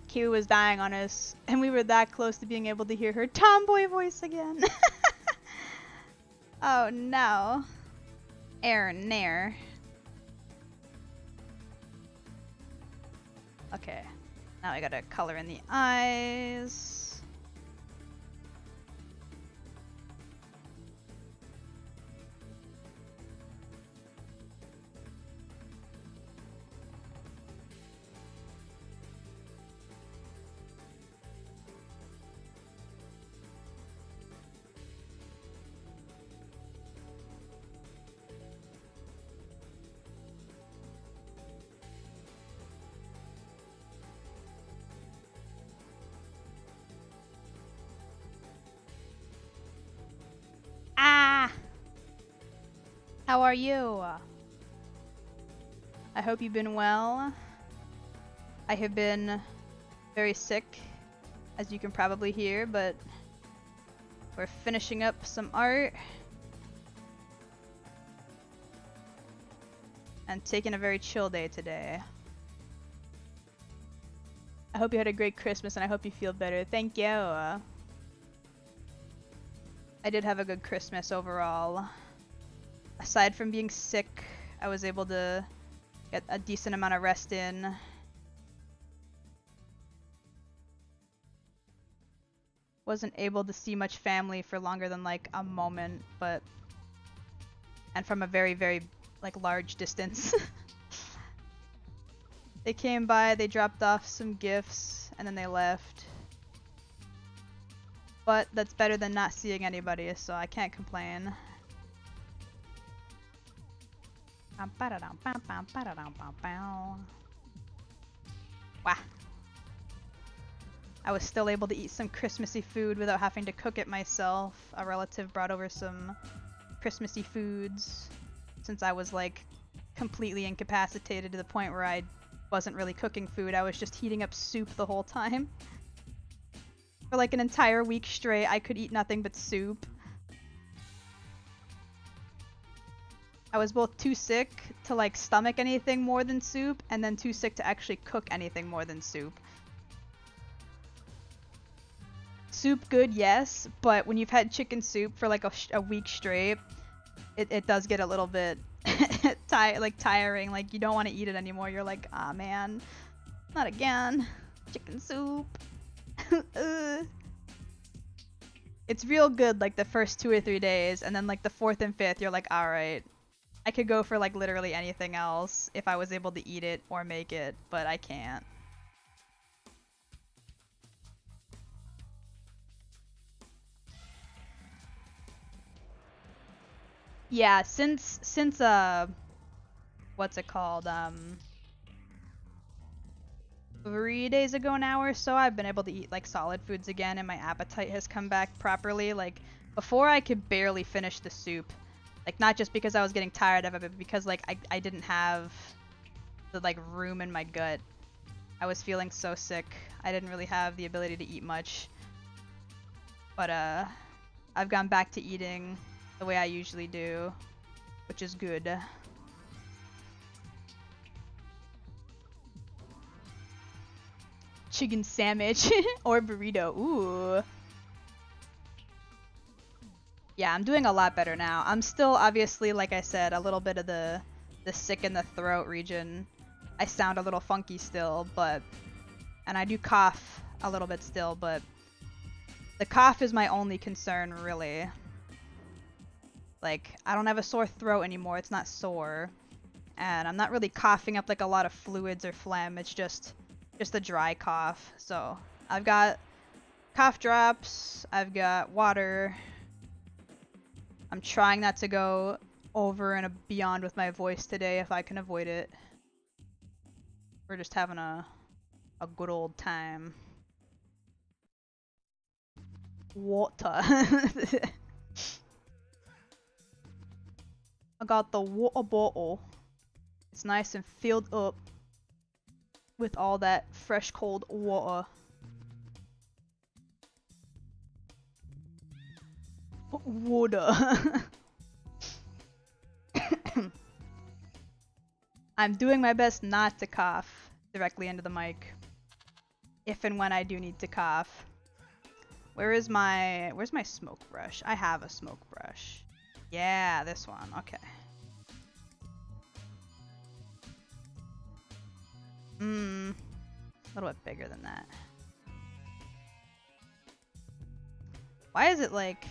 Kiwi was dying on us, and we were that close to being able to hear her tomboy voice again. Oh no. Nair. Okay. Now I gotta color in the eyes. Ah! How are you? I hope you've been well. I have been very sick, as you can probably hear, but we're finishing up some art and taking a very chill day today. I hope you had a great Christmas and I hope you feel better. Thank you. I did have a good Christmas overall. Aside from being sick, I was able to get a decent amount of rest in. Wasn't able to see much family for longer than like a moment, but and from a very, very like large distance. They came by, they dropped off some gifts, and then they left. But that's better than not seeing anybody, so I can't complain. Wow. I was still able to eat some Christmassy food without having to cook it myself. A relative brought over some Christmassy foods since I was like completely incapacitated to the point where I wasn't really cooking food. I was just heating up soup the whole time. For like an entire week straight, I could eat nothing but soup. I was both too sick to like stomach anything more than soup, and then too sick to actually cook anything more than soup. Soup good, yes, but when you've had chicken soup for like a week straight, it does get a little bit tiring. Like you don't want to eat it anymore. You're like, ah man, not again. Chicken soup. It's real good like the first 2 or 3 days, and then like the 4th and 5th you're like, alright, I could go for like literally anything else if I was able to eat it or make it, but I can't. Yeah, since what's it called? 3 days ago now or so, I've been able to eat like solid foods again, and my appetite has come back properly. Like before, I could barely finish the soup. Like not just because I was getting tired of it, but because like I didn't have the like room in my gut. I was feeling so sick. I didn't really have the ability to eat much. But I've gone back to eating the way I usually do, which is good. Chicken sandwich or burrito. Ooh. Yeah, I'm doing a lot better now. I'm still obviously, like I said, a little bit of the sick in the throat region. I sound a little funky still, but and I do cough a little bit still, but the cough is my only concern, really. Like, I don't have a sore throat anymore. It's not sore. And I'm not really coughing up like a lot of fluids or phlegm. It's just a dry cough. So, I've got cough drops. I've got water. I'm trying not to go over and beyond with my voice today if I can avoid it. We're just having a good old time. Water. I got the water bottle. It's nice and filled up with all that fresh cold water. Water. I'm doing my best not to cough directly into the mic. If and when I do need to cough. Where's my smoke brush? I have a smoke brush. Yeah, this one. Okay. A little bit bigger than that. Why is it like...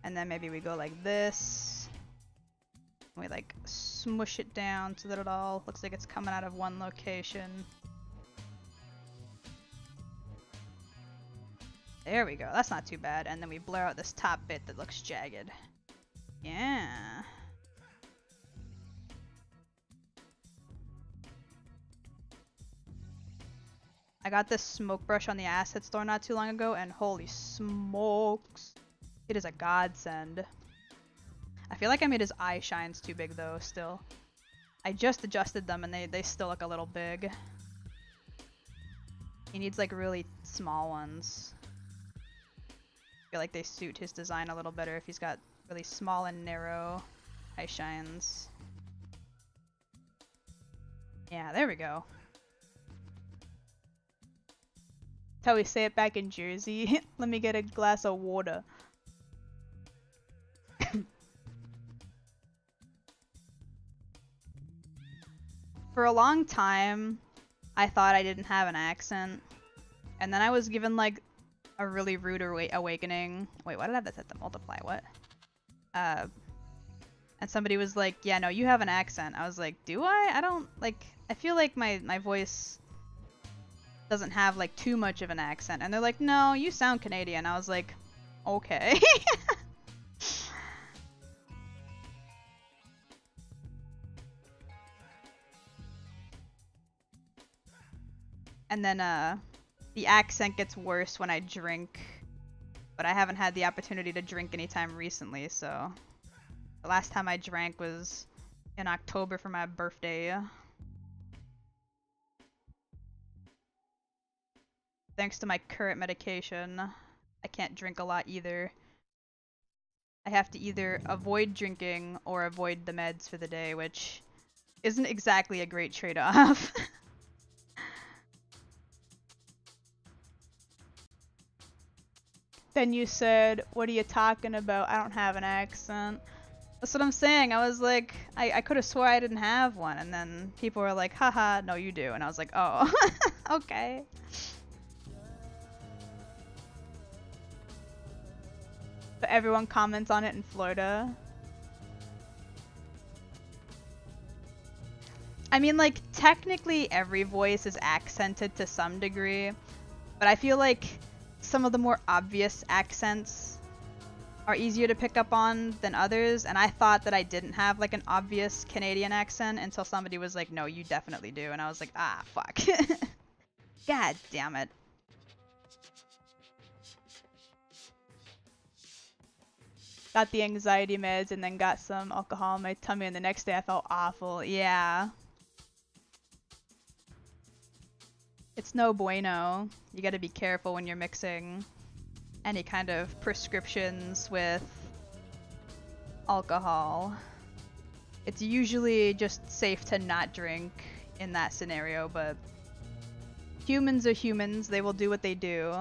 And then maybe we go like this. We like smush it down so that it all looks like it's coming out of one location. There we go. That's not too bad. And then we blur out this top bit that looks jagged. Yeah. I got this smoke brush on the asset store not too long ago, and holy smokes. It is a godsend. I feel like I made his eye shines too big though, still. I just adjusted them and they still look a little big. He needs like really small ones. I feel like they suit his design a little better if he's got really small and narrow eye shines. Yeah, there we go. That's how we say it back in Jersey. Let me get a glass of water. For a long time, I thought I didn't have an accent. And then I was given like a really rude awakening. Wait, why did I have that set to multiply? What? And somebody was like, yeah, no, you have an accent. I was like, do I? I don't, like, I feel like my voice doesn't have like too much of an accent. And they're like, no, you sound Canadian. I was like, okay. And then the accent gets worse when I drink, but I haven't had the opportunity to drink anytime recently, so the last time I drank was in October for my birthday. Thanks to my current medication, I can't drink a lot either. I have to either avoid drinking or avoid the meds for the day, which isn't exactly a great trade-off. Then you said, what are you talking about? I don't have an accent. That's what I'm saying. I was like, I could have swore I didn't have one. And then people were like, haha, no you do. And I was like, oh, okay. But everyone comments on it in Florida. I mean, like, technically every voice is accented to some degree. But I feel like some of the more obvious accents are easier to pick up on than others, and I thought that I didn't have like an obvious Canadian accent until somebody was like, no, you definitely do, and I was like, ah, fuck. God damn it. Got the anxiety meds and then got some alcohol in my tummy, and the next day I felt awful. Yeah. It's no bueno. You gotta be careful when you're mixing any kind of prescriptions with alcohol. It's usually just safe to not drink in that scenario, but humans are humans. They will do what they do.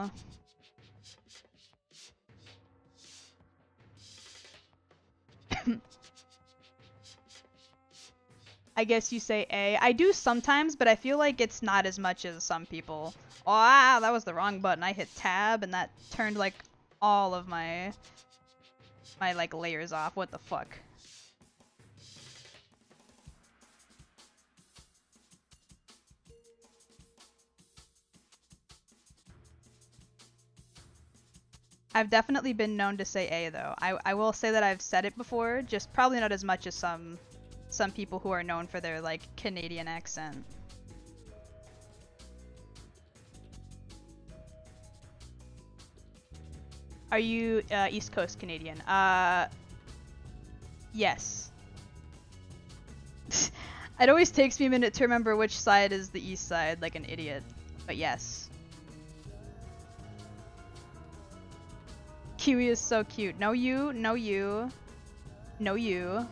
I guess you say A. I do sometimes, but I feel like it's not as much as some people. Oh, ah, that was the wrong button. I hit tab and that turned like all of my like layers off. What the fuck? I've definitely been known to say A though. I will say that I've said it before, just probably not as much as some people who are known for their like Canadian accent. Are you East Coast Canadian? Yes. It always takes me a minute to remember which side is the east side, like an idiot. But yes. Kiwi is so cute. No you, no you, no you.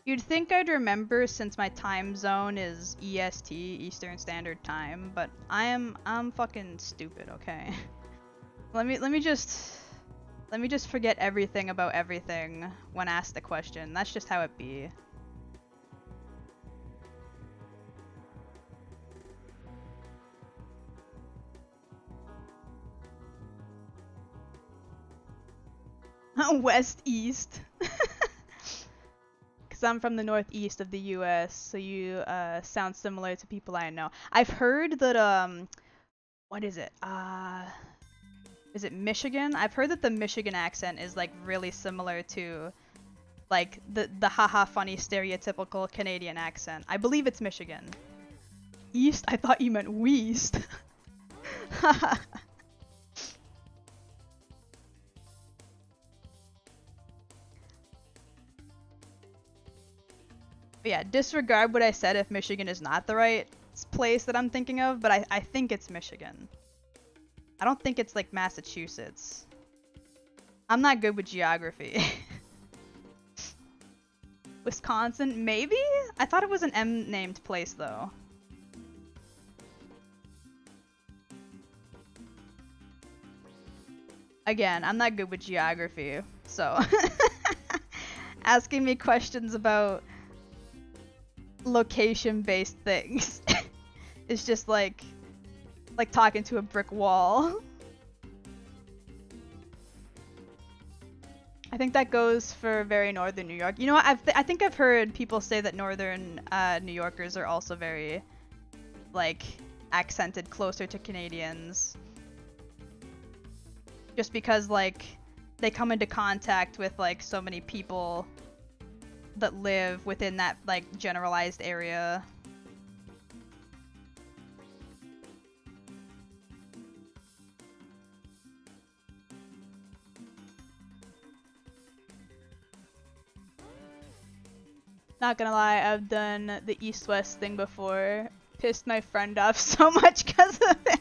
You'd think I'd remember since my time zone is EST, Eastern Standard Time, but I'm fucking stupid, okay? Let me just forget everything about everything when asked the question. That's just how it be. West East. I'm from the northeast of the US, so you sound similar to people I know. I've heard that what is it? Is it Michigan? I've heard that the Michigan accent is like really similar to like the haha funny stereotypical Canadian accent. I believe it's Michigan. East? I thought you meant Weast. Yeah, disregard what I said if Michigan is not the right place that I'm thinking of, but I think it's Michigan. I don't think it's like Massachusetts. I'm not good with geography. Wisconsin, maybe? I thought it was an M-named place though. Again, I'm not good with geography, so asking me questions about location-based things is just like talking to a brick wall. I think that goes for very northern New York. You know what? I think I've heard people say that northern New Yorkers are also very like accented closer to Canadians. Just because like they come into contact with like so many people that live within that like generalized area. Not gonna lie, I've done the east-west thing before. Pissed my friend off so much because of it.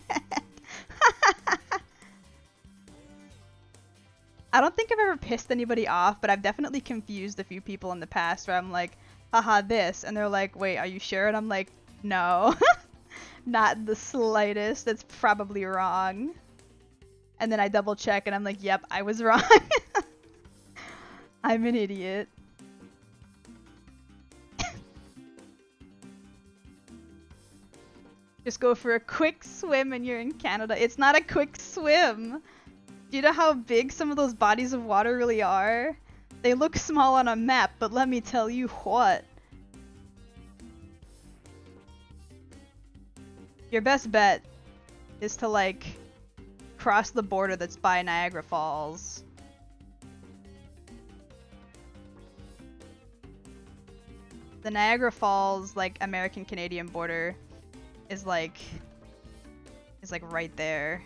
I don't think I've ever pissed anybody off, but I've definitely confused a few people in the past where I'm like, haha, this, and they're like, wait, are you sure? And I'm like, no, not the slightest, that's probably wrong. And then I double check and I'm like, yep, I was wrong. I'm an idiot. Just go for a quick swim and you're in Canada. It's not a quick swim. Do you know how big some of those bodies of water really are? They look small on a map, but let me tell you what. Your best bet is to, like, cross the border that's by Niagara Falls. The Niagara Falls, like, American-Canadian border is like right there.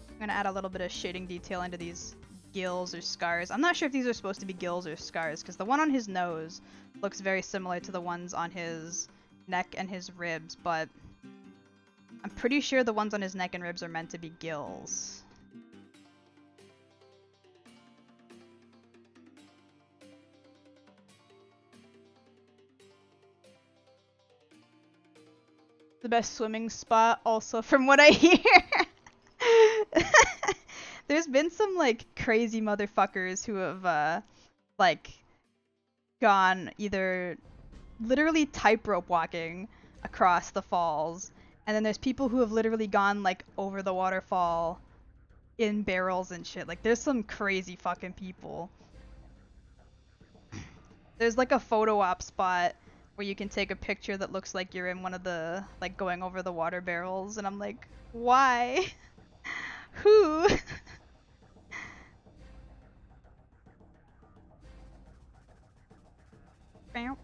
I'm gonna add a little bit of shading detail into these gills or scars. I'm not sure if these are supposed to be gills or scars, because the one on his nose looks very similar to the ones on his neck and his ribs, but I'm pretty sure the ones on his neck and ribs are meant to be gills. The best swimming spot, also from what I hear. There's been some, like, crazy motherfuckers who have, like, gone either literally tightrope walking across the falls, and then there's people who have literally gone, like, over the waterfall in barrels and shit. Like, there's some crazy fucking people. There's, like, a photo op spot where you can take a picture that looks like you're in one of the, like, going over the water barrels, and I'm like, why? Who? Bow.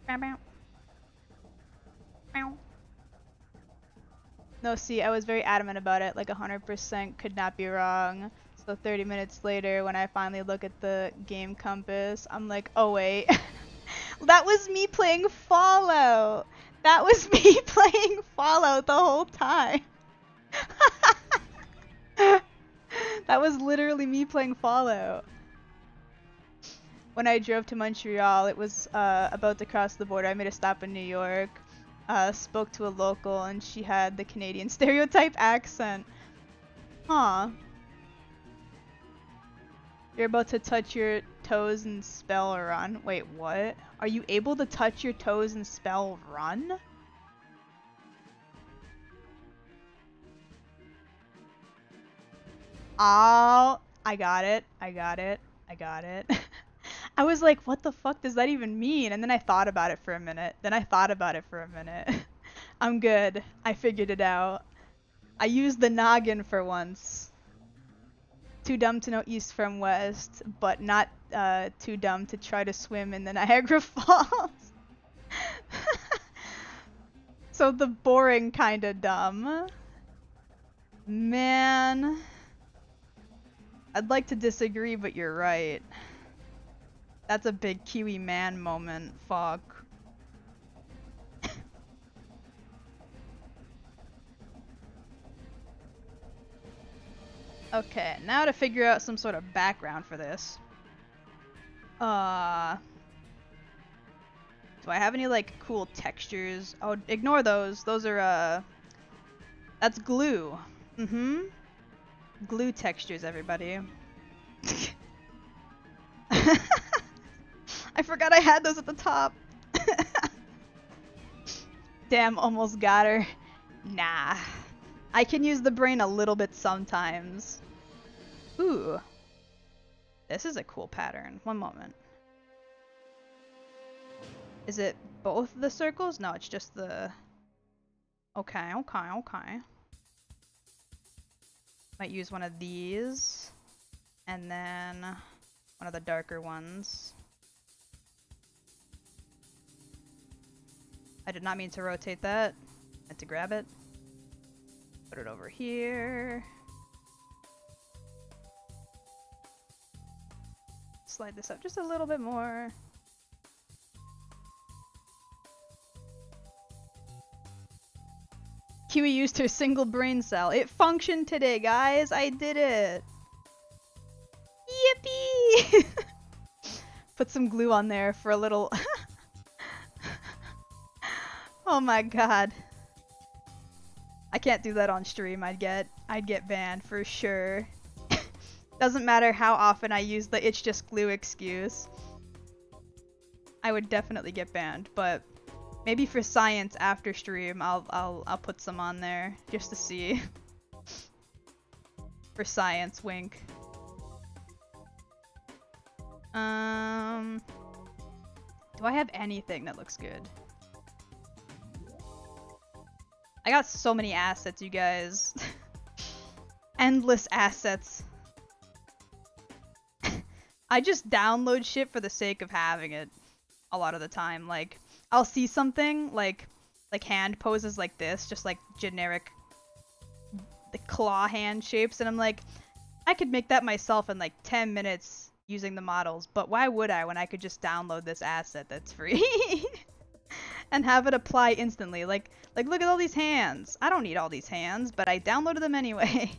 Bow, bow. Bow. No, see, I was very adamant about it, like 100% could not be wrong. So 30 minutes later, when I finally look at the game compass, I'm like, oh wait. That was me playing Fallout! That was me playing Fallout the whole time! That was literally me playing Fallout. When I drove to Montreal, it was about to cross the border. I made a stop in New York, spoke to a local, and she had the Canadian stereotype accent. Huh. You're about to touch your toes and spell run. Wait, what? Are you able to touch your toes and spell run? Oh, I got it. I got it. I got it. I was like, what the fuck does that even mean? And then I thought about it for a minute. I'm good. I figured it out. I used the noggin for once. Too dumb to know east from west, but not too dumb to try to swim in the Niagara Falls. So the boring kind of dumb. Man. I'd like to disagree, but you're right. That's a big Kiwi man moment. Fuck. Okay, now to figure out some sort of background for this. Do I have any, like, cool textures? Oh, ignore those. Those are, that's glue. Mm-hmm. Glue textures, everybody. I forgot I had those at the top. Damn, almost got her. Nah. I can use the brain a little bit sometimes. Ooh. This is a cool pattern. One moment. Is it both the circles? No, it's just the... Okay, okay, okay. Might use one of these. And then one of the darker ones. I did not mean to rotate that. I meant to grab it. Put it over here. Slide this up just a little bit more. Kiwi used her single brain cell. It functioned today, guys. I did it. Yippee! Put some glue on there for a little... Oh my god. I can't do that on stream. I'd get banned for sure. Doesn't matter how often I use the it's just glue excuse. I would definitely get banned, but maybe for science after stream I'll put some on there just to see. For science, wink. Do I have anything that looks good? I got so many assets, you guys. Endless assets. I just download shit for the sake of having it a lot of the time. Like, I'll see something like hand poses like this, just like generic the claw hand shapes, and I'm like, I could make that myself in like 10 minutes using the models, but why would I when I could just download this asset that's free and have it apply instantly? Like look at all these hands. I don't need all these hands, but I downloaded them anyway.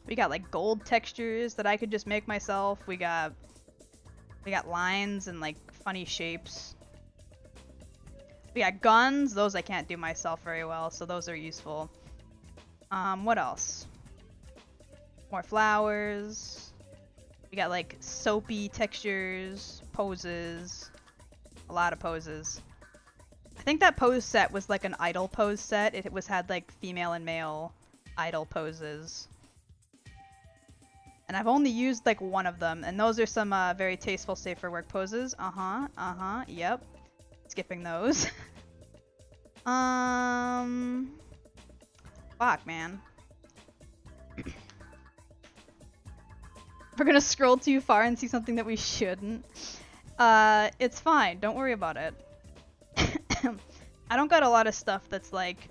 We got like gold textures that I could just make myself. We got lines and like funny shapes. We got guns. Those I can't do myself very well, so those are useful. What else? More flowers. We got like soapy textures, poses. A lot of poses. I think that pose set was like an idol pose set. It had like female and male idol poses. And I've only used like one of them, and those are some very tasteful safe for work poses. Yep. Skipping those. Fuck, man. We're gonna scroll too far and see something that we shouldn't. It's fine. Don't worry about it. I don't got a lot of stuff that's like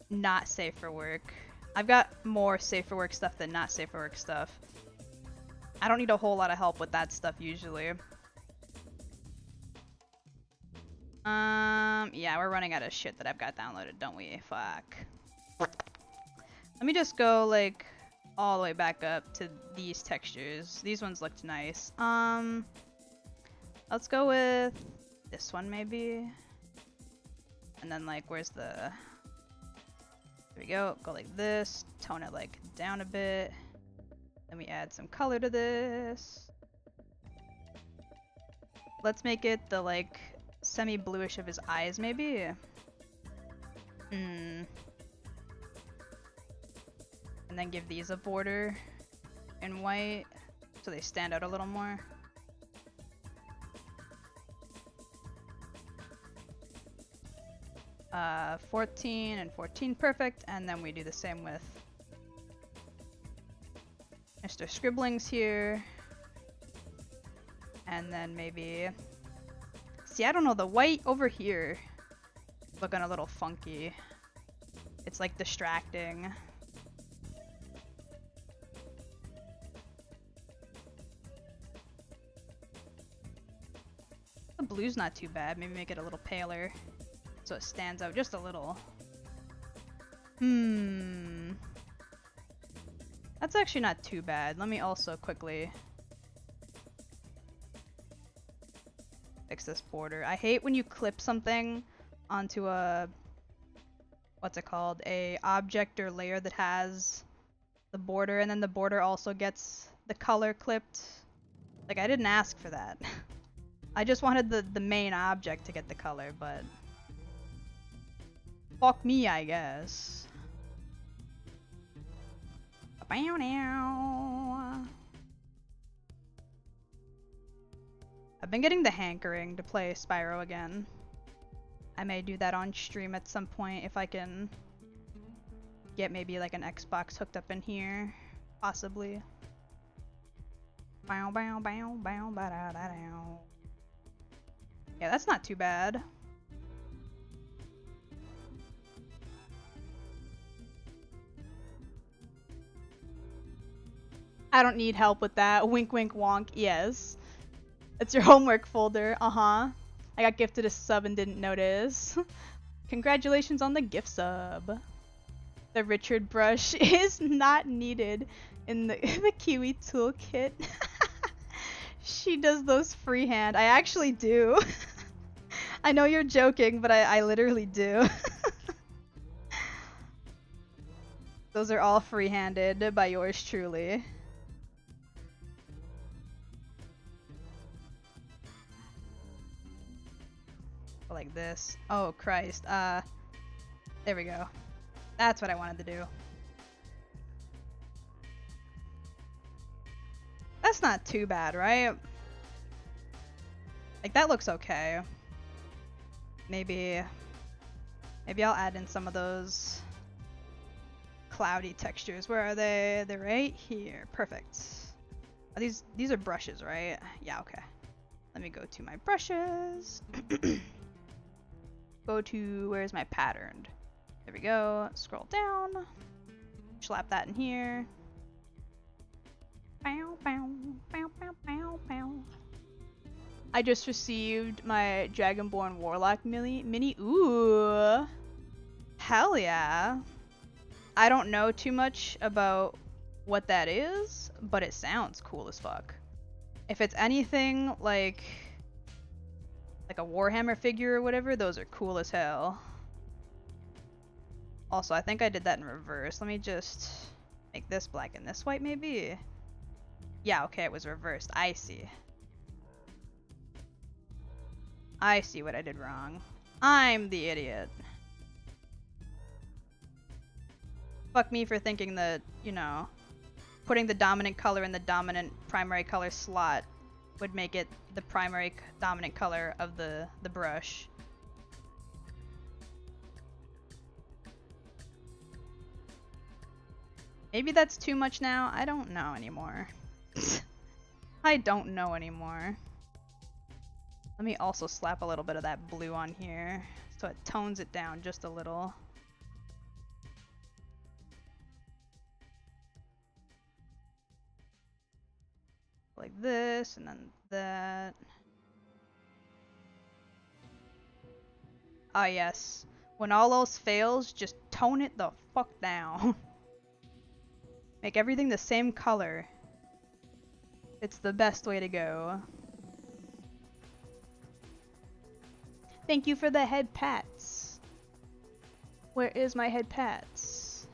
not safe for work. I've got more safe for work stuff than not safe for work stuff. I don't need a whole lot of help with that stuff usually. Yeah, we're running out of shit that I've got downloaded, don't we? Fuck. Let me just go like all the way back up to these textures. These ones looked nice. Let's go with this one maybe. And then like, where's the... There we go. Go like this. Tone it like down a bit. Then we add some color to this. Let's make it the like semi-bluish of his eyes maybe. And then give these a border in white so they stand out a little more. Uh, 14 and 14, perfect. And then we do the same with Mr. Scribblings here. And then maybe... See, I don't know, the white over here looking a little funky. It's like distracting. The blue's not too bad. Maybe make it a little paler so it stands out just a little. That's actually not too bad. Let me also quickly fix this border. I hate when you clip something onto a, what's it called, a object or layer that has the border, and then the border also gets the color clipped. Like, I didn't ask for that. I just wanted the main object to get the color, but fuck me, I guess. I've been getting the hankering to play Spyro again. I may do that on stream at some point if I can get maybe like an Xbox hooked up in here, possibly. Yeah, that's not too bad. I don't need help with that. Wink wink wonk, yes. It's your homework folder, I got gifted a sub and didn't notice. Congratulations on the gift sub. The Richard brush is not needed in the Kiwi toolkit. She does those freehand. I actually do. I know you're joking, but I literally do. Those are all free-handed by yours truly. Like this. Oh Christ. There we go. That's what I wanted to do. That's not too bad, right? Like, that looks okay. Maybe I'll add in some of those cloudy textures. Where are they? They're right here. Perfect. Are these are brushes, right? Yeah, okay. Let me go to my brushes. Go to, where's my pattern? There we go. Scroll down. Slap that in here. Bow, bow, bow, bow, bow, bow. I just received my Dragonborn Warlock mini. Ooh. Hell yeah. I don't know too much about what that is, but it sounds cool as fuck. If it's anything like a Warhammer figure or whatever, those are cool as hell. Also, I think I did that in reverse. Let me just make this black and this white maybe. Yeah, okay, it was reversed. I see. I see what I did wrong. I'm the idiot. Fuck me for thinking that, you know, putting the dominant color in the dominant primary color slot would make it the primary dominant color of the brush. Maybe that's too much now? I don't know anymore. I don't know anymore. Let me also slap a little bit of that blue on here so it tones it down just a little. Like this, and then that. Ah yes. When all else fails, just tone it the fuck down. Make everything the same color. It's the best way to go. Thank you for the head pats. Where is my head pats?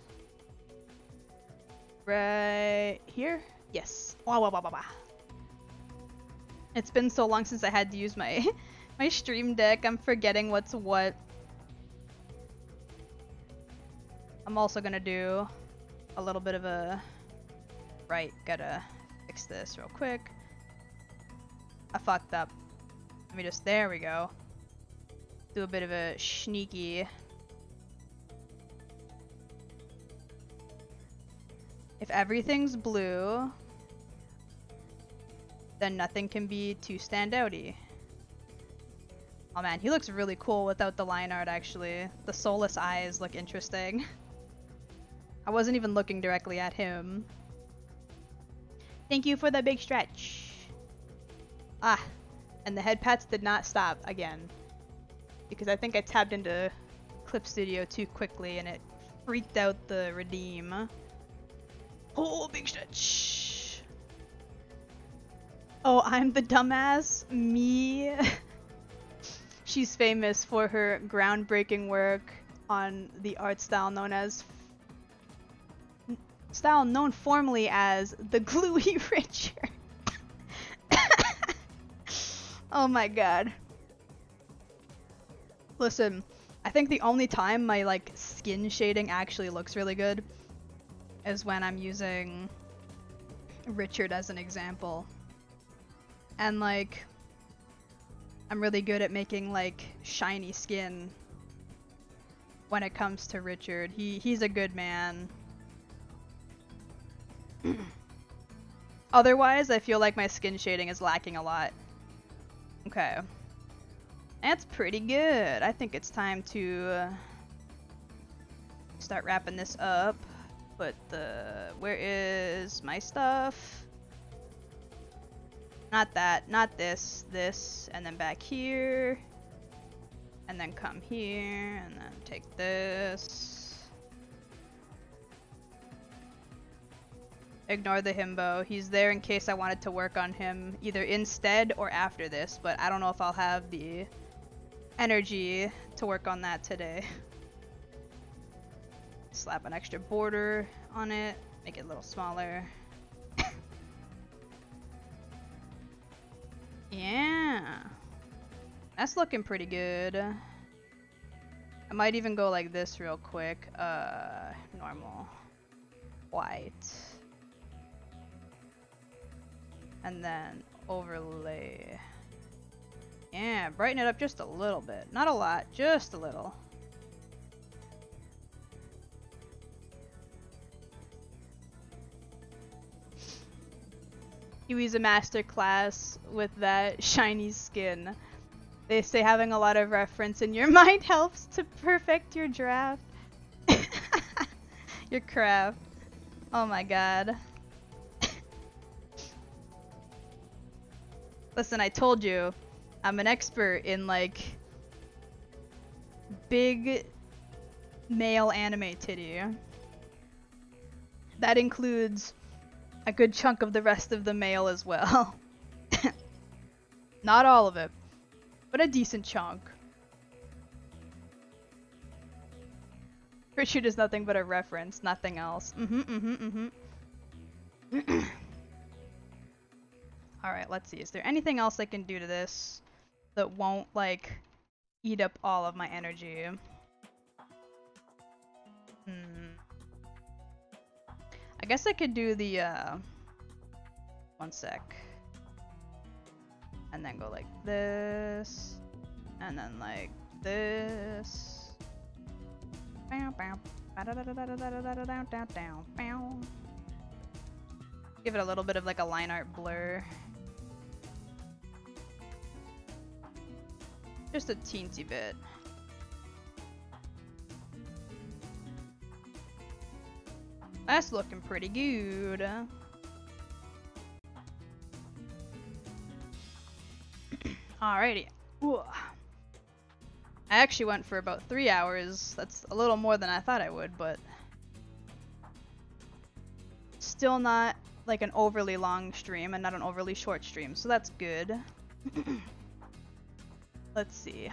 Right here? Yes. Wah, wah, wah, wah, wah. It's been so long since I had to use my my stream deck. I'm forgetting what's what. I'm also gonna do a little bit of a... Right, gotta fix this real quick. I fucked up. Let me just... There we go. Do a bit of a sneaky... If everything's blue, then nothing can be too standouty. Oh man, he looks really cool without the line art actually. The soulless eyes look interesting. I wasn't even looking directly at him. Thank you for the big stretch. Ah, and the head pats did not stop again. Because I think I tabbed into Clip Studio too quickly and it freaked out the redeem. Oh, big stretch. Oh, I'm the dumbass? Me? She's famous for her groundbreaking work on the art style known formally as the Gluey Richard. Oh my god. Listen, I think the only time my like skin shading actually looks really good is when I'm using Richard as an example. And like, I'm really good at making like shiny skin when it comes to Richard. He's a good man. Otherwise, I feel like my skin shading is lacking a lot. Okay. That's pretty good. I think it's time to start wrapping this up. But where is my stuff? Not that, not this, this, and then back here. And then come here, and then take this. Ignore the himbo. He's there in case I wanted to work on him either instead or after this, but I don't know if I'll have the energy to work on that today. Slap an extra border on it, make it a little smaller. Yeah, that's looking pretty good. I might even go like this real quick. Normal, white. And then overlay. Yeah, brighten it up just a little bit. Not a lot, just a little. Kiwi's a master class with that shiny skin. They say having a lot of reference in your mind helps to perfect your draft. Your craft. Oh my god. Listen, I told you, I'm an expert in like big male anime titty. That includes a good chunk of the rest of the male as well. Not all of it, but a decent chunk. Richard is nothing but a reference, nothing else. Alright, let's see. Is there anything else I can do to this that won't, like, eat up all of my energy? I guess I could do the, one sec. And then go like this. And then like this. Give it a little bit of like a line art blur. Just a teensy bit. That's looking pretty good. Alrighty. Ooh. I actually went for about 3 hours. That's a little more than I thought I would, but still not like an overly long stream and not an overly short stream, so that's good. Let's see.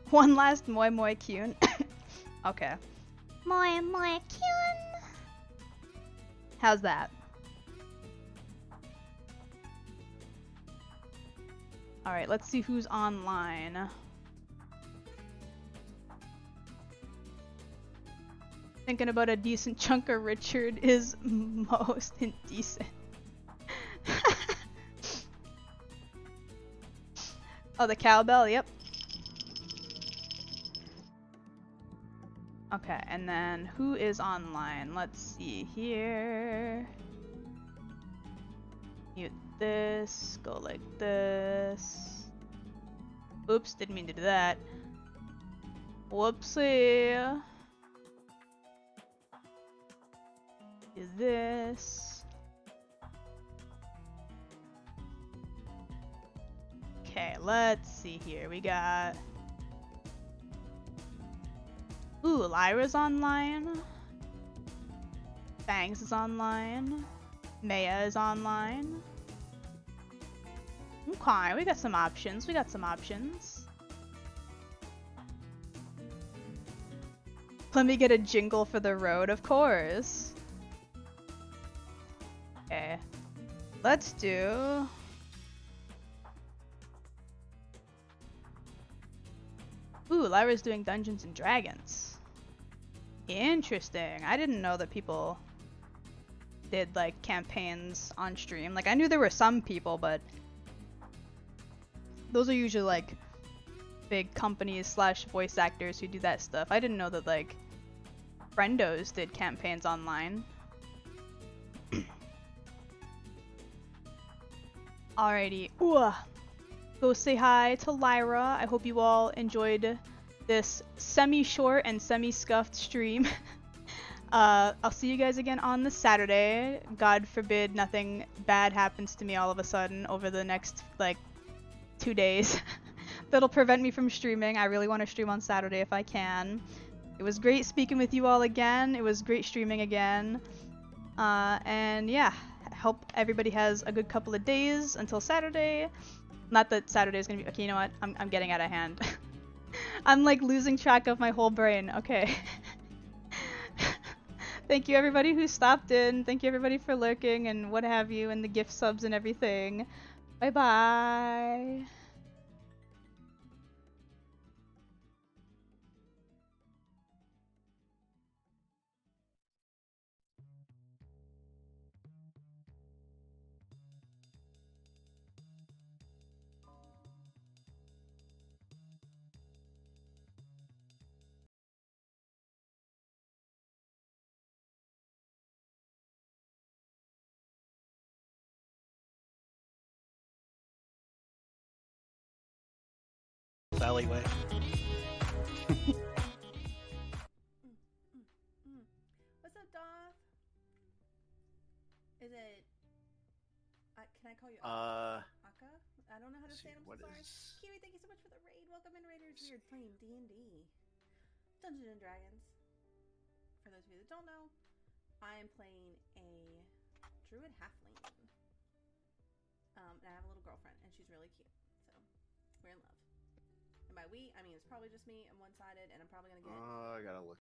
One last moi moi kyun. Okay. Moi moi kyun. How's that? Alright, let's see who's online. Thinking about a decent chunk of Richard is most indecent. Oh, the cowbell, yep. Okay, and then who is online? Let's see here. Mute this, go like this. Oops, didn't mean to do that. Whoopsie. Do this. Okay, let's see here. We got... Ooh, Lyra's online. Bangs is online. Maya is online. Okay, we got some options. We got some options. Let me get a jingle for the road, of course. Okay. Let's do... Ooh, Lyra's doing Dungeons and Dragons. Interesting. I didn't know that people did like campaigns on stream. Like I knew there were some people, but those are usually like big companies slash voice actors who do that stuff. I didn't know that like friendos did campaigns online. Alrighty. Ooh. Go say hi to Lyra. I hope you all enjoyed this semi-short and semi-scuffed stream. I'll see you guys again on the Saturday. God forbid nothing bad happens to me all of a sudden over the next, like, 2 days. That'll prevent me from streaming. I really want to stream on Saturday if I can. It was great speaking with you all again. It was great streaming again. And yeah, I hope everybody has a good couple of days until Saturday. Not that Saturday is gonna be- okay, you know what? I'm getting out of hand. I'm like losing track of my whole brain. Okay. Thank you everybody who stopped in. Thank you everybody for lurking and what have you, and the gift subs and everything. Bye bye. alleyway. What's up, Doth? Is it? Can I call you Aka? I don't know how to say it. I'm so sorry. Kiwi, thank you so much for the raid. Welcome in, Raiders. We are playing D&D, Dungeons and Dragons. For those of you that don't know, I am playing a druid halfling. And I have a little girlfriend, and she's really cute. So we're in love. And by we, I mean it's probably just me. I'm one-sided, and I'm probably gonna get. I gotta look